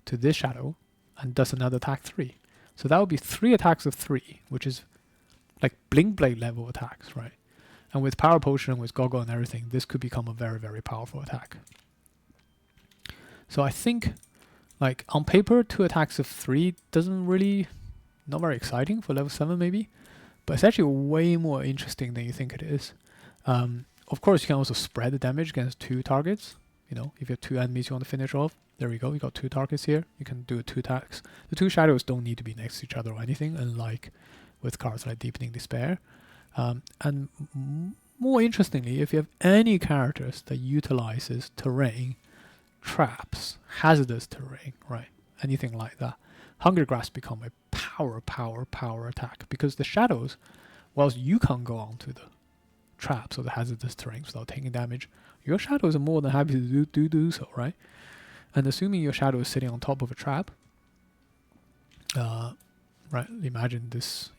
to this shadow and does another attack 3. So that would be 3 attacks of 3, which is like Blink Blade level attacks, right? And with Power Potion, with Goggle and everything, this could become a very, very powerful attack. So I think, like, on paper, 2 attacks of 3 doesn't really, not very exciting for level 7 maybe, but it's actually way more interesting than you think it is. Of course, you can also spread the damage against 2 targets. You know, if you have 2 enemies you want to finish off, there we go, you got 2 targets here. You can do 2 attacks. The 2 shadows don't need to be next to each other or anything, unlike with cards like Deepening Despair. And more interestingly, if you have any characters that utilizes terrain, traps, hazardous terrain, right, anything like that, Hungry Grasp become a power attack, because the shadows, whilst you can't go onto the traps or the hazardous terrains without taking damage, your shadows are more than happy to do so, right? And assuming your shadow is sitting on top of a trap, right, imagine this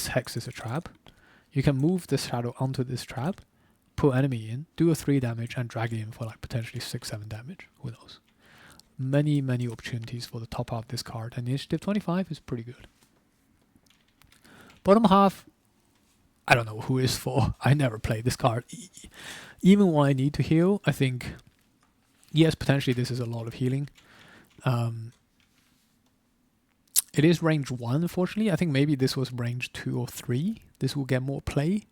hex is a trap. You can move this shadow onto this trap, put enemy in, do a 3 damage, and drag it in for like potentially 6-7 damage. Who knows? Many opportunities for the top half of this card, and Initiative 25 is pretty good. Bottom half, I don't know who it's for. I never played this card. Even when I need to heal, I think, yes, potentially this is a lot of healing. It is range 1, unfortunately. I think maybe this was range 2 or 3. This will get more play.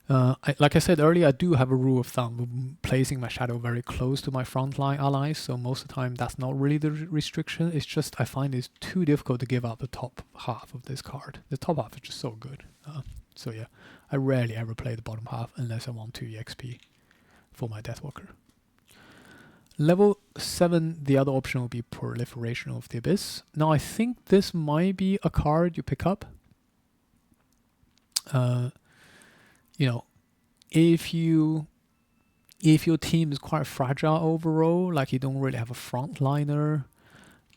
Like I said earlier, I do have a rule of thumb of placing my shadow very close to my frontline allies, so most of the time that's not really the restriction. It's just I find it's too difficult to give up the top half of this card. The top half is just so good. So yeah, I rarely ever play the bottom half unless I want 2 EXP for my Deathwalker. Level 7, the other option will be Proliferation of the Abyss. Now I think this might be a card you pick up. You know, if your team is quite fragile overall, like you don't really have a frontliner,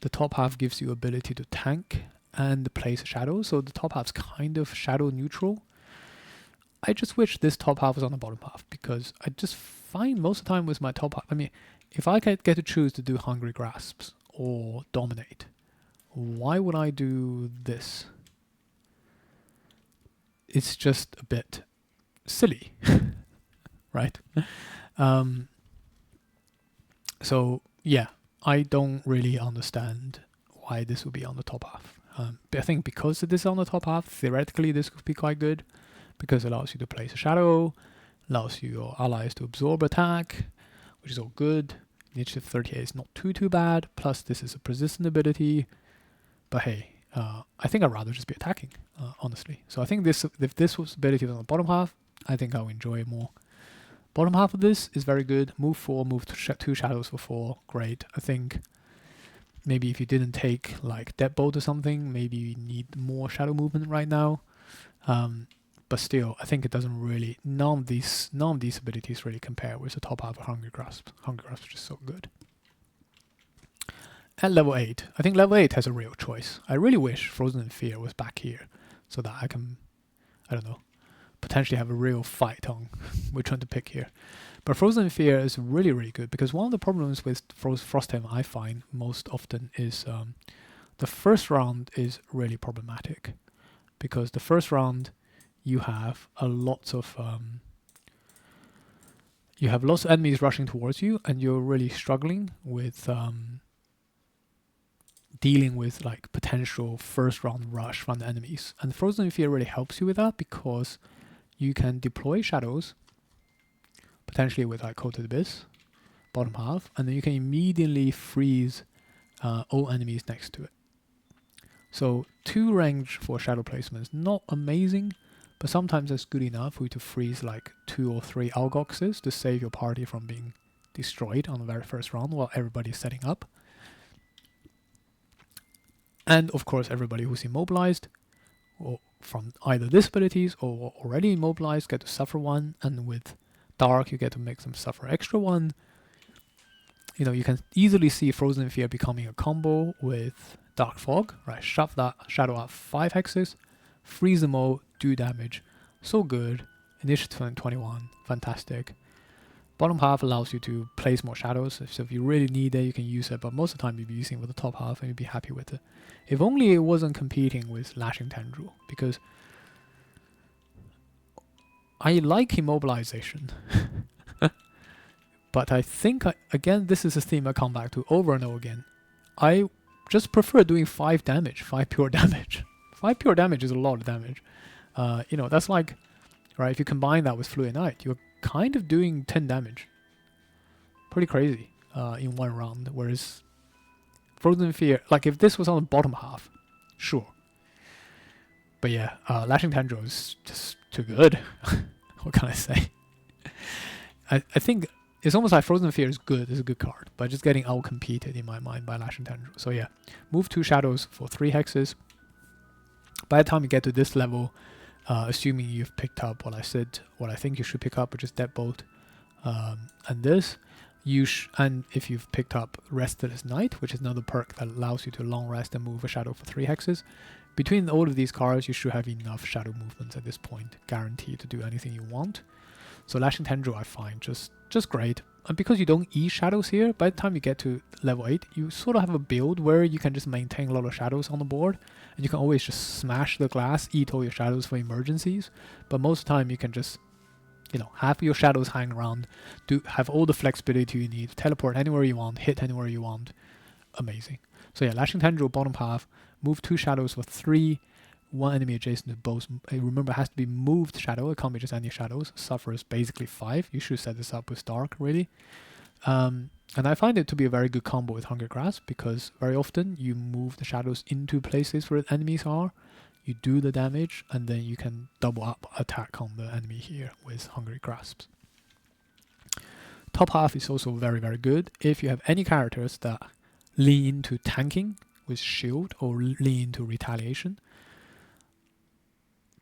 the top half gives you ability to tank and place a shadow, so the top half's kind of shadow neutral. I just wish this top half was on the bottom half, because I just find most of the time with my top half, I mean, if I get to choose to do Hungry Grasps or Dominate, why would I do this? It's just a bit silly, right? So yeah, I don't really understand why this would be on the top half. But I think because this is on the top half, theoretically this could be quite good, because it allows you to place a shadow, allows your allies to absorb attack, which is all good. Initiative 38 is not too bad, plus this is a persistent ability. But hey, I think I'd rather just be attacking, honestly. So I think if this ability was on the bottom half, I think I'll enjoy it more. Bottom half of this is very good. Move 4, move 2 shadows for 4, great. I think maybe if you didn't take like Deadbolt or something, maybe you need more shadow movement right now. But still, I think it doesn't really, none of these abilities really compare with the top half of Hungry Grasp. Hungry Grasp is just so good. At level 8, I think level 8 has a real choice. I really wish Frozen in Fear was back here, so that I can, I don't know, potentially have a real fight on which one to pick here. But Frozen in Fear is really good, because one of the problems with Frosthaven I find most often is the first round is really problematic, because the first round you have lots of enemies rushing towards you, and you're really struggling with dealing with like potential first round rush from the enemies. And Frozen in Fear really helps you with that, because you can deploy shadows potentially with like Coated Abyss, bottom half, and then you can immediately freeze all enemies next to it. So 2 range for shadow placement is not amazing, but sometimes it's good enough for you to freeze like 2 or 3 Algoxes to save your party from being destroyed on the very first round while everybody's setting up. And of course, everybody who's immobilized, or from either these abilities or already immobilized, get to suffer 1, and with Dark you get to make them suffer extra 1. You know, you can easily see Frozen in Fear becoming a combo with Dark Fog, right? Shove that shadow up 5 hexes, Freeze mode, do damage. So good. Initiative 21, fantastic. Bottom half allows you to place more shadows, so if you really need it, you can use it, but most of the time you'll be using it with the top half and you'll be happy with it. If only it wasn't competing with Lashing Tendril, because I like immobilization. But I think, again, this is a theme I come back to over and over again. I just prefer doing 5 damage, 5 pure damage. 5 pure damage is a lot of damage. You know, that's like, right, if you combine that with Fluid Knight, you're kind of doing 10 damage. Pretty crazy in one round, whereas Frozen Fear, like if this was on the bottom half, sure. But yeah, Lashing Tendril is just too good. What can I say? I think it's almost like Frozen Fear is good, it's a good card, but just getting out-competed in my mind by Lashing Tendril. So yeah, move 2 shadows for 3 hexes. By the time you get to this level, assuming you've picked up what I said, what I think you should pick up, which is Deadbolt, and this, and if you've picked up Restless Night, which is another perk that allows you to long rest and move a shadow for 3 hexes, between all of these cards, you should have enough shadow movements at this point, guaranteed to do anything you want. So Lashing Tendril I find just great. And because you don't eat shadows here, by the time you get to level 8, you sort of have a build where you can just maintain a lot of shadows on the board, and you can always just smash the glass, eat all your shadows for emergencies. But most of the time you can just, you know, have your shadows hang around, have all the flexibility you need, teleport anywhere you want, hit anywhere you want. Amazing. So yeah, Lashing Tendril bottom half, move 2 shadows for 3, 1 enemy adjacent to both. Remember, it has to be moved shadow, it can't be just any shadows. Suffers basically 5. You should set this up with Dark, really. And I find it to be a very good combo with Hungry Grasp, because very often you move the shadows into places where enemies are, you do the damage, and then you can double up attack on the enemy here with Hungry Grasps. Top half is also very, very good if you have any characters that lean into tanking with shield or lean into retaliation.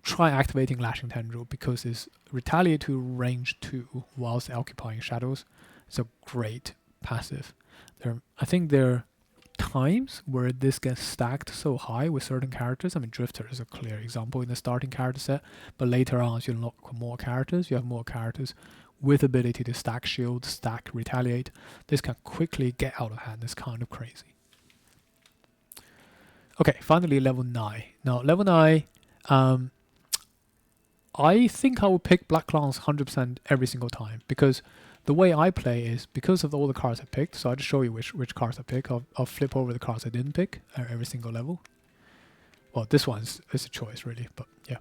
Try activating Lashing Tendril because it's retaliate to range 2 whilst occupying shadows. It's a great passive. I think there are times where this gets stacked so high with certain characters. I mean, Drifter is a clear example in the starting character set, but later on as you unlock more characters, you have more characters with ability to stack shield, stack retaliate. This can quickly get out of hand. It's kind of crazy. Okay, finally level 9. Now level 9, I think I will pick Black Clans 100% every single time, because the way I play is because of all the cards I picked. So I'll just show you which cards I pick. I'll flip over the cards I didn't pick at every single level. Well, this one's a choice really, but yeah.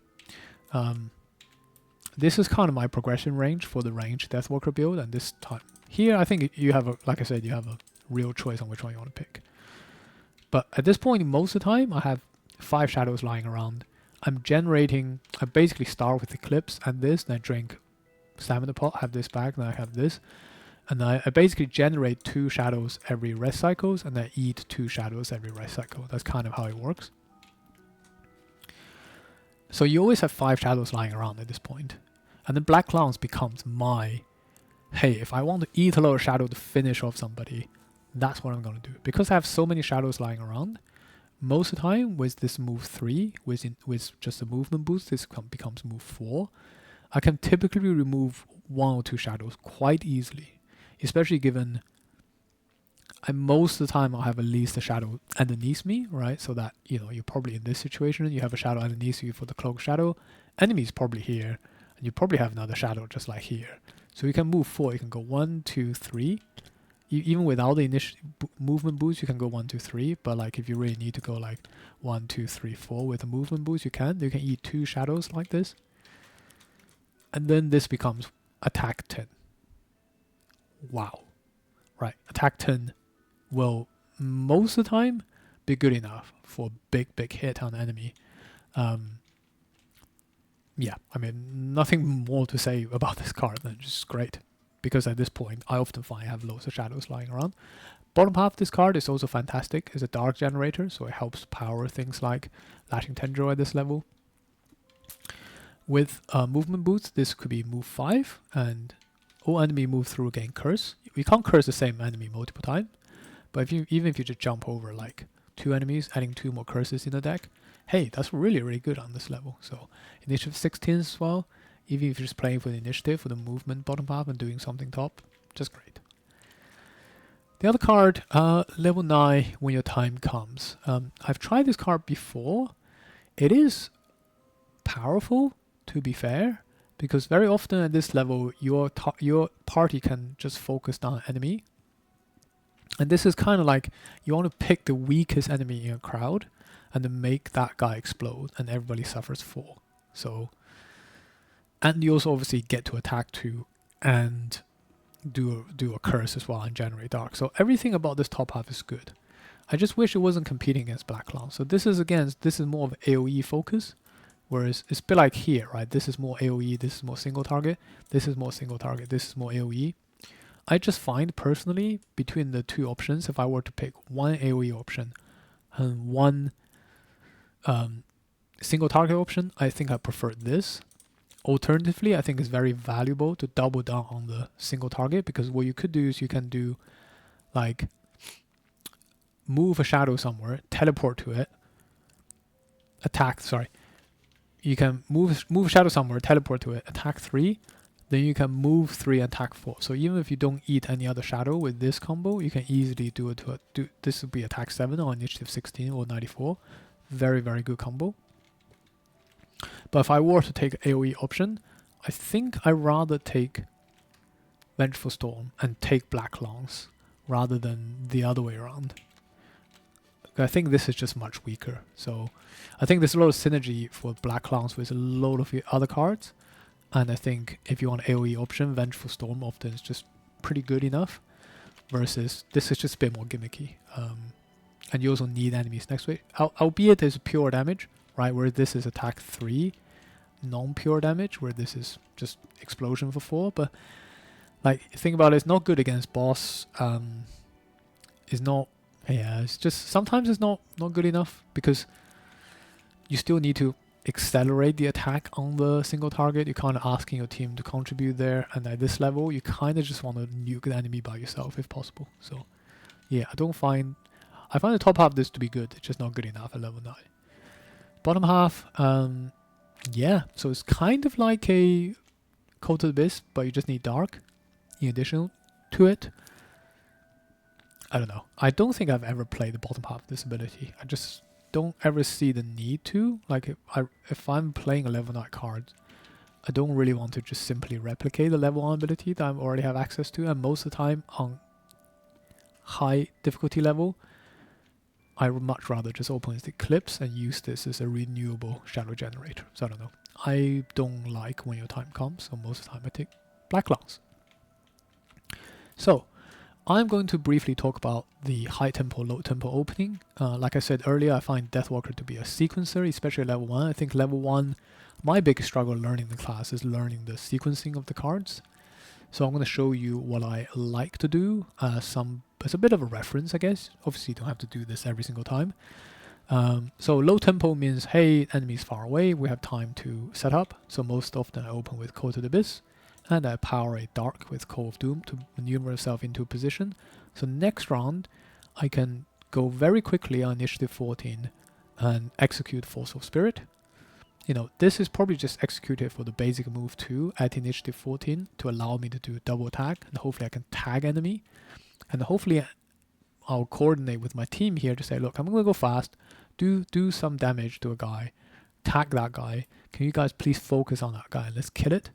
This is kind of my progression range for the range Deathwalker build, and this time here I think you have like I said, you have a real choice on which one you want to pick. But at this point, most of the time, I have 5 shadows lying around. I basically start with Eclipse and this, then I drink Stamina Pot, have this back, then I have this. And I basically generate 2 shadows every rest cycles, and I eat 2 shadows every rest cycle. That's kind of how it works. So you always have 5 shadows lying around at this point. And then Black Clowns becomes my, hey, if I want to eat a lot of shadow to finish off somebody, that's what I'm going to do. Because I have so many shadows lying around, most of the time with this move 3, with just a movement boost, this becomes move 4. I can typically remove 1 or 2 shadows quite easily, especially given most of the time I'll have at least a shadow underneath me, right? So that, you know, you're probably in this situation, you have a shadow underneath you for the cloak shadow, enemy's probably here, and you probably have another shadow just like here. So you can move 4, you can go 1, 2, 3. Even without the initial movement boost, you can go 1, 2, 3. But like if you really need to go like 1, 2, 3, 4 with a movement boost, you can. You can eat 2 shadows like this. And then this becomes attack 10. Wow. Right. Attack 10 will most of the time be good enough for a big hit on the enemy. Yeah, I mean, nothing more to say about this card than just great. Because at this point, I often find I have loads of shadows lying around. Bottom half of this card is also fantastic. It's a dark generator, so it helps power things like Lashing Tendril at this level. With movement boots, this could be move 5, and all enemy move through gain curse. We can't curse the same enemy multiple times, but even if you just jump over like 2 enemies, adding 2 more curses in the deck, hey, that's really, really good on this level. So initiative 16 as well, even if you're just playing for the initiative, for the movement bottom half and doing something top, just great. The other card, level 9, when your time comes. I've tried this card before. It is powerful, to be fair, because very often at this level, your party can just focus on an enemy. And this is kind of like you want to pick the weakest enemy in your crowd and then make that guy explode, and everybody suffers 4. So, and you also obviously get to attack 2 and do a curse as well and generate dark. So everything about this top half is good. I just wish it wasn't competing against Black Clown. So this is more of AoE focus, whereas it's a bit like here, right? This is more AoE, this is more single target, this is more single target, this is more AoE. I just find personally between the two options, if I were to pick one AoE option and one single target option, I think I prefer this. Alternatively, I think it's very valuable to double down on the single target, because what you could do is you can do like move a shadow somewhere, teleport to it, you can move a shadow somewhere, teleport to it, attack 3, then you can move 3 and attack 4. So even if you don't eat any other shadow with this combo, you can easily do it this would be attack 7 on initiative 16 or 94. Very, very good combo. But if I were to take AoE option, I think I'd rather take Vengeful Storm and take Black Lance rather than the other way around. I think this is just much weaker. So I think there's a lot of synergy for Black Lance with a lot of the other cards. And I think if you want AoE option, Vengeful Storm often is just pretty good enough. Versus this is just a bit more gimmicky. And you also need enemies next to it. Albeit it's pure damage, right? Where this is attack 3, non-pure damage, where this is just explosion for 4. But like, think about it, it's not good against boss. It's not, yeah, it's just sometimes it's not good enough, because you still need to accelerate the attack on the single target. You're kind of asking your team to contribute there, and at this level, you kind of just want to nuke the enemy by yourself if possible. So yeah, I find the top half of this to be good. It's just not good enough at level 9. Bottom half, yeah, so it's kind of like a Cult of the Abyss, but you just need dark in addition to it. I don't know. I don't think I've ever played the bottom half of this ability. I just don't ever see the need to. Like, if I'm playing a level 9 card, I don't really want to just simply replicate the level 1 ability that I already have access to. And most of the time on high difficulty level, I would much rather just open the Eclipse and use this as a renewable shadow generator. So I don't know. I don't like when your time comes, so most of the time I take Black Lance. So I'm going to briefly talk about the high tempo, low tempo opening. Like I said earlier, I find Deathwalker to be a sequencer, especially level 1. I think level 1, my biggest struggle learning the class is learning the sequencing of the cards. So I'm going to show you what I like to do. It's a bit of a reference, I guess. Obviously, you don't have to do this every single time. So low tempo means, hey, enemy's far away, we have time to set up. So most often I open with Cult of the Abyss, and I power a dark with Call of Doom to maneuver myself into a position. So next round, I can go very quickly on initiative 14 and execute Force of Spirit. You know, this is probably just executed for the basic move 2 at initiative 14 to allow me to do double attack, and hopefully I can tag enemy. And hopefully I'll coordinate with my team here to say, look, I'm going to go fast, do some damage to a guy, tag that guy. Can you guys please focus on that guy and let's kill it?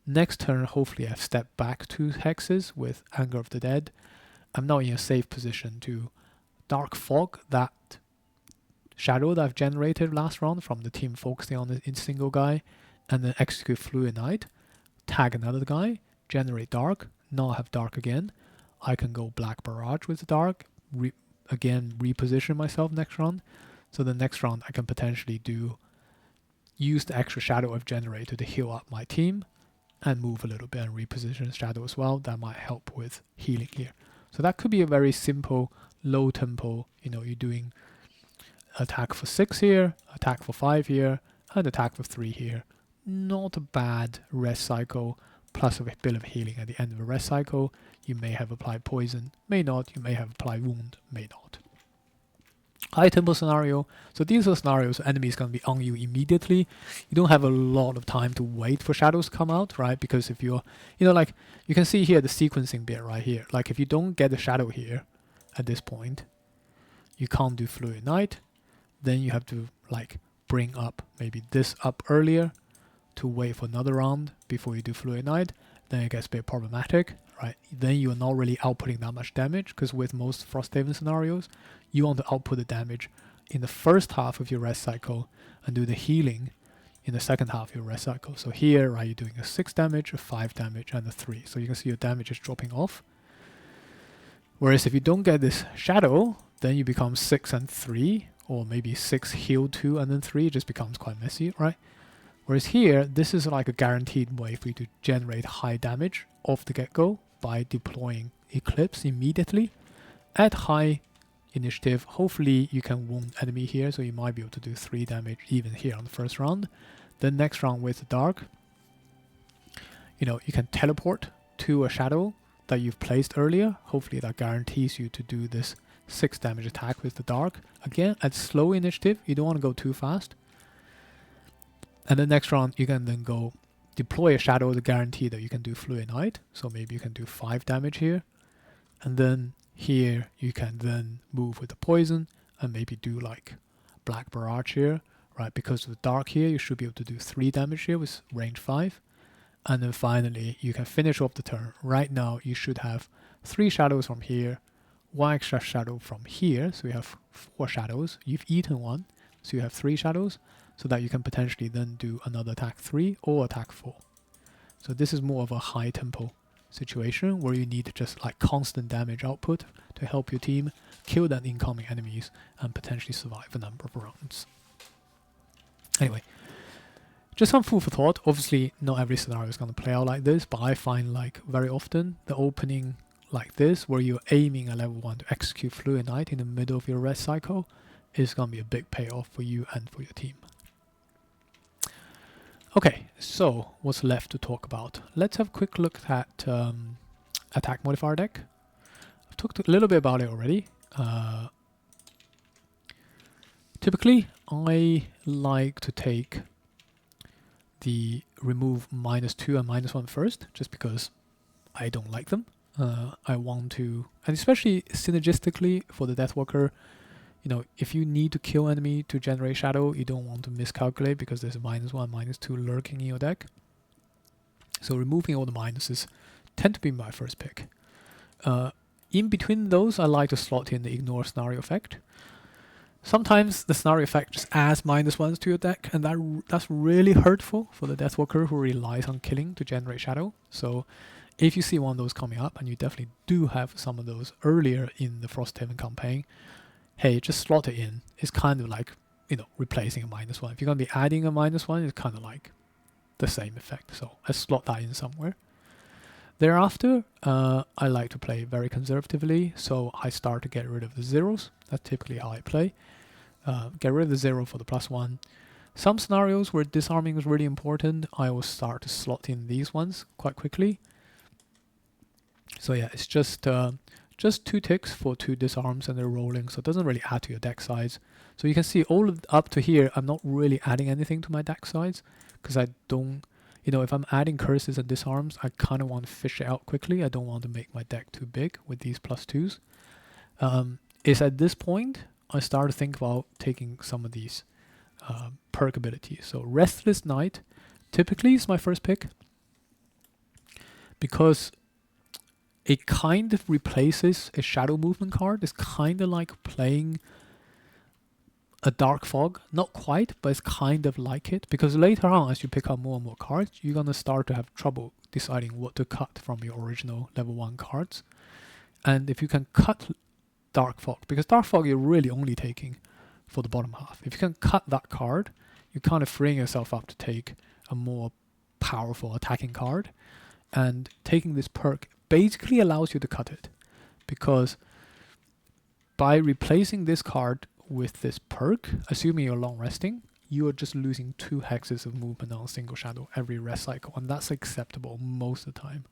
Next turn, hopefully I've stepped back 2 hexes with Anger of the Dead. I'm now in a safe position to Dark Fog that shadow that I've generated last round from the team focusing on the single guy, and then execute Fluid Knight, tag another guy, generate Dark, now I have Dark again. I can go Black Barrage with the Dark, again reposition myself next round. So the next round I can potentially use the extra shadow I've generated to heal up my team and move a little bit and reposition shadow as well. That might help with healing here. So that could be a very simple low tempo, you know, you're doing attack for 6 here, attack for 5 here, and attack for 3 here. Not a bad rest cycle, plus a bit of healing at the end of a rest cycle. You may have applied poison, may not, you may have applied wound, may not. High tempo scenario. So these are scenarios enemies gonna be on you immediately. You don't have a lot of time to wait for shadows to come out, right? Because if you're, like you can see here the sequencing bit right here. Like if you don't get the shadow here at this point, you can't do Fluid Night. Then you have to like bring up maybe this up earlier to wait for another round before you do Fluid Night. Then it gets a bit problematic, right? Then you are not really outputting that much damage, because with most Frosthaven scenarios, you want to output the damage in the first half of your rest cycle and do the healing in the second half of your rest cycle. So here, right, you're doing a 6 damage, a 5 damage, and a 3. So you can see your damage is dropping off. Whereas if you don't get this shadow, then you become 6 and 3, or maybe 6 heal 2 and then 3. It just becomes quite messy, right? Whereas here, this is like a guaranteed way for you to generate high damage off the get-go by deploying Eclipse immediately at high initiative. Hopefully you can wound enemy here, so you might be able to do 3 damage even here on the first round. Then next round with the Dark, you can teleport to a shadow that you've placed earlier. Hopefully that guarantees you to do this 6 damage attack with the Dark. Again, at slow initiative, you don't want to go too fast. And then next round, you can then go deploy a shadow to guarantee that you can do Fluid Night. So maybe you can do 5 damage here. And then here, you can then move with the poison and maybe do like Black Barrage here, right? Because of the Dark here, you should be able to do 3 damage here with range 5. And then finally, you can finish off the turn. Right now, you should have 3 shadows from here, 1 extra shadow from here. So you have 4 shadows. You've eaten 1, so you have 3 shadows, so that you can potentially then do another attack 3 or attack 4. So this is more of a high tempo situation where you need just like constant damage output to help your team kill the incoming enemies and potentially survive a number of rounds. Anyway, just some food for thought. Obviously, not every scenario is going to play out like this, but I find like very often the opening like this, where you're aiming at level 1 to execute Fluid Night in the middle of your rest cycle, is going to be a big payoff for you and for your team. Okay, so what's left to talk about? Let's have a quick look at attack modifier deck. I've talked a little bit about it already. Typically, I like to take the remove -2 and -1 first, just because I don't like them. I want to, and especially synergistically for the Deathwalker, if you need to kill enemy to generate shadow, you don't want to miscalculate because there's a -1, -2 lurking in your deck. So removing all the minuses tend to be my first pick. In between those, I like to slot in the ignore scenario effect. Sometimes the scenario effect just adds -1s to your deck, and that's really hurtful for the Deathwalker who relies on killing to generate shadow. So if you see one of those coming up, and you definitely do have some of those earlier in the Frosthaven campaign, hey, just slot it in. It's kind of like, replacing a -1. If you're going to be adding a -1, it's kind of like the same effect. So I slot that in somewhere. Thereafter, I like to play very conservatively, so I start to get rid of the zeros. That's typically how I play. Get rid of the 0 for the +1. Some scenarios where disarming is really important, I will start to slot in these ones quite quickly. So yeah, it's just 2 ticks for 2 disarms and they're rolling, so it doesn't really add to your deck size. So you can see all of up to here, I'm not really adding anything to my deck size, because I don't, if I'm adding curses and disarms, I kind of want to fish it out quickly. I don't want to make my deck too big with these +2s. It's at this point, I start to think about taking some of these perk abilities. So Restless Night typically is my first pick, because it kind of replaces a shadow movement card. It's kind of like playing a Dark Fog. Not quite, but it's kind of like it. Because later on, as you pick up more and more cards, you're going to start to have trouble deciding what to cut from your original level 1 cards. And if you can cut Dark Fog, because Dark Fog you're really only taking for the bottom half. If you can cut that card, you're kind of freeing yourself up to take a more powerful attacking card. And taking this perk basically allows you to cut it, because by replacing this card with this perk, assuming you're long resting, you are just losing 2 hexes of movement on a single shadow every rest cycle, and that's acceptable most of the time.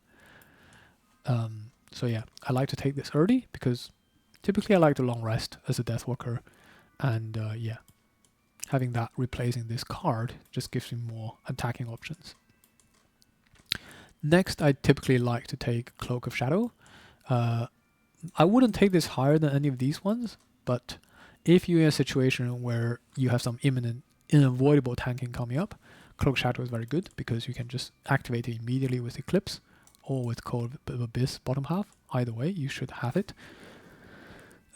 So yeah, I like to take this early, because typically I like to long rest as a Deathwalker, And yeah, having that replacing this card just gives you more attacking options. Next, I typically like to take Cloak of Shadow. I wouldn't take this higher than any of these ones, but if you're in a situation where you have some imminent, unavoidable tanking coming up, Cloak Shadow is very good because you can just activate it immediately with Eclipse or with Cold Abyss bottom half. Either way, you should have it.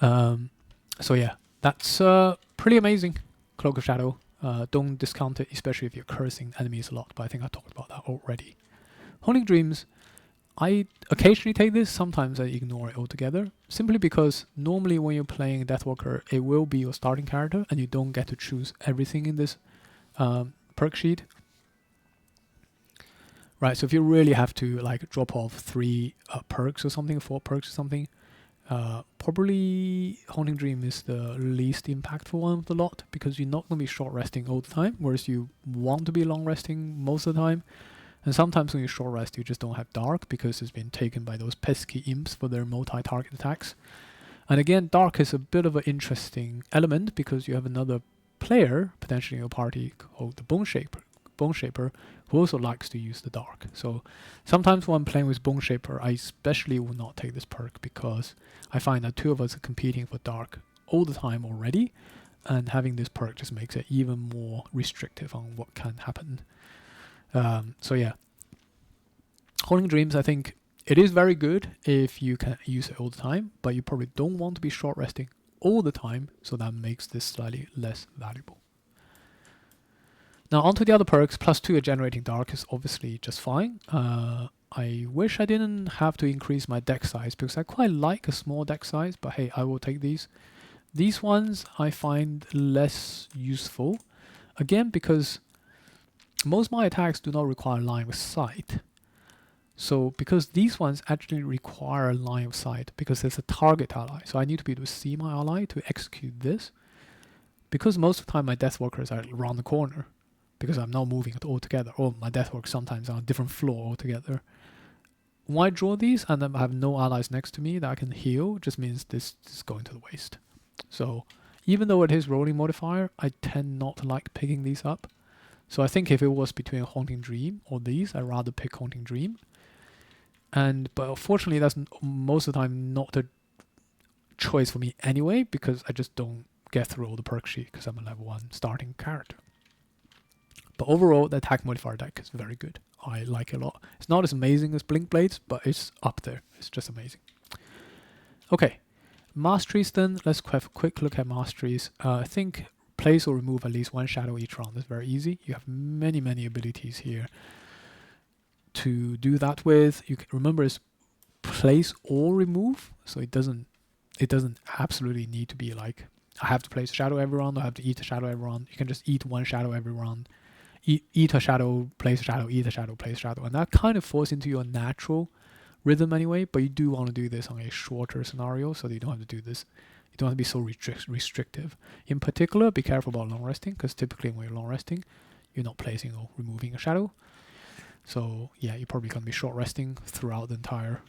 So yeah, that's pretty amazing. Cloak of Shadow. Don't discount it, especially if you're cursing enemies a lot, but I think I talked about that already. Haunting Dreams, I occasionally take this, sometimes I ignore it altogether, simply because normally when you're playing Deathwalker, it will be your starting character, and you don't get to choose everything in this perk sheet. Right, so if you really have to like drop off 3 perks or something, 4 perks or something, probably Haunting Dream is the least impactful one of the lot, because you're not going to be short resting all the time, whereas you want to be long resting most of the time. And sometimes when you short rest, you just don't have Dark because it's been taken by those pesky imps for their multi-target attacks. And again, Dark is a bit of an interesting element because you have another player potentially in your party called the Bone Shaper, who also likes to use the Dark. So sometimes when I'm playing with Bone Shaper, I especially will not take this perk because I find that 2 of us are competing for Dark all the time already, and having this perk just makes it even more restrictive on what can happen. So yeah, Haunting Dreams, I think it is very good if you can use it all the time, but you probably don't want to be short resting all the time, so that makes this slightly less valuable. Now onto the other perks. +2 at Generating Dark is obviously just fine. I wish I didn't have to increase my deck size because I quite like a small deck size, but hey, I will take these. These ones I find less useful, again because most of my attacks do not require line of sight. So because these ones actually require line of sight because there's a target ally. So I need to be able to see my ally to execute this. Because most of the time my Deathwalkers are around the corner because I'm not moving it altogether, or my Deathwalkers sometimes are on a different floor altogether. When I draw these and then I have no allies next to me that I can heal, just means this is going to the waste. So even though it is rolling modifier, I tend not to like picking these up. So I think if it was between Haunting Dream or these, I'd rather pick Haunting Dream. But unfortunately, that's most of the time not a choice for me anyway, because I just don't get through all the perk sheet because I'm a level 1 starting character. But overall, the attack modifier deck is very good. I like it a lot. It's not as amazing as Blink Blades, but it's up there. It's just amazing. Okay, Masteries then. Let's have a quick look at Masteries. I think place or remove at least 1 shadow each round is very easy. You have many abilities here to do that with. You can remember it's place or remove, so it doesn't absolutely need to be like I have to place a shadow every round, I have to eat a shadow every round. You can just eat 1 shadow every round. Eat a shadow, place a shadow, eat a shadow, place a shadow, and that kind of falls into your natural rhythm anyway, but you do want to do this on a shorter scenario so that you don't have to do this. You don't have to be so restrictive. In particular, be careful about long resting, because typically when you're long resting, you're not placing or removing a shadow. So yeah, you're probably going to be short resting throughout the entire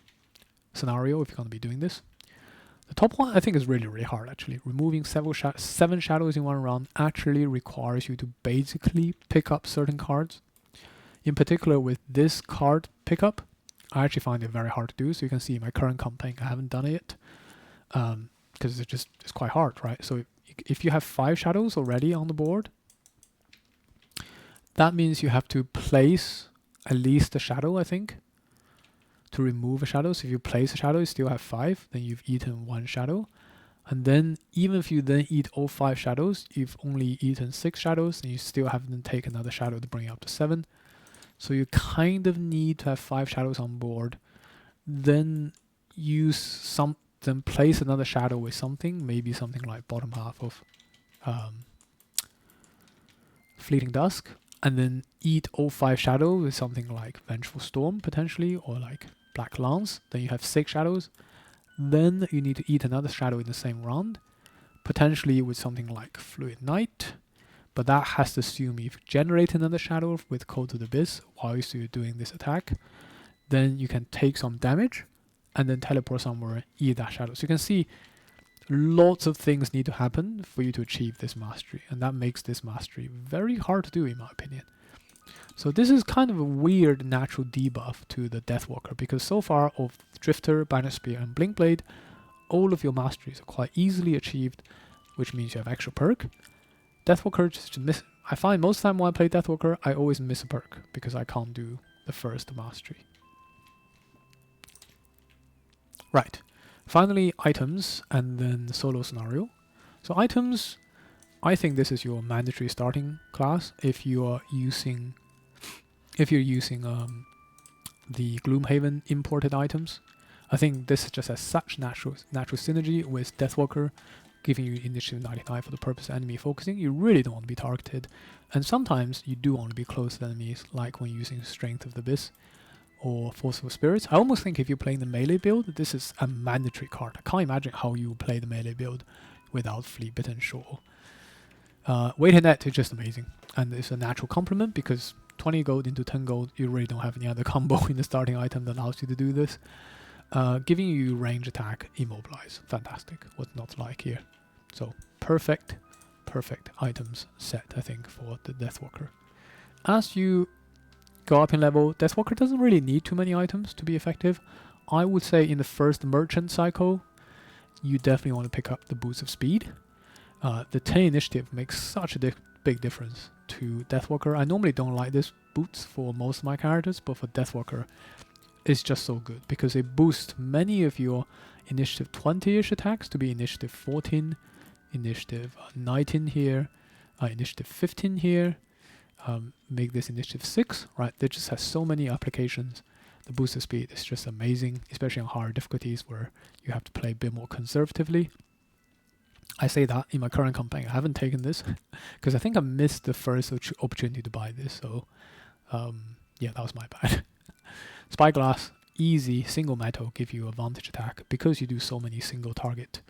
scenario if you're going to be doing this. The top one I think is really hard actually. Removing 7 shadows in 1 round actually requires you to basically pick up certain cards. In particular with this card pickup, I actually find it very hard to do. So you can see in my current campaign I haven't done it yet. Because it's quite hard, right? So if you have 5 shadows already on the board, that means you have to place at least a shadow, I think, to remove a shadow. So if you place a shadow, you still have 5, then you've eaten 1 shadow. And then even if you then eat all 5 shadows, you've only eaten 6 shadows, and you still have to take another shadow to bring it up to 7. So you kind of need to have 5 shadows on board. Then then place another shadow with something, maybe something like bottom half of Fleeting Dusk, and then eat all 5 shadows with something like Vengeful Storm potentially, or like Black Lance. Then you have 6 shadows. Then you need to eat another shadow in the same round, potentially with something like Fluid Night, but that has to assume you've generated another shadow with Cold to the Abyss while you're doing this attack. Then you can take some damage and then teleport somewhere, eat that shadow. So you can see lots of things need to happen for you to achieve this mastery, and that makes this mastery very hard to do in my opinion. So this is kind of a weird natural debuff to the Deathwalker, because so far of Drifter, Banner Spear and Blink Blade, all of your masteries are quite easily achieved, which means you have extra perk. Deathwalker just miss. I find most of the time when I play Deathwalker, I always miss a perk because I can't do the first mastery. Right. Finally, items and then solo scenario. So items, I think this is your mandatory starting class if you're using the Gloomhaven imported items. I think this just has such natural synergy with Deathwalker, giving you initiative 99 for the purpose of enemy focusing. You really don't want to be targeted, and sometimes you do want to be close to enemies, like when using Strength of the Abyss or Forceful Spirits. I almost think if you're playing the melee build, this is a mandatory card. I can't imagine how you would play the melee build without Fleet-Bitten Shore. Weighted Net is just amazing, and it's a natural complement because 20 gold into 10 gold, you really don't have any other combo in the starting item that allows you to do this. Giving you range attack, immobilize. Fantastic. What's not to like here? So perfect items set, I think, for the Deathwalker. As you go up in level, Deathwalker doesn't really need too many items to be effective. I would say in the first merchant cycle, you definitely want to pick up the boost of speed. The 10 initiative makes such a big difference to Deathwalker. I normally don't like this boots for most of my characters, but for Deathwalker, it's just so good because it boosts many of your initiative 20-ish attacks to be initiative 14, initiative 19 here, initiative 15 here, make this initiative 6, right? It just has so many applications. The boost of speed is just amazing, especially on higher difficulties where you have to play a bit more conservatively. I say that in my current campaign, I haven't taken this because I think I missed the first opportunity to buy this, so yeah, that was my bad. Spyglass, easy, single metal, give you advantage attack. Because you do so many single target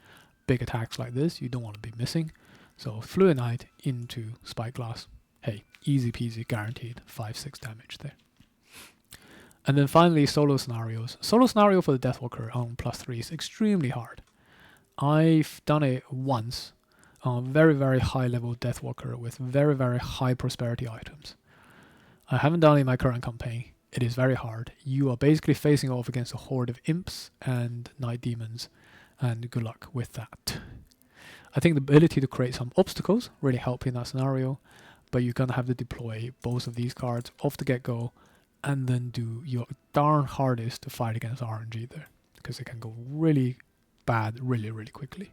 big attacks like this, you don't want to be missing. So Fluid Knight into Spyglass. Hey, easy peasy, guaranteed 5-6 damage there. And then finally, solo scenarios. Solo scenario for the Deathwalker on +3 is extremely hard. I've done it once on a very, very high level Deathwalker with very, very high prosperity items. I haven't done it in my current campaign. It is very hard. You are basically facing off against a horde of imps and night demons, and good luck with that. I think the ability to create some obstacles really help in that scenario, but you're gonna have to deploy both of these cards off the get-go and then do your darn hardest to fight against RNG there, because it can go really bad really, really quickly.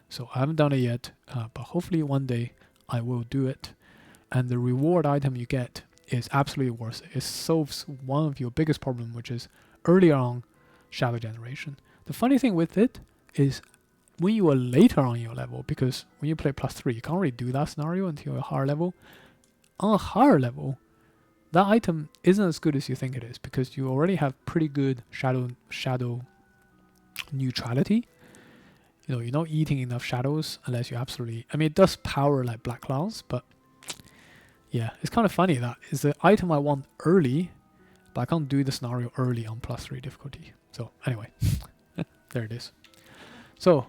So I haven't done it yet, but hopefully one day I will do it. And the reward item you get is absolutely worth it. It solves one of your biggest problems, which is earlier on shadow generation. The funny thing with it is when you are later on your level, because when you play +3, you can't really do that scenario until you're a higher level. On a higher level, that item isn't as good as you think it is, because you already have pretty good shadow neutrality. You know, you're not eating enough shadows unless you absolutely... I mean, it does power like Black Clouds, but yeah, it's kind of funny that it's the item I want early, but I can't do the scenario early on +3 difficulty. So anyway, there it is. So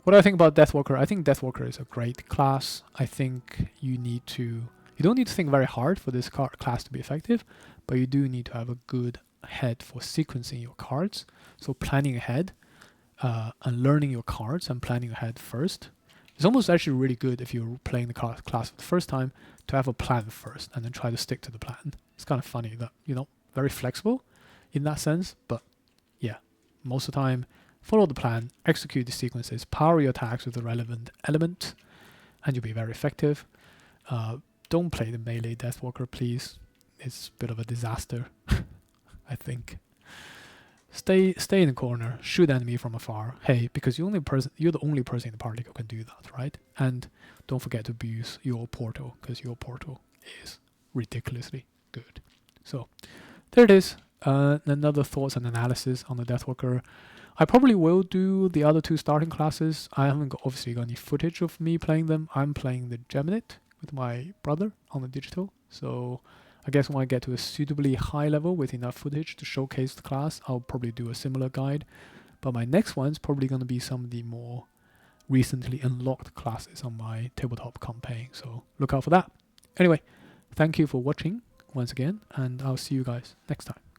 what do I think about Deathwalker? I think Deathwalker is a great class. I think you don't need to think very hard for this class to be effective, but you do need to have a good head for sequencing your cards. So planning ahead and learning your cards and planning ahead first. It's almost actually really good if you're playing the class for the first time to have a plan first and then try to stick to the plan. It's kind of funny that, you know, very flexible in that sense, but yeah, most of the time, follow the plan, execute the sequences, power your attacks with the relevant element, and you'll be very effective. Don't play the melee Deathwalker, please. It's a bit of a disaster, I think. Stay in the corner, shoot enemy from afar. Hey, because you're the only person in the party who can do that, right? And don't forget to abuse your portal, because your portal is ridiculously good. So there it is. Another thoughts and analysis on the Deathwalker. I probably will do the other two starting classes. I haven't obviously got any footage of me playing them. I'm playing the Geminate with my brother on the digital. So I guess when I get to a suitably high level with enough footage to showcase the class, I'll probably do a similar guide. But my next one's probably going to be some of the more recently unlocked classes on my tabletop campaign, so look out for that. Anyway, thank you for watching once again, and I'll see you guys next time.